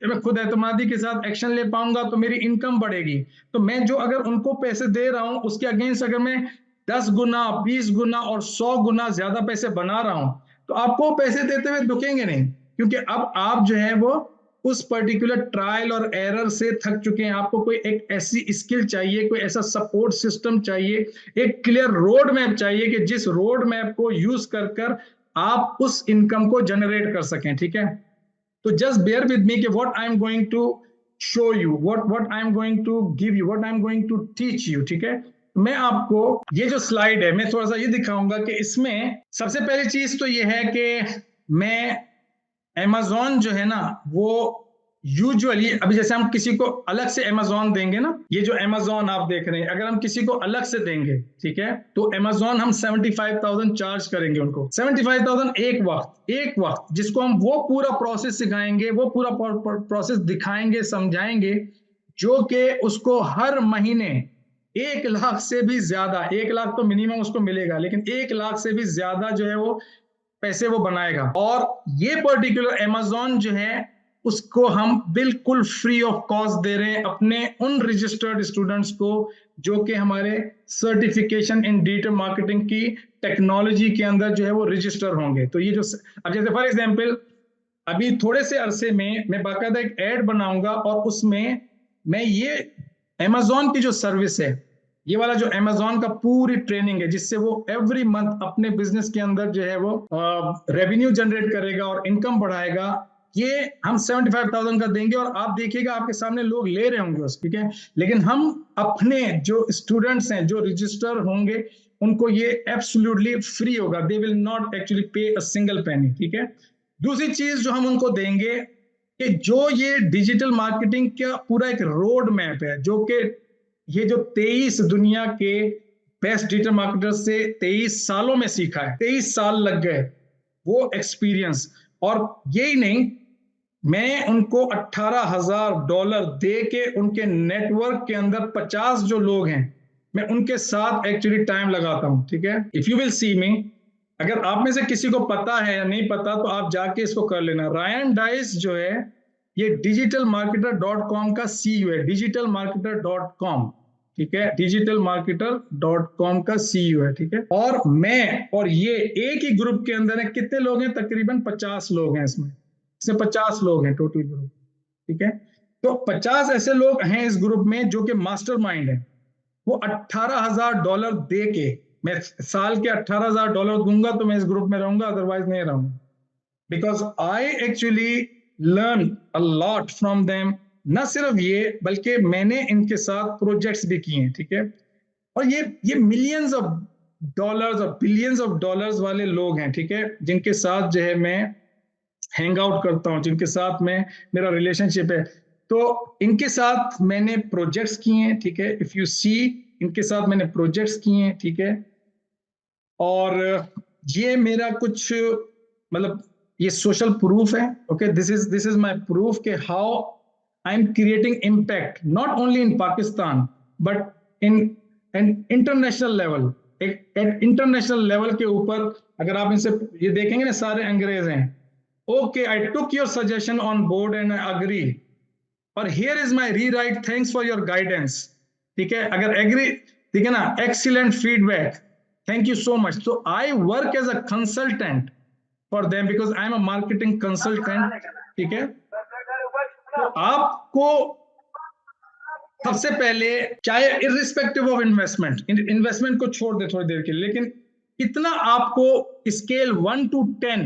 जब मैं खुद एतमादी के साथ एक्शन ले पाऊंगा तो मेरी इनकम बढ़ेगी। तो मैं जो अगर उनको पैसे दे रहा हूं उसके अगेंस्ट अगर मैं 10 गुना, 20 गुना और 100 गुना ज्यादा पैसे बना रहा हूं, तो आपको पैसे देते हुए दुखेंगे नहीं, क्योंकि अब आप जो है वो उस पर्टिकुलर ट्रायल और एरर से थक चुके हैं, आपको कोई एक ऐसी स्किल चाहिए, कोई ऐसा सपोर्ट सिस्टम चाहिए, एक क्लियर रोड मैप चाहिए कि जिस रोड मैप को यूज कर कर आप उस इनकम को जनरेट कर सकें, ठीक है। तो जस्ट बेयर विद मी कि what I am going to show you, what I am going to give you, what I am going to teach you, ठीक है। मैं आपको ये जो स्लाइड है मैं थोड़ा सा ये दिखाऊंगा कि इसमें सबसे पहली चीज तो ये है कि मैं Amazon जो है ना वो यूजुअली, अभी जैसे हम किसी को अलग से Amazon देंगे ना, ये जो Amazon आप देख रहे हैं, अगर हम किसी को अलग से देंगे, ठीक है, तो Amazon हम 75,000 चार्ज करेंगे उनको, 75,000 एक वक्त जिसको हम वो पूरा प्रोसेस सिखाएंगे, वो पूरा प्रोसेस दिखाएंगे, समझाएंगे, जो कि उसको हर महीने 1 लाख से भी ज्यादा, 1 लाख तो मिनिमम उसको मिलेगा, लेकिन 1 लाख से भी ज्यादा जो है वो पैसे वो बनाएगा। और ये पर्टिकुलर Amazon जो है उसको हम बिल्कुल फ्री ऑफ कॉस्ट दे रहे हैं अपने उन रजिस्टर्ड स्टूडेंट्स को जो कि हमारे सर्टिफिकेशन इन डिजिटल मार्केटिंग की टेक्नोलॉजी के अंदर जो है वो रजिस्टर होंगे। तो ये जो अब जैसे फॉर एग्जांपल अभी थोड़े से अरसे में मैं बाकायदा एक ऐड बनाऊंगा और उसमें मैं ये Amazon की जो सर्विस है, ये वाला जो Amazon का पूरी ट्रेनिंग है, जिससे वो एवरी मंथ अपने बिजनेस के अंदर जो है वो रेवेन्यू जनरेट करेगा और इनकम बढ़ाएगा, ये हम 75,000 का देंगे और आप देखिएगा आपके सामने लोग ले रहे होंगे उस, ठीक है। लेकिन हम अपने जो स्टूडेंट्स हैं जो रजिस्टर होंगे उनको ये एब्सोल्युटली फ्री होगा, दे विल नॉट एक्चुअली पे अ सिंगल पेनी, ठीक है। दूसरी चीज जो हम उनको देंगे कि जो ये डिजिटल मार्केटिंग का पूरा एक रोड मैप है, जो कि ये जो 23 दुनिया के बेस्ट डिजिटल मार्केटर्स से 23 सालों में सीखा है, 23 साल लग गए वो एक्सपीरियंस। और यही नहीं, मैं उनको $18,000 दे के उनके नेटवर्क के अंदर 50 जो लोग हैं मैं उनके साथ एक्चुअली टाइम लगाता हूं, ठीक है। इफ यू विल सी मी, अगर आप में से किसी को पता है या नहीं पता तो आप जाके इसको कर लेना। रायन डाइस जो है ये digitalmarketer.com का CEO है, digitalmarketer.com, ठीक है, digitalmarketer.com का CEO है, ठीक है। और मैं और ये एक ही ग्रुप के अंदर है, कितने लोग हैं, तकरीबन 50 लोग हैं इसमें 50 लोग हैं टोटल ग्रुप, ठीक है। तो 50 ऐसे लोग हैं इस ग्रुप में जो कि मास्टरमाइंड है। वो $18,000 दे के, मैं साल के $18,000 दूंगा तो मैं इस ग्रुप में रहूंगा, अदरवाइज नहीं रहूंगा, because I actually learn a lot from them. न सिर्फ ये बल्कि मैंने इनके साथ प्रोजेक्ट्स भी किए हैं, ठीक है। और ये मिलियंस ऑफ डॉलर्स और बिलियंस ऑफ डॉलर्स वाले लोग हैं, ठीक है, जिनके साथ जो है मैं हैंग आउट करता हूं, जिनके साथ में मेरा रिलेशनशिप है। तो इनके साथ मैंने प्रोजेक्ट्स किए हैं, ठीक है। इफ यू सी, इनके साथ मैंने प्रोजेक्ट्स किए हैं, ठीक है। और ये मेरा कुछ मतलब ये सोशल प्रूफ है, okay, this is my proof के how I am creating impact not only in Pakistan but in an international level. एक इंटरनेशनल लेवल के ऊपर अगर आप इनसे ये देखेंगे ना, सारे अंग्रेज हैं, okay, I took your suggestion on board and I agree, और here is my rewrite, thanks for your guidance, ठीक है। अगर एग्री, ठीक है ना, excellent feedback, thank you so much. तो I work as a consultant for them because I am a marketing consultant, ठीक है। तो आपको सबसे पहले, चाहे इररिस्पेक्टिव ऑफ इन्वेस्टमेंट को छोड़ दे थोड़ी देर के लिए, लेकिन कितना आपको स्केल 1 to 10,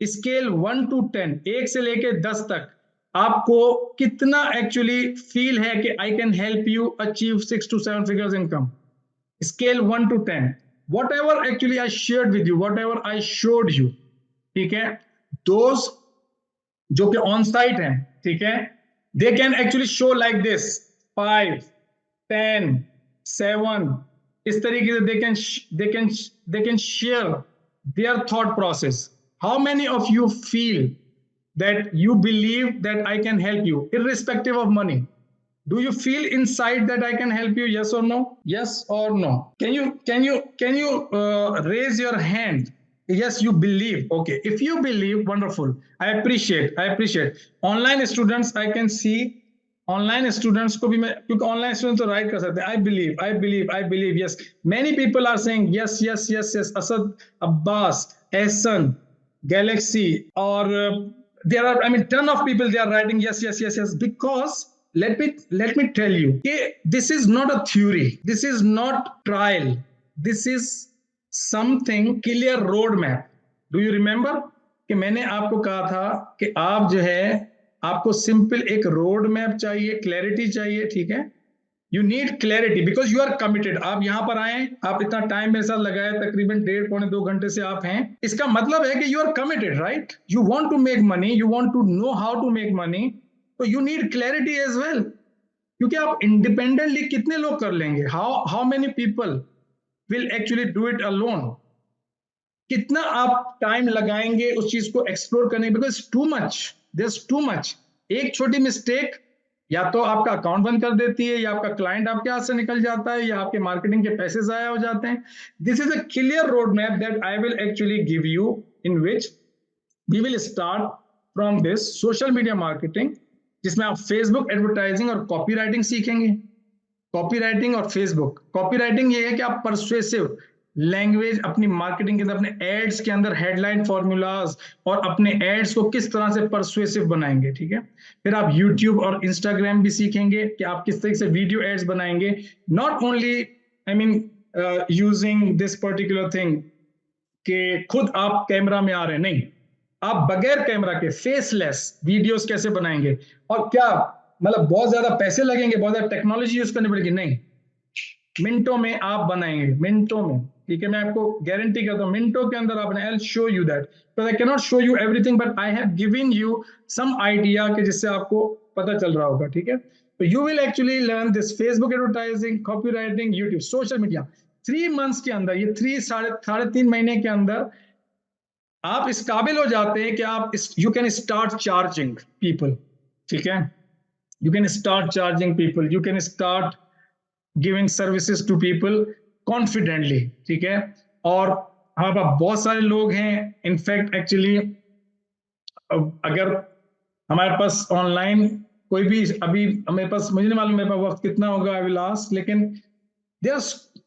स्केल 1 to 10, 1 से लेके 10 तक आपको कितना एक्चुअली फील है कि I can help you achieve 6 to 7 figures income, scale 1 to 10, whatever actually I shared with you, whatever I showed you, ठीक है, those जो कि ऑन साइट हैं, ठीक है, they can actually show like this 5, 10, 7, इस तरीके से they can share their thought process. How many of you feel that you believe that I can help you irrespective of money? Do you feel inside that I can help you? Yes or no? Yes or no? Can you raise your hand? Yes, you believe. Okay, if you believe, wonderful. I appreciate. Online students, I can see. Online students को भी मैं, क्योंकि online students तो write कर सकते हैं. I believe. Yes, many people are saying yes. Asad, Abbas, Ehsan, Galaxy और there are, I mean, ton of people, they are writing yes, because let me tell you, this is not a theory, this is not trial, this is something clear roadmap. Do you remember कि मैंने आपको कहा था कि आप जो है, आपको सिंपल एक रोड मैप चाहिए, क्लैरिटी चाहिए, ठीक है? You need clarity because you are committed. आप यहां पर आए, आप इतना टाइम मेरे साथ लगाए, तकरीबन 1.5-2 घंटे से आप हैं, इसका मतलब है कि you are committed, right? You want to make money, you want to know how to make money, तो you need clarity as well. क्योंकि आप इंडिपेंडेंटली कितने लोग कर लेंगे? How many people will actually do it alone? कितना आप time लगाएंगे उस चीज को एक्सप्लोर करने? Because too much, there is too much. एक छोटी मिस्टेक या तो आपका अकाउंट बंद कर देती है, या आपका क्लाइंट आपके हाथ से निकल जाता है, या आपके मार्केटिंग के पैसे जाया हो जाते हैं. This is a clear road map that I will actually give you, in which we will start from this social media marketing, जिसमें आप फेसबुक एडवर्टाइजिंग और कॉपी राइटिंग सीखेंगे. कॉपी राइटिंग और फेसबुक कॉपी राइटिंग ये है कि आप persuasive language अपनी मार्केटिंग के अंदर, अपने एड्स के अंदर हेडलाइन फॉर्मूलाज और अपने एड्स को किस तरह से परसुएसिव बनाएंगे, ठीक है? फिर आप यूट्यूब और इंस्टाग्राम भी सीखेंगे कि आप किस तरीके से वीडियो एड्स बनाएंगे. Not only, I mean, using this particular thing कि खुद आप कैमरा में आ रहे हैं, नहीं, आप बगैर कैमरा के फेसलेस वीडियोस कैसे बनाएंगे. और क्या मतलब बहुत ज्यादा पैसे लगेंगे, बहुत ज्यादा टेक्नोलॉजी यूज करनी पड़ेगी? नहीं, मिनटों में आप बनाएंगे, मिनटों में, ठीक है? मैं आपको गारंटी करता हूं, मिनटों के अंदर आपने, I will show you that, but I can not show you everything, but I have given you some idea कि जिससे आपको पता चल रहा होगा, ठीक है? तो you will actually learn this Facebook advertising, copy writing, YouTube, social media. 3 months के अंदर, ये साढ़े तीन महीने के अंदर आप इस काबिल हो जाते हैं कि आप you can start charging people, ठीक है? You can start charging people, you can start giving services to people confidently, ठीक है? और हमारे पास बहुत सारे लोग हैं, इनफैक्ट एक्चुअली अगर हमारे पास ऑनलाइन कोई भी, अभी मेरे पास, मुझे नहीं मालूम मेरे पास वक्त कितना होगा, आई विल आस्क, लेकिन देयर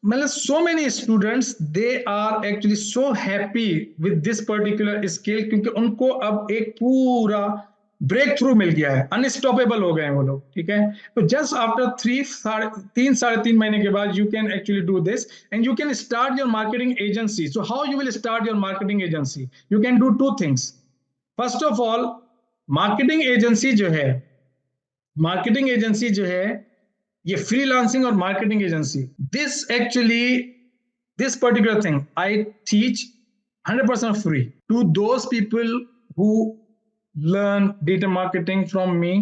मतलब so many students, they are actually so happy with this particular skill, क्योंकि उनको अब एक पूरा ब्रेक थ्रू मिल गया है, अनस्टॉपेबल हो गए हैं वो लोग, ठीक है? तो जस्ट आफ्टर 3-3.5 महीने के बाद you can actually do this and you can start your marketing agency. So how you will start your marketing agency? You can do 2 things. First of all, marketing agency जो है ये freelancing और marketing agency, this particular thing I teach 100% free to those people who learn digital marketing from me.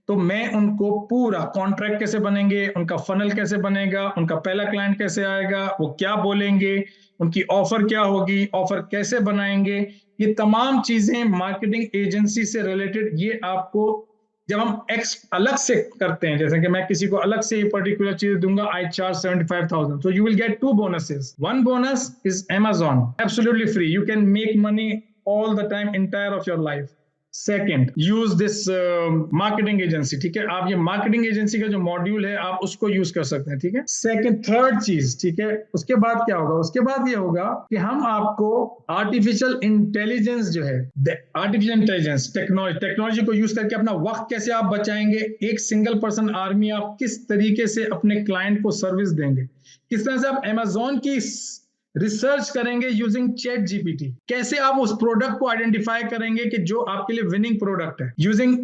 तो मैं उनको पूरा contract कैसे बनेंगे, उनका फनल कैसे बनेगा, उनका पहला क्लाइंट कैसे आएगा, वो क्या बोलेंगे, उनकी ऑफर क्या होगी, ऑफर कैसे बनाएंगे, ये तमाम चीजें मार्केटिंग एजेंसी से रिलेटेड, ये आपको जब हम अलग से करते हैं, जैसे कि मैं किसी को अलग से ये पर्टिकुलर चीज दूंगा, आई charge 75,000, so you will get 2 bonuses. One bonus is Amazon, absolutely free, you can make money all the time, entire of your life. Second, use this marketing agency, ठीक है? आप ये मार्केटिंग एजेंसी का जो module है आप उसको use कर सकते हैं, ठीक है? सेकेंड, थर्ड चीज, ठीक है? उसके बाद क्या होगा? उसके बाद ये होगा कि हम आपको आर्टिफिशियल इंटेलिजेंस जो है, आर्टिफिशियल इंटेलिजेंस टेक्नोलॉजी को यूज करके अपना वक्त कैसे आप बचाएंगे, एक सिंगल पर्सन आर्मी आप किस तरीके से अपने क्लाइंट को सर्विस देंगे, किस तरह से आप अमेजोन की रिसर्च करेंगे यूजिंग चैट जीपीटी, कैसे आप उस प्रोडक्ट को आइडेंटिफाई करेंगे कि जो आपके लिए विनिंग प्रोडक्ट है यूजिंग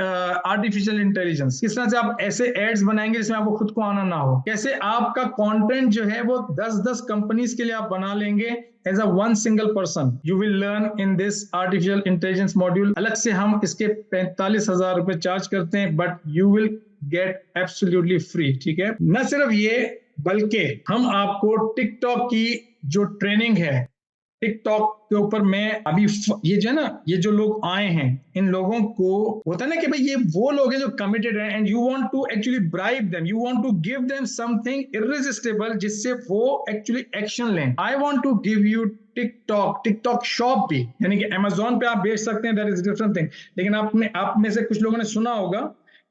आर्टिफिशियल इंटेलिजेंस, किस तरह से आप ऐसे एड्स बनाएंगे जिसमें आपको खुद को आना ना हो, कैसे आपका कंटेंट जो है वो 10-10 कंपनीज के लिए आप बना लेंगे as a one single person. You will learn in this artificial intelligence module. अलग से हम इसके 45,000 रुपए चार्ज करते हैं, but you will get absolutely free, ठीक है? न सिर्फ ये, बल्कि हम आपको टिकटॉक की जो ट्रेनिंग है, टिकटॉक के ऊपर मैं अभी ये जो है ना, ये जो लोग आए हैं, इन लोगों को होता है ना कि भाई ये वो लोग हैं जो कमिटेड हैं, and you want to actually bribe them, you want to give them something irresistible जिससे वो एक्चुअली एक्शन लें. I want to give you TikTok shop भी, यानी कि अमेजोन पे आप बेच सकते हैं, दैट इज डिफरेंट थिंग, लेकिन आप में से कुछ लोगों ने सुना होगा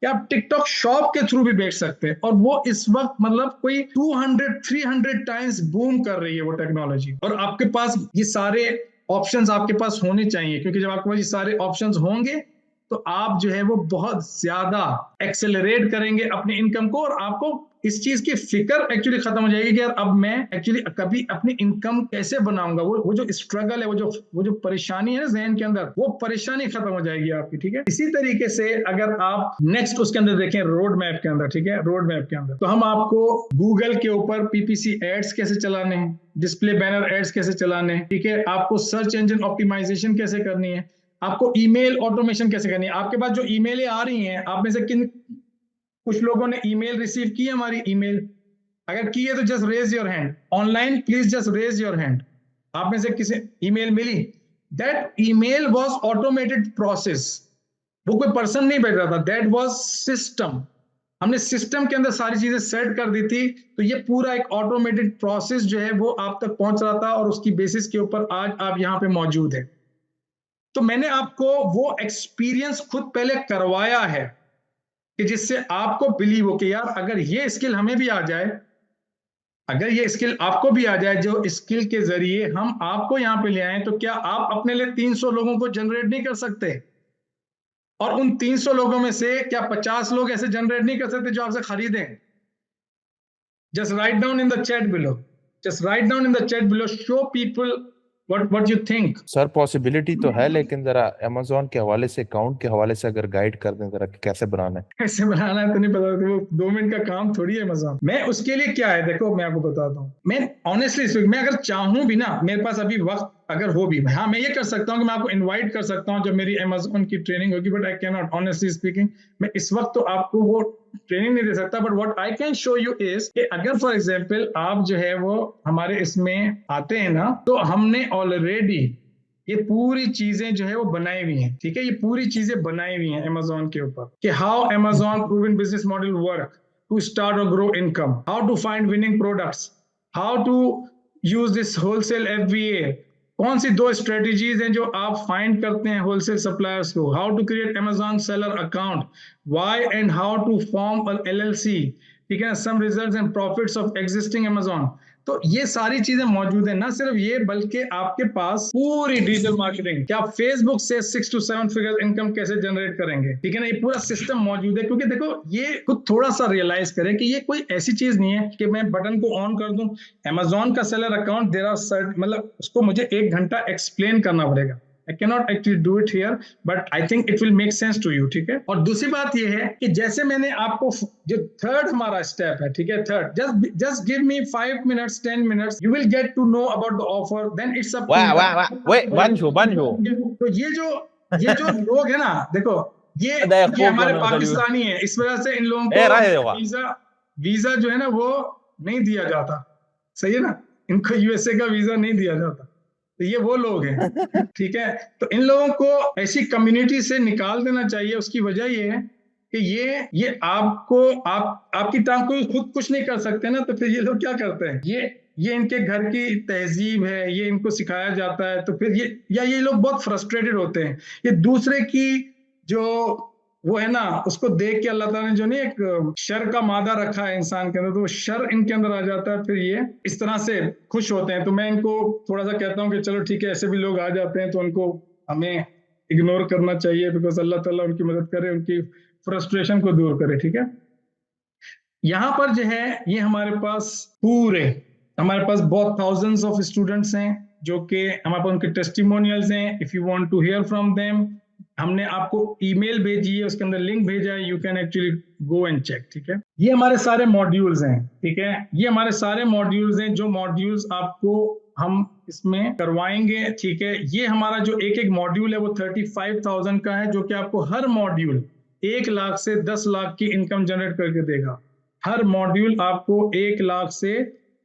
कि आप टिकटॉक शॉप के थ्रू भी बेच सकते हैं, और वो इस वक्त मतलब कोई 200-300 टाइम्स बूम कर रही है वो टेक्नोलॉजी, और आपके पास ये सारे ऑप्शंस आपके पास होने चाहिए, क्योंकि जब आपके पास ये सारे ऑप्शंस होंगे तो आप जो है वो बहुत ज्यादा एक्सेलरेट करेंगे अपनी इनकम को, और आपको इस चीज की फिक्र एक्चुअली खत्म हो जाएगी कि यार अब मैं एक्चुअली कभी अपनी इनकम कैसे बनाऊंगा। वो जो स्ट्रगल है, वो जो परेशानी है ना जहन के अंदर, वो परेशानी खत्म हो जाएगी आपकी, ठीक है। इसी तरीके से अगर आप नेक्स्ट उसके अंदर देखें रोड मैप के अंदर, ठीक है, रोड मैप के अंदर तो हम आपको गूगल के ऊपर पीपीसी एड्स कैसे चलाने हैं, डिस्प्ले बैनर एड्स कैसे चलाने हैं, ठीक है, आपको सर्च इंजन ऑप्टिमाइजेशन कैसे करनी है, आपको ईमेल ऑटोमेशन कैसे करनी है। आपके पास जो ईमेलें आ रही हैं, आप में से कुछ लोगों ने ईमेल रिसीव की है हमारी ईमेल? अगर की है तो just raise your hand online, please just raise your hand. आप में से किसी ईमेल मिली? That email was automated process, वो कोई पर्सन नहीं बैठ रहा था, दैट वाज सिस्टम। हमने सिस्टम के अंदर सारी चीजें सेट कर दी थी, तो ये पूरा एक ऑटोमेटेड प्रोसेस जो है वो आप तक पहुंच रहा था, और उसकी बेसिस के ऊपर आज आप यहाँ पे मौजूद है। तो मैंने आपको वो एक्सपीरियंस खुद पहले करवाया है कि जिससे आपको बिलीव हो कि यार अगर ये स्किल हमें भी आ जाए, अगर ये स्किल आपको भी आ जाए, जो स्किल के जरिए हम आपको यहां पे ले आए, तो क्या आप अपने लिए 300 लोगों को जनरेट नहीं कर सकते? और उन 300 लोगों में से क्या 50 लोग ऐसे जनरेट नहीं कर सकते जो आपसे खरीदें? Just right down in the chat below, just right down in the chat below, show people what you think। Sir possibility तो है, लेकिन जरा अमेज़न के हवाले से, अकाउंट के हवाले से अगर गाइड कर दें जरा, कैसे बनाना है। कैसे बनाना है तो नहीं पता, तो वो 2 मिनट का काम थोड़ी है अमेज़न। मैं उसके लिए क्या है, देखो मैं आपको बताता हूँ। मैं ऑनेस्टली मैं अगर चाहूं भी ना, मेरे पास अभी वक्त अगर हो भी, हाँ मैं ये कर सकता हूँ कि मैं आपको इनवाइट कर सकता हूँ जब मेरी अमेज़न की ट्रेनिंग होगी, but I can not, honestly speaking मैं इस वक्त तो आपको वो ट्रेनिंग नहीं दे सकता। But what I can show you is कि अगर फॉर एग्जांपल आप जो है वो हमारे इसमें आते हैं ना, तो हमने ऑलरेडी ये पूरी चीजें जो है वो बनाई हुई हैं, ठीक है, ये पूरी चीजें बनाई हुई हैं अमेज़न के ऊपर कि how Amazon proven business model work to start और grow income, how to find winning products, how to use this wholesale FBA, कौन सी 2 स्ट्रेटजीज हैं जो आप फाइंड करते हैं होलसेल सप्लायर्स को, how to create Amazon seller account, why and how to form a LLC, ठीक है, some results and profits of existing Amazon. तो ये सारी चीजें मौजूद है। ना सिर्फ ये, बल्कि आपके पास पूरी डिजिटल मार्केटिंग, क्या फेसबुक से 6 to 7 फिगर इनकम कैसे जनरेट करेंगे, ठीक है ना, ये पूरा सिस्टम मौजूद है। क्योंकि देखो ये खुद थोड़ा सा रियलाइज करें कि ये कोई ऐसी चीज नहीं है कि मैं बटन को ऑन कर दूं। अमेज़न का सेलर अकाउंट देयर आर, मतलब उसको मुझे 1 घंटा एक्सप्लेन करना पड़ेगा। I cannot actually do it here, but I think it will make sense to you, ठीक है। और दूसरी बात ये है कि जैसे मैंने आपको जो थर्ड हमारा स्टेप है, ठीक है, third, just give me 5 minutes 10 minutes, you will get to know about the offer, then it's up to you। Wait, banjo तो ये जो लोग है ना, देखो ये हमारे पाकिस्तानी है, इस वजह से इन लोगों को वीजा जो है ना वो नहीं दिया जाता, सही है ना, इनको यूएसए का वीजा नहीं दिया जाता। तो ये वो लोग हैं, ठीक है। तो इन लोगों को ऐसी कम्युनिटी से निकाल देना चाहिए। उसकी वजह ये है कि ये आपकी टांग को खुद कुछ नहीं कर सकते ना, तो फिर ये लोग क्या करते हैं, ये इनके घर की तहजीब है, ये इनको सिखाया जाता है। तो फिर ये लोग बहुत फ्रस्ट्रेटेड होते हैं। ये दूसरे की जो वो है ना, उसको देख के अल्लाह ताला ने जो नहीं एक शर का मादा रखा है इंसान के अंदर, तो वो शर इनके अंदर आ जाता है, फिर ये इस तरह से खुश होते हैं। तो मैं इनको थोड़ा सा कहता हूँ कि चलो ठीक है, ऐसे भी लोग आ जाते हैं तो उनको हमें इग्नोर करना चाहिए, बिकॉज अल्लाह ताला उनकी मदद करे, उनकी फ्रस्ट्रेशन को दूर करे, ठीक है। यहाँ पर जो है ये हमारे पास बहुत थाउजेंड्स ऑफ स्टूडेंट्स हैं जो कि हमारे पास उनके टेस्टिमोनियल्स हैं। If you want to hear from them, हमने आपको ईमेल भेजी है, उसके अंदर लिंक भेजा है, you can actually go and check, ठीक है। ये हमारे सारे मॉड्यूल्स हैं, ठीक है, ये हमारे सारे मॉड्यूल्स हैं, जो मॉड्यूल्स आपको हम इसमें करवाएंगे, ठीक है। ये हमारा जो एक मॉड्यूल है वो 35,000 का है, जो कि आपको हर मॉड्यूल 1 लाख से 10 लाख की इनकम जनरेट करके देगा। हर मॉड्यूल आपको 1 लाख से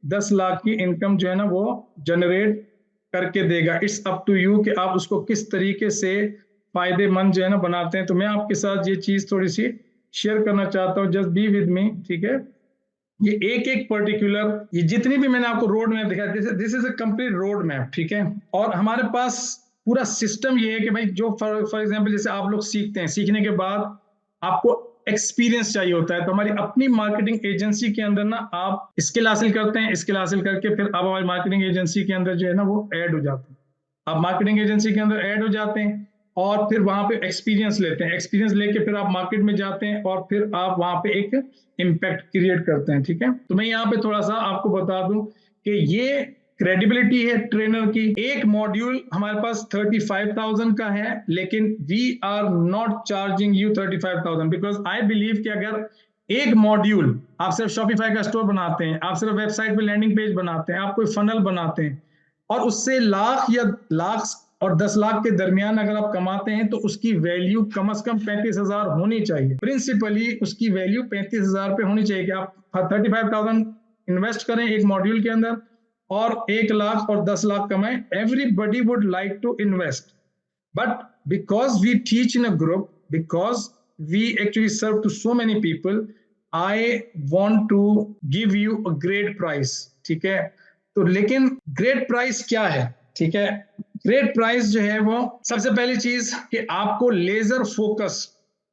10 लाख की इनकम जो है ना वो जनरेट करके देगा। इट्स अप टू यू कि आप उसको किस तरीके से फायदेमंद जो है ना बनाते हैं। तो मैं आपके साथ ये चीज थोड़ी सी शेयर करना चाहता हूँ, जस्ट बी विद मी, ठीक है। ये एक पर्टिकुलर, ये जितनी भी मैंने आपको रोड मैप दिखाया, this is a complete road map, ठीक है। और हमारे पास पूरा सिस्टम ये है कि भाई जो फॉर एग्जांपल जैसे आप लोग सीखते हैं, सीखने के बाद आपको एक्सपीरियंस चाहिए होता है, तो हमारी अपनी मार्केटिंग एजेंसी के अंदर ना आप स्किल हासिल करते हैं, स्किल हासिल करके फिर आप हमारी मार्केटिंग एजेंसी के अंदर जो है ना वो ऐड हो जाते हैं। आप मार्केटिंग एजेंसी के अंदर ऐड हो जाते हैं और फिर वहां पे एक्सपीरियंस लेते हैं, एक्सपीरियंस लेके फिर आप मार्केट में जाते हैं और फिर आप वहां पे एक इम्पैक्ट क्रिएट करते हैं। ठीक है, तो मैं यहाँ पे थोड़ा सा आपको बता दूं कि ये क्रेडिबिलिटी है ट्रेनर की। एक मॉड्यूल हमारे पास 35,000 का है, लेकिन we are not charging you 35,000 because I believe कि अगर एक मॉड्यूल आप सिर्फ शॉपिफाई का स्टोर बनाते हैं, आप सिर्फ वेबसाइट पे लैंडिंग पेज बनाते हैं, आप कोई फनल बनाते हैं और उससे लाख या लाख और 10 लाख के दरमियान अगर आप कमाते हैं तो उसकी वैल्यू कम से कम 35,000 होनी चाहिए। प्रिंसिपली उसकी वैल्यू 35,000 पे होनी चाहिए कि आप 35,000 इन्वेस्ट करें एक मॉड्यूल के अंदर और 1 लाख और 10 लाख कमाएं। Everybody would like to invest, but because we teach in a group, because we actually serve to so many people, I want to give you a great price। ठीक है, तो लेकिन ग्रेट प्राइस क्या है? ठीक है, ग्रेट प्राइस जो है वो सबसे पहली चीज कि आपको लेजर फोकस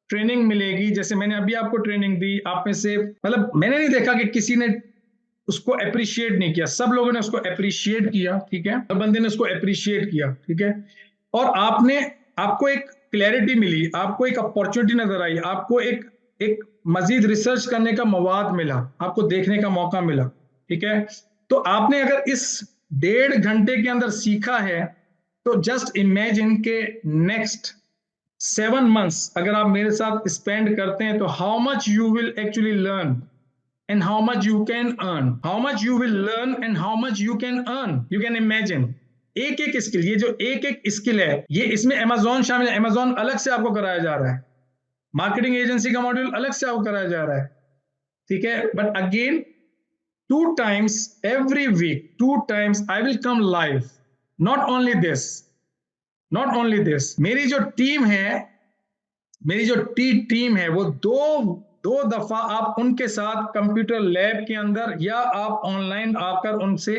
ट्रेनिंग मिलेगी। जैसे मैंने अभी आपको ट्रेनिंग दी, आप में से मतलब मैंने नहीं देखा कि किसी ने उसको अप्रिशिएट नहीं किया, सब लोगों ने उसको अप्रिशिएट किया। ठीक है, हर बंदे ने उसको अप्रिशिएट किया। ठीक है, और आपको एक क्लैरिटी मिली, आपको एक अपॉर्चुनिटी नजर आई, आपको एक मजीद रिसर्च करने का मवाद मिला, आपको देखने का मौका मिला। ठीक है, तो आपने अगर इस 1.5 घंटे के अंदर सीखा है तो जस्ट इमेजिन के नेक्स्ट 7 months अगर आप मेरे साथ स्पेंड करते हैं तो how much you will actually learn and how much you can earn, how much you will learn and how much you can earn, you can imagine। एक एक स्किल, ये जो एक एक स्किल है, ये इसमें अमेजोन शामिल है। अमेजोन अलग से आपको कराया जा रहा है, मार्केटिंग एजेंसी का मॉड्यूल अलग से आपको कराया जा रहा है। ठीक है, but again 2 times every week, 2 times I will come live। not only this, मेरी जो टीम है वो दो दफा आप उनके साथ कंप्यूटर लैब के अंदर या आप ऑनलाइन आकर उनसे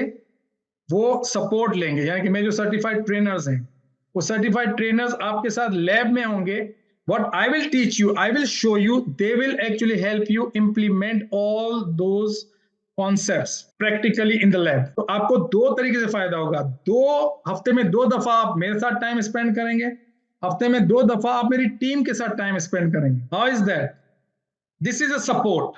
वो सपोर्ट लेंगे। यानी कि मेरे जो सर्टिफाइड ट्रेनर्स हैं, वो सर्टिफाइड ट्रेनर्स आपके साथ लैब में होंगे। What I will teach you, I will show you, they will actually help you implement all those concepts practically in the lab. तो आपको 2 तरीके से फायदा होगा। 2 हफ्ते में 2 दफा आप मेरे साथ टाइम स्पेंड करेंगे, हफ्ते में 2 दफा आप मेरी टीम के साथ टाइम स्पेंड करेंगे। How is that? This is a support.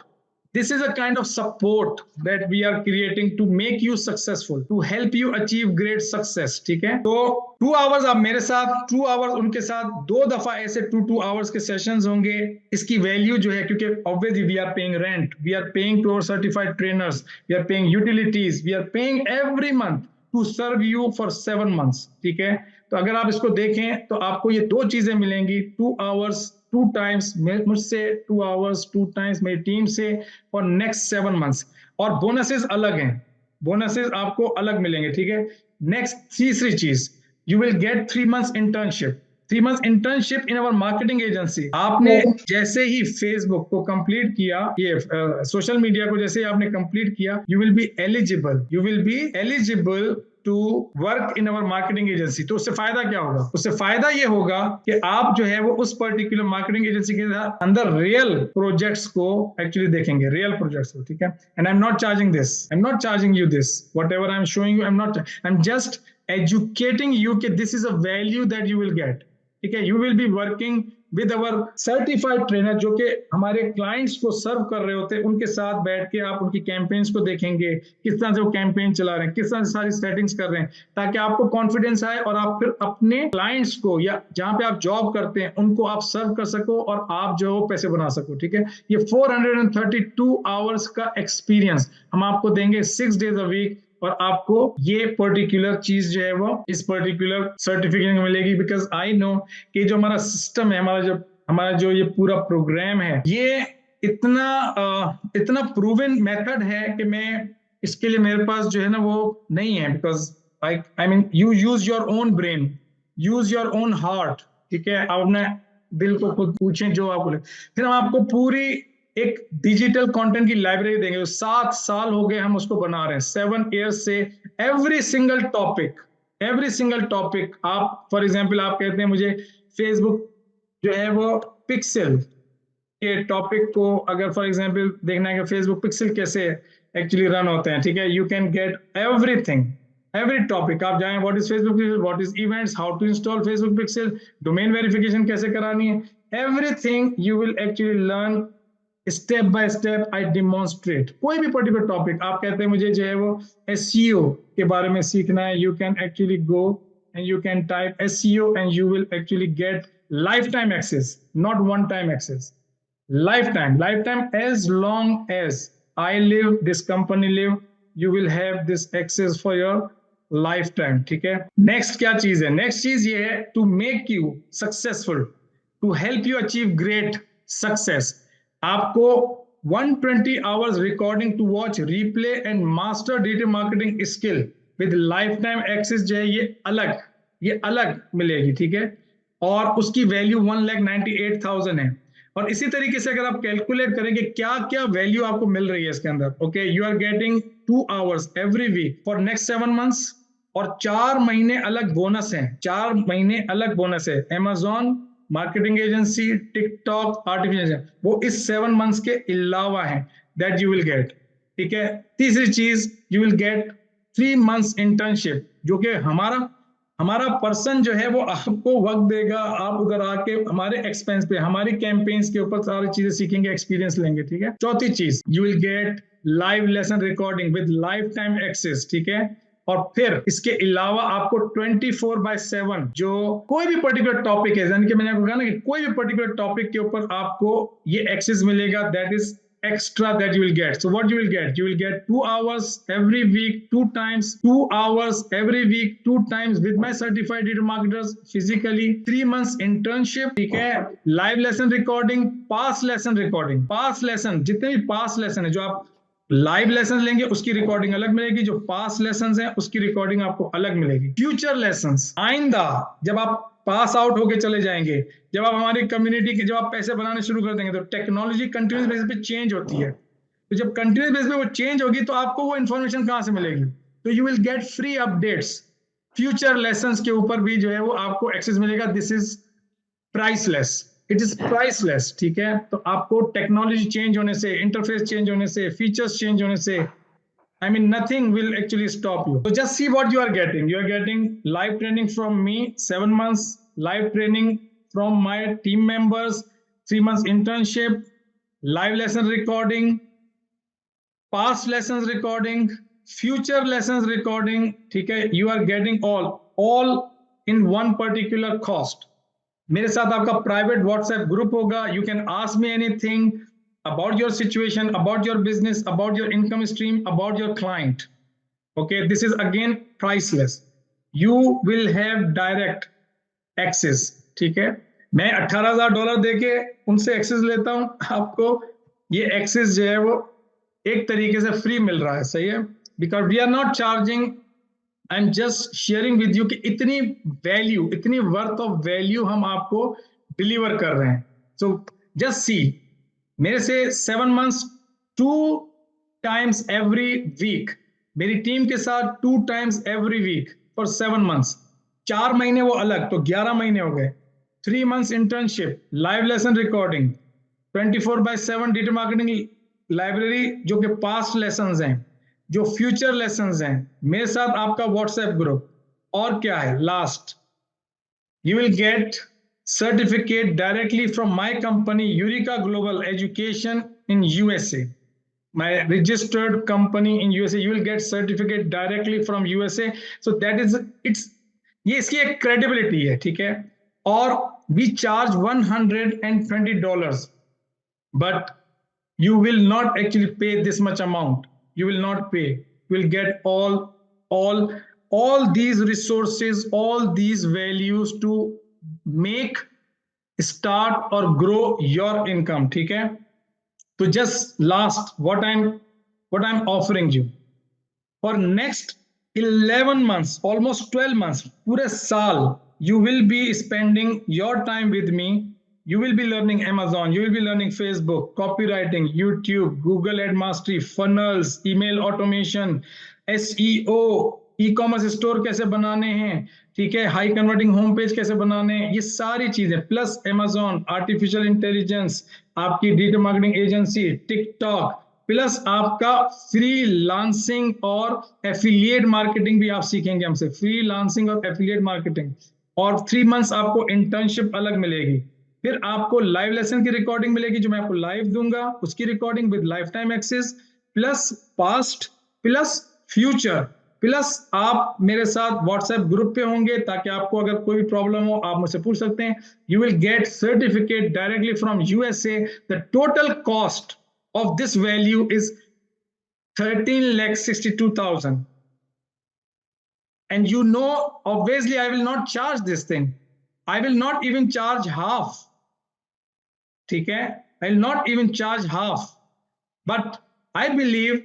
This is a kind of support that we are creating to make you successful, to help you achieve great success। ठीक है, तो 2 hours आप मेरे साथ, 2 hours उनके साथ, 2 दफा ऐसे 2 hours के सेशंस होंगे। इसकी वैल्यू जो है, क्योंकि obviously we are paying rent, we are paying to our certified trainers, we are paying utilities, we are paying every month to serve you for 7 months। ठीक है, तो अगर आप इसको देखें तो आपको ये 2 चीजें मिलेंगी, 2 hours 2 times मुझसे, 2 hours 2 times मेरी टीम से फॉर नेक्स्ट 7 months। और बोनसेस अलग हैं, बोनसेस आपको अलग मिलेंगे। ठीक है, नेक्स्ट तीसरी चीज, you will gate 3 months internship. 3 months internship in our marketing agency. आपने जैसे ही फेसबुक को कंप्लीट किया, ये सोशल मीडिया को जैसे ही आपने कंप्लीट किया, you will be eligible to work in our marketing agency. तो उससे फायदा क्या होगा? उससे फायदा ये होगा कि आप जो है वो उस पर्टिकुलर मार्केटिंग एजेंसी के अंदर रियल प्रोजेक्ट्स को एक्चुअली देखेंगे, रियल प्रोजेक्ट्स को। ठीक है, and I am not charging this, I am not charging you this, whatever I am showing you, I am just educating you कि this is a value that you will get. ठीक है, you will be working with our certified trainer जो कि हमारे clients को सर्व कर रहे होते हैं। उनके साथ बैठ के आप उनकी कैंपेन्स को देखेंगे, किस तरह से वो कैंपेन चला रहे हैं, किस तरह से सारी सेटिंग्स कर रहे हैं, ताकि आपको कॉन्फिडेंस आए और आप फिर अपने क्लाइंट्स को या जहां पे आप जॉब करते हैं उनको आप सर्व कर सको और आप जो पैसे बना सको। ठीक है, ये 432 hours का एक्सपीरियंस हम आपको देंगे 6 days a week, और आपको ये पर्टिकुलर चीज जो है वो इस पर्टिकुलर सर्टिफिकेट मिलेगी। बिकॉज आई नो कि जो हमारा सिस्टम है, हमारा जो ये पूरा प्रोग्राम है, ये इतना प्रूवन मेथड है कि मैं इसके लिए मेरे पास जो है ना वो नहीं है। Because I mean you use your own brain, use your own heart. ठीक है, आप अपने दिल को खुद पूछें जो आपको लगे, फिर हम आपको पूरी एक डिजिटल कंटेंट की लाइब्रेरी देंगे। 7 साल हो गए हम उसको बना रहे हैं, 7 years से। एवरी सिंगल टॉपिक आप, फॉर एग्जांपल आप कहते हैं मुझे फेसबुक जो है वो पिक्सल के टॉपिक को अगर फॉर एग्जांपल देखना है कि फेसबुक पिक्सल कैसे एक्चुअली रन होते हैं। ठीक है, you can get everything every topic आप जाएं, what is Facebook pixel, what is events, how to install Facebook pixel, domain verification कैसे करानी है, everything you will actually learn step by step. I demonstrate कोई भी पर्टिकुलर टॉपिक आप कहते हैं मुझे जो है वो SEO के बारे में सीखना है, you can actually go and you can type SEO and you will actually get lifetime access, not one time access. Lifetime, as long as I live, this company live, you will have this access for your lifetime. ठीक है, next क्या चीज है? Next चीज ये है to make you successful, to help you achieve great success. आपको 120 hours recording to watch, replay and master digital marketing skill with lifetime access जो है ये अलग मिलेगी, ठीक है, और उसकी वैल्यू 1,98,000 है। और इसी तरीके से अगर आप कैलकुलेट करेंगे क्या क्या वैल्यू आपको मिल रही है इसके अंदर, okay, you are getting 2 hours every week for next 7 months, और 4 महीने अलग बोनस है, 4 महीने अलग बोनस है। Amazon marketing agency, TikTok, artificial, वो इस 7 months के अलावा है दैट यू विल गेट, ठीक है। तीसरी चीज, you will gate 3 months internship, जो कि हमारा पर्सन जो है वो आपको वक्त देगा, आप उधर आके हमारे एक्सपेंस पे हमारी कैंपेन्स के ऊपर सारी चीजें सीखेंगे, एक्सपीरियंस लेंगे, ठीक है। चौथी चीज, you will get live lesson recording with lifetime access, ठीक है। और फिर इसके अलावा आपको 24/7 जो कोई भी पर्टिकुलर टॉपिक है, यानी कि मैंने आपको कहा ना कि कोई भी पर्टिकुलर टॉपिक के ऊपर आपको ये एक्सेस मिलेगा, that is extra that you will get. So what you will get? You will get 2 hours every week, 2 times, 2 hours every week, 2 times with my certified digital marketers physically, 3 months internship, ठीक है, live lesson recording, past lesson recording, past lesson, जितने भी past lesson है, जो आप live lesson लेंगे उसकी recording अलग मिलेगी, जो पास लेसन है उसकी रिकॉर्डिंग आपको अलग मिलेगी। फ्यूचर लेसन, आइंदा जब आप पास आउट होके चले जाएंगे, जब आप हमारी कम्युनिटी के, जब आप पैसे बनाने शुरू कर देंगे, तो टेक्नोलॉजी कंटिन्यूस बेसिस पे चेंज होती है, तो जब कंटिन्यूस बेसिस पे वो चेंज होगी तो आपको वो इन्फॉर्मेशन कहाँ से मिलेगी? तो you will get free updates, future lessons के ऊपर भी जो है वो आपको एक्सेस मिलेगा। This is priceless, it is priceless, ठीक है। तो आपको टेक्नोलॉजी चेंज होने से, इंटरफेस चेंज होने से, फीचर्स चेंज होने से, I mean, nothing will actually stop you. So just see what you are getting. You are getting live training from me, 7 months live training from my team members, 3 months internship, live lesson recording, past lessons recording, future lessons recording. ठीक है, you are getting all in one particular cost. मेरे साथ आपका private WhatsApp group होगा. You can ask me anything about your situation, about your business, about your income stream, about your client. Okay, this is again priceless. You will have direct access. ठीक है, मैं $18,000 देके उनसे access लेता हूं, आपको ये एक्सेस जो है वो एक तरीके से फ्री मिल रहा है, सही है, because we are not charging, I am just sharing with you कि इतनी वैल्यू, इतनी वर्थ ऑफ वैल्यू हम आपको डिलीवर कर रहे हैं। सो जस्ट सी, मेरे से 7 months 2 times every week, मेरी टीम के साथ 2 times every week for 7 months, 4 महीने वो अलग, तो 11 महीने हो गए। 3 months internship, live lesson recording, 24/7 digital marketing library, जो कि पास्ट लेसन्स हैं, जो फ्यूचर लेसन्स हैं, मेरे साथ आपका व्हाट्सएप ग्रुप, और क्या है, last, you will get certificate directly from my company, Eureka Global Education in USA, my registered company in USA. You will get certificate directly from USA. So that is, ये इसकी एक credibility है, ठीक है। और we charge $120, but you will not actually pay this much amount. You will not pay. You will get all these resources, all these values to make, start or grow your income, ठीक है। तो just last, what I'm offering you for next 11 months, almost 12 months, पूरे साल, you will be spending your time with me. You will be learning Amazon, you will be learning Facebook, copywriting, YouTube, Google Ad Mastery, funnels, email automation, SEO, ecommerce store कैसे बनाने हैं, ठीक है, high converting home page कैसे बनाने हैं, ये सारी चीजें, प्लस Amazon, आर्टिफिशियल इंटेलिजेंस, आपकी digital marketing agency, TikTok, plus आपका फ्रीलांसिंग और एफिलिएट मार्केटिंग भी आप सीखेंगे हमसे, फ्रीलांसिंग और एफिलिएट मार्केटिंग। और 3 मंथ्स आपको इंटर्नशिप अलग मिलेगी। फिर आपको लाइव लेसन की रिकॉर्डिंग मिलेगी जो मैं आपको लाइव दूंगा, उसकी recording with lifetime access, plus past plus future, plus आप मेरे साथ व्हाट्सएप ग्रुप पे होंगे ताकि आपको अगर कोई भी प्रॉब्लम हो आप मुझसे पूछ सकते हैं। You will gate certificate directly from USA. The total cost of this value is 13,62,000, and you know, obviously I will not charge this thing. I will not even charge half. ठीक है, I will not even charge half. But I believe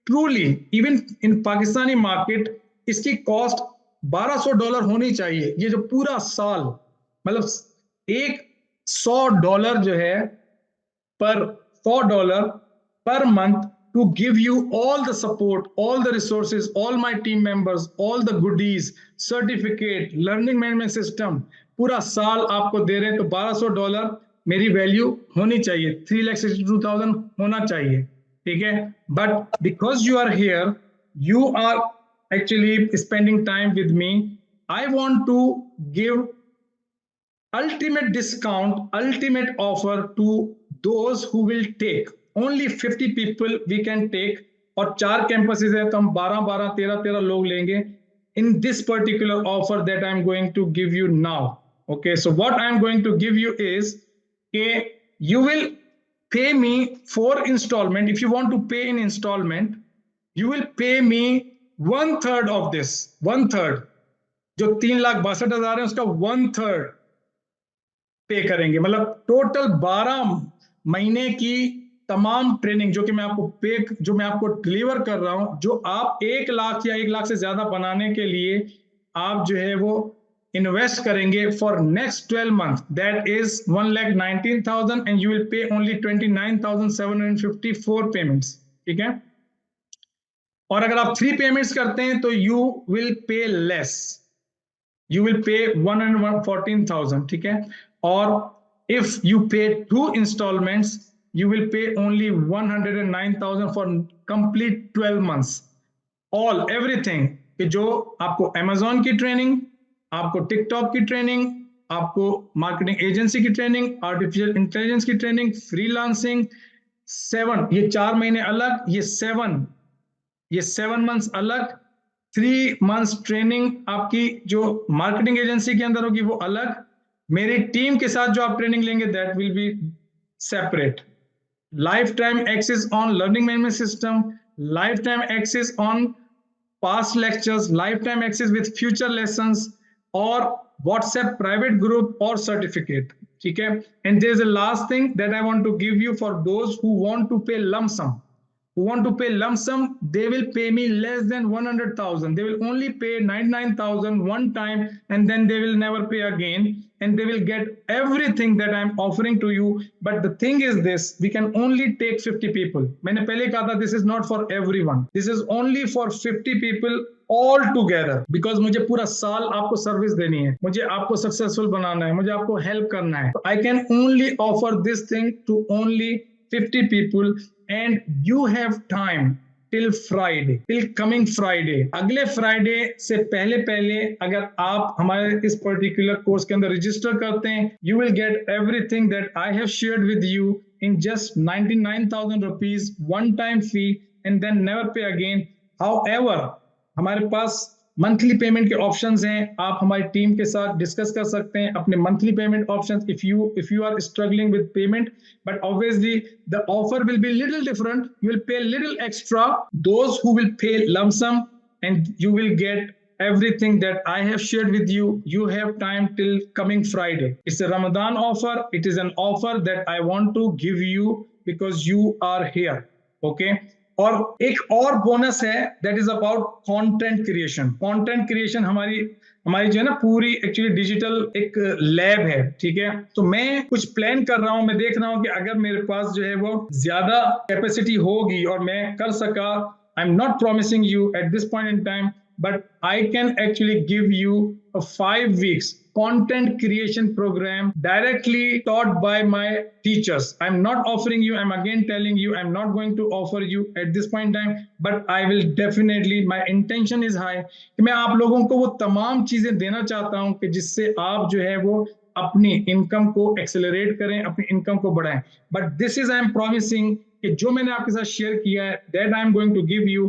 truly even in Pakistani market इसकी cost $1200 होनी चाहिए। ये जो पूरा साल मतलब $100 जो है पर $100 per month to give you all the support, all the resources, all my team members, all the goodies, certificate, learning management system, पूरा साल आपको दे रहे हैं। तो $1200 मेरी वैल्यू होनी चाहिए, 3,62,000 होना चाहिए, ठीक है। But because you are here, you are actually spending time with me, I want to give ultimate discount, ultimate offer to those who will take. Only 50 people we can take, और 4 campuses है तो हम 12, 13 लोग लेंगे in this particular offer that I'm going to give you now. Okay, so what I'm going to give you is you will pay me 4 installment. If you want to pay in installment, you will pay me 1/3 of this, 1/3 जो 3,62,000 है उसका 1/3 पे करेंगे। मतलब total 12 महीने की तमाम training जो कि मैं आपको डिलीवर कर रहा हूं, जो आप 1 लाख या 1 लाख से ज्यादा बनाने के लिए आप जो है वो इन्वेस्ट करेंगे for next 12 month, that is 1,19,000 and you will pay only 29,754 payments, ठीक है। और अगर आप 3 पेमेंट्स करते हैं तो you will pay less, you will pay 114,000, ठीक है। और if you pay 2 installments, you will pay only 109,000 for complete 12 months. All everything कि जो आपको Amazon की ट्रेनिंग, आपको TikTok की ट्रेनिंग, आपको मार्केटिंग एजेंसी की ट्रेनिंग, आर्टिफिशियल इंटेलिजेंस की ट्रेनिंग, फ्रीलांसिंग, 7 ये 4 महीने अलग, ये 7 मंथ्स अलग, 3 मंथ्स ट्रेनिंग आपकी जो मार्केटिंग एजेंसी के अंदर होगी वो अलग, मेरी टीम के साथ जो आप ट्रेनिंग लेंगे that will be separate. Lifetime access on learning management system, lifetime access on past lectures, lifetime access with future lessons, और व्हाट्सएप प्राइवेट ग्रुप और सर्टिफिकेट, ठीक है। And there is a last thing that I want to give you for those who want to pay lump sum. Who want to pay lump sum, they will pay me less than 100,000. They will only pay 99,000 one time, and then they will never pay again, and they will get everything that I'm offering to you. But the thing is this, we can only take 50 people. मैंने पहले कहा था this is not for everyone. This is only for 50 people all together. Because मुझे पूरा साल आपको service देनी है, मुझे आपको सक्सेसफुल बनाना है, मुझे आपको हेल्प करना है। I can only offer this thing to only 50 people. And you have time till Friday, till coming Friday. अगले फ्राइडे से पहले अगर आप हमारे इस पर्टिकुलर कोर्स के अंदर रजिस्टर करते हैं, you will get everything that I have shared with you in just 99,000 rupees one time fee, and then never pay again. However, हमारे पास मंथली पेमेंट के ऑप्शंस हैं, आप हमारी टीम के साथ डिस्कस कर सकते हैं अपने monthly payment options if you are struggling with payment, but obviously the offer will be little different. You will pay little extra. Those who will pay lump sum, and you will get everything that I have shared with you. You have time till coming Friday. It's a Ramadan offer. It is an offer that I want to give you because you are here. Okay. और एक और bonus है that is about content creation. Content creation हमारी जो है ना पूरी actually digital एक लैब है, ठीक है। तो मैं कुछ प्लान कर रहा हूं, मैं देख रहा हूं कि अगर मेरे पास जो है वो ज्यादा कैपेसिटी होगी और मैं कर सका, आई am not promising you at this point in time, but I can actually give you a 5 weeks content creation program directly taught by my teachers. I'm not offering you, I'm again telling you, I'm not going to offer you at this point in time, but I will definitely, my intention is high कि मैं आप लोगों को वो तमाम चीजें देना चाहता हूं कि जिससे आप जो है वो अपनी इनकम को एक्सेलरेट करें, अपनी इनकम को बढ़ाएं. But this is I am promising कि जो मैंने आपके साथ शेयर किया है, that I am going to give you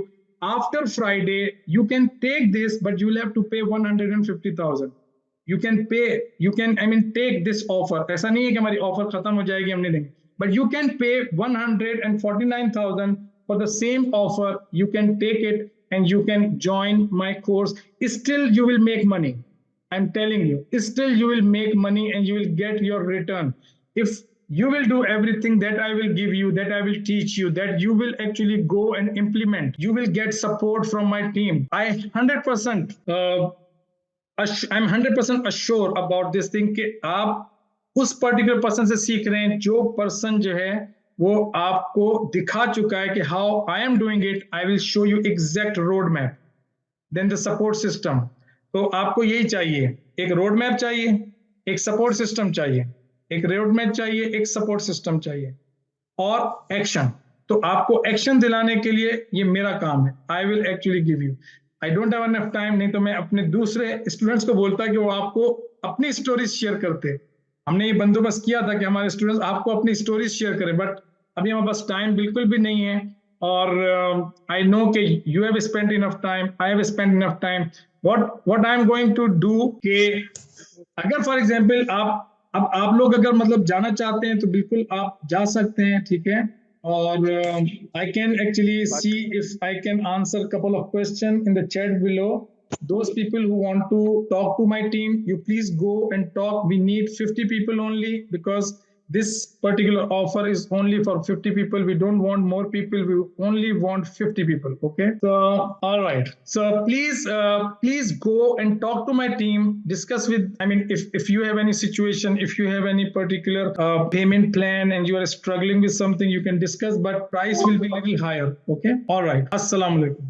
after Friday. You can take this, but you will have to pay 150,000. You can pay, you can, I mean, take this offer. ऐसा नहीं है कि हमारी ऑफर खत्म हो जाएगी, हम नहीं देंगे. But you can pay 149,000 for the same offer. You can take it and you can join my course. Still, you will make money. I'm telling you, still you will make money and you will get your return. If you will do everything that I will give you, that I will teach you, that you will actually go and implement. You will get support from my team. I 100%. I'm 100% assured about this thing कि आप उस particular person से सीख रहे हैं जो person जो है वो आपको दिखा चुका है कि how I am doing it. I will show you exact road map. Then the support system. तो आपको यही चाहिए, एक रोड मैप चाहिए, एक सपोर्ट सिस्टम चाहिए, एक रोड मैप चाहिए, एक सपोर्ट सिस्टम चाहिए और एक्शन. तो आपको एक्शन दिलाने के लिए ये मेरा काम है. आई will actually give you. I don't have enough time, नहीं तो मैं अपने दूसरे स्टूडेंट्स को बोलता कि वो आपको अपनी स्टोरीज शेयर करते. हमने ये बंदोबस्त किया था कि हमारे स्टूडेंट्स आपको अपनी स्टोरीज शेयर करें, बट अभी हमारे पास टाइम बिल्कुल भी नहीं है. और आई नो कि you have spent enough time, I have spent enough time. What I am going to do कि अगर फॉर एग्जांपल आप लोग अगर मतलब जाना चाहते हैं तो बिल्कुल आप जा सकते हैं, ठीक है. और I can actually see if I can answer a couple of questions in the chat below. Those people who want to talk to my team, you please go and talk. We need 50 people only because this particular offer is only for 50 people. We don't want more people. We only want 50 people. Okay. So, all right. So please go and talk to my team. Discuss with, I mean, if you have any situation, if you have any particular payment plan and you are struggling with something, you can discuss, but price will be a little higher. Okay. All right. Assalamu alaikum.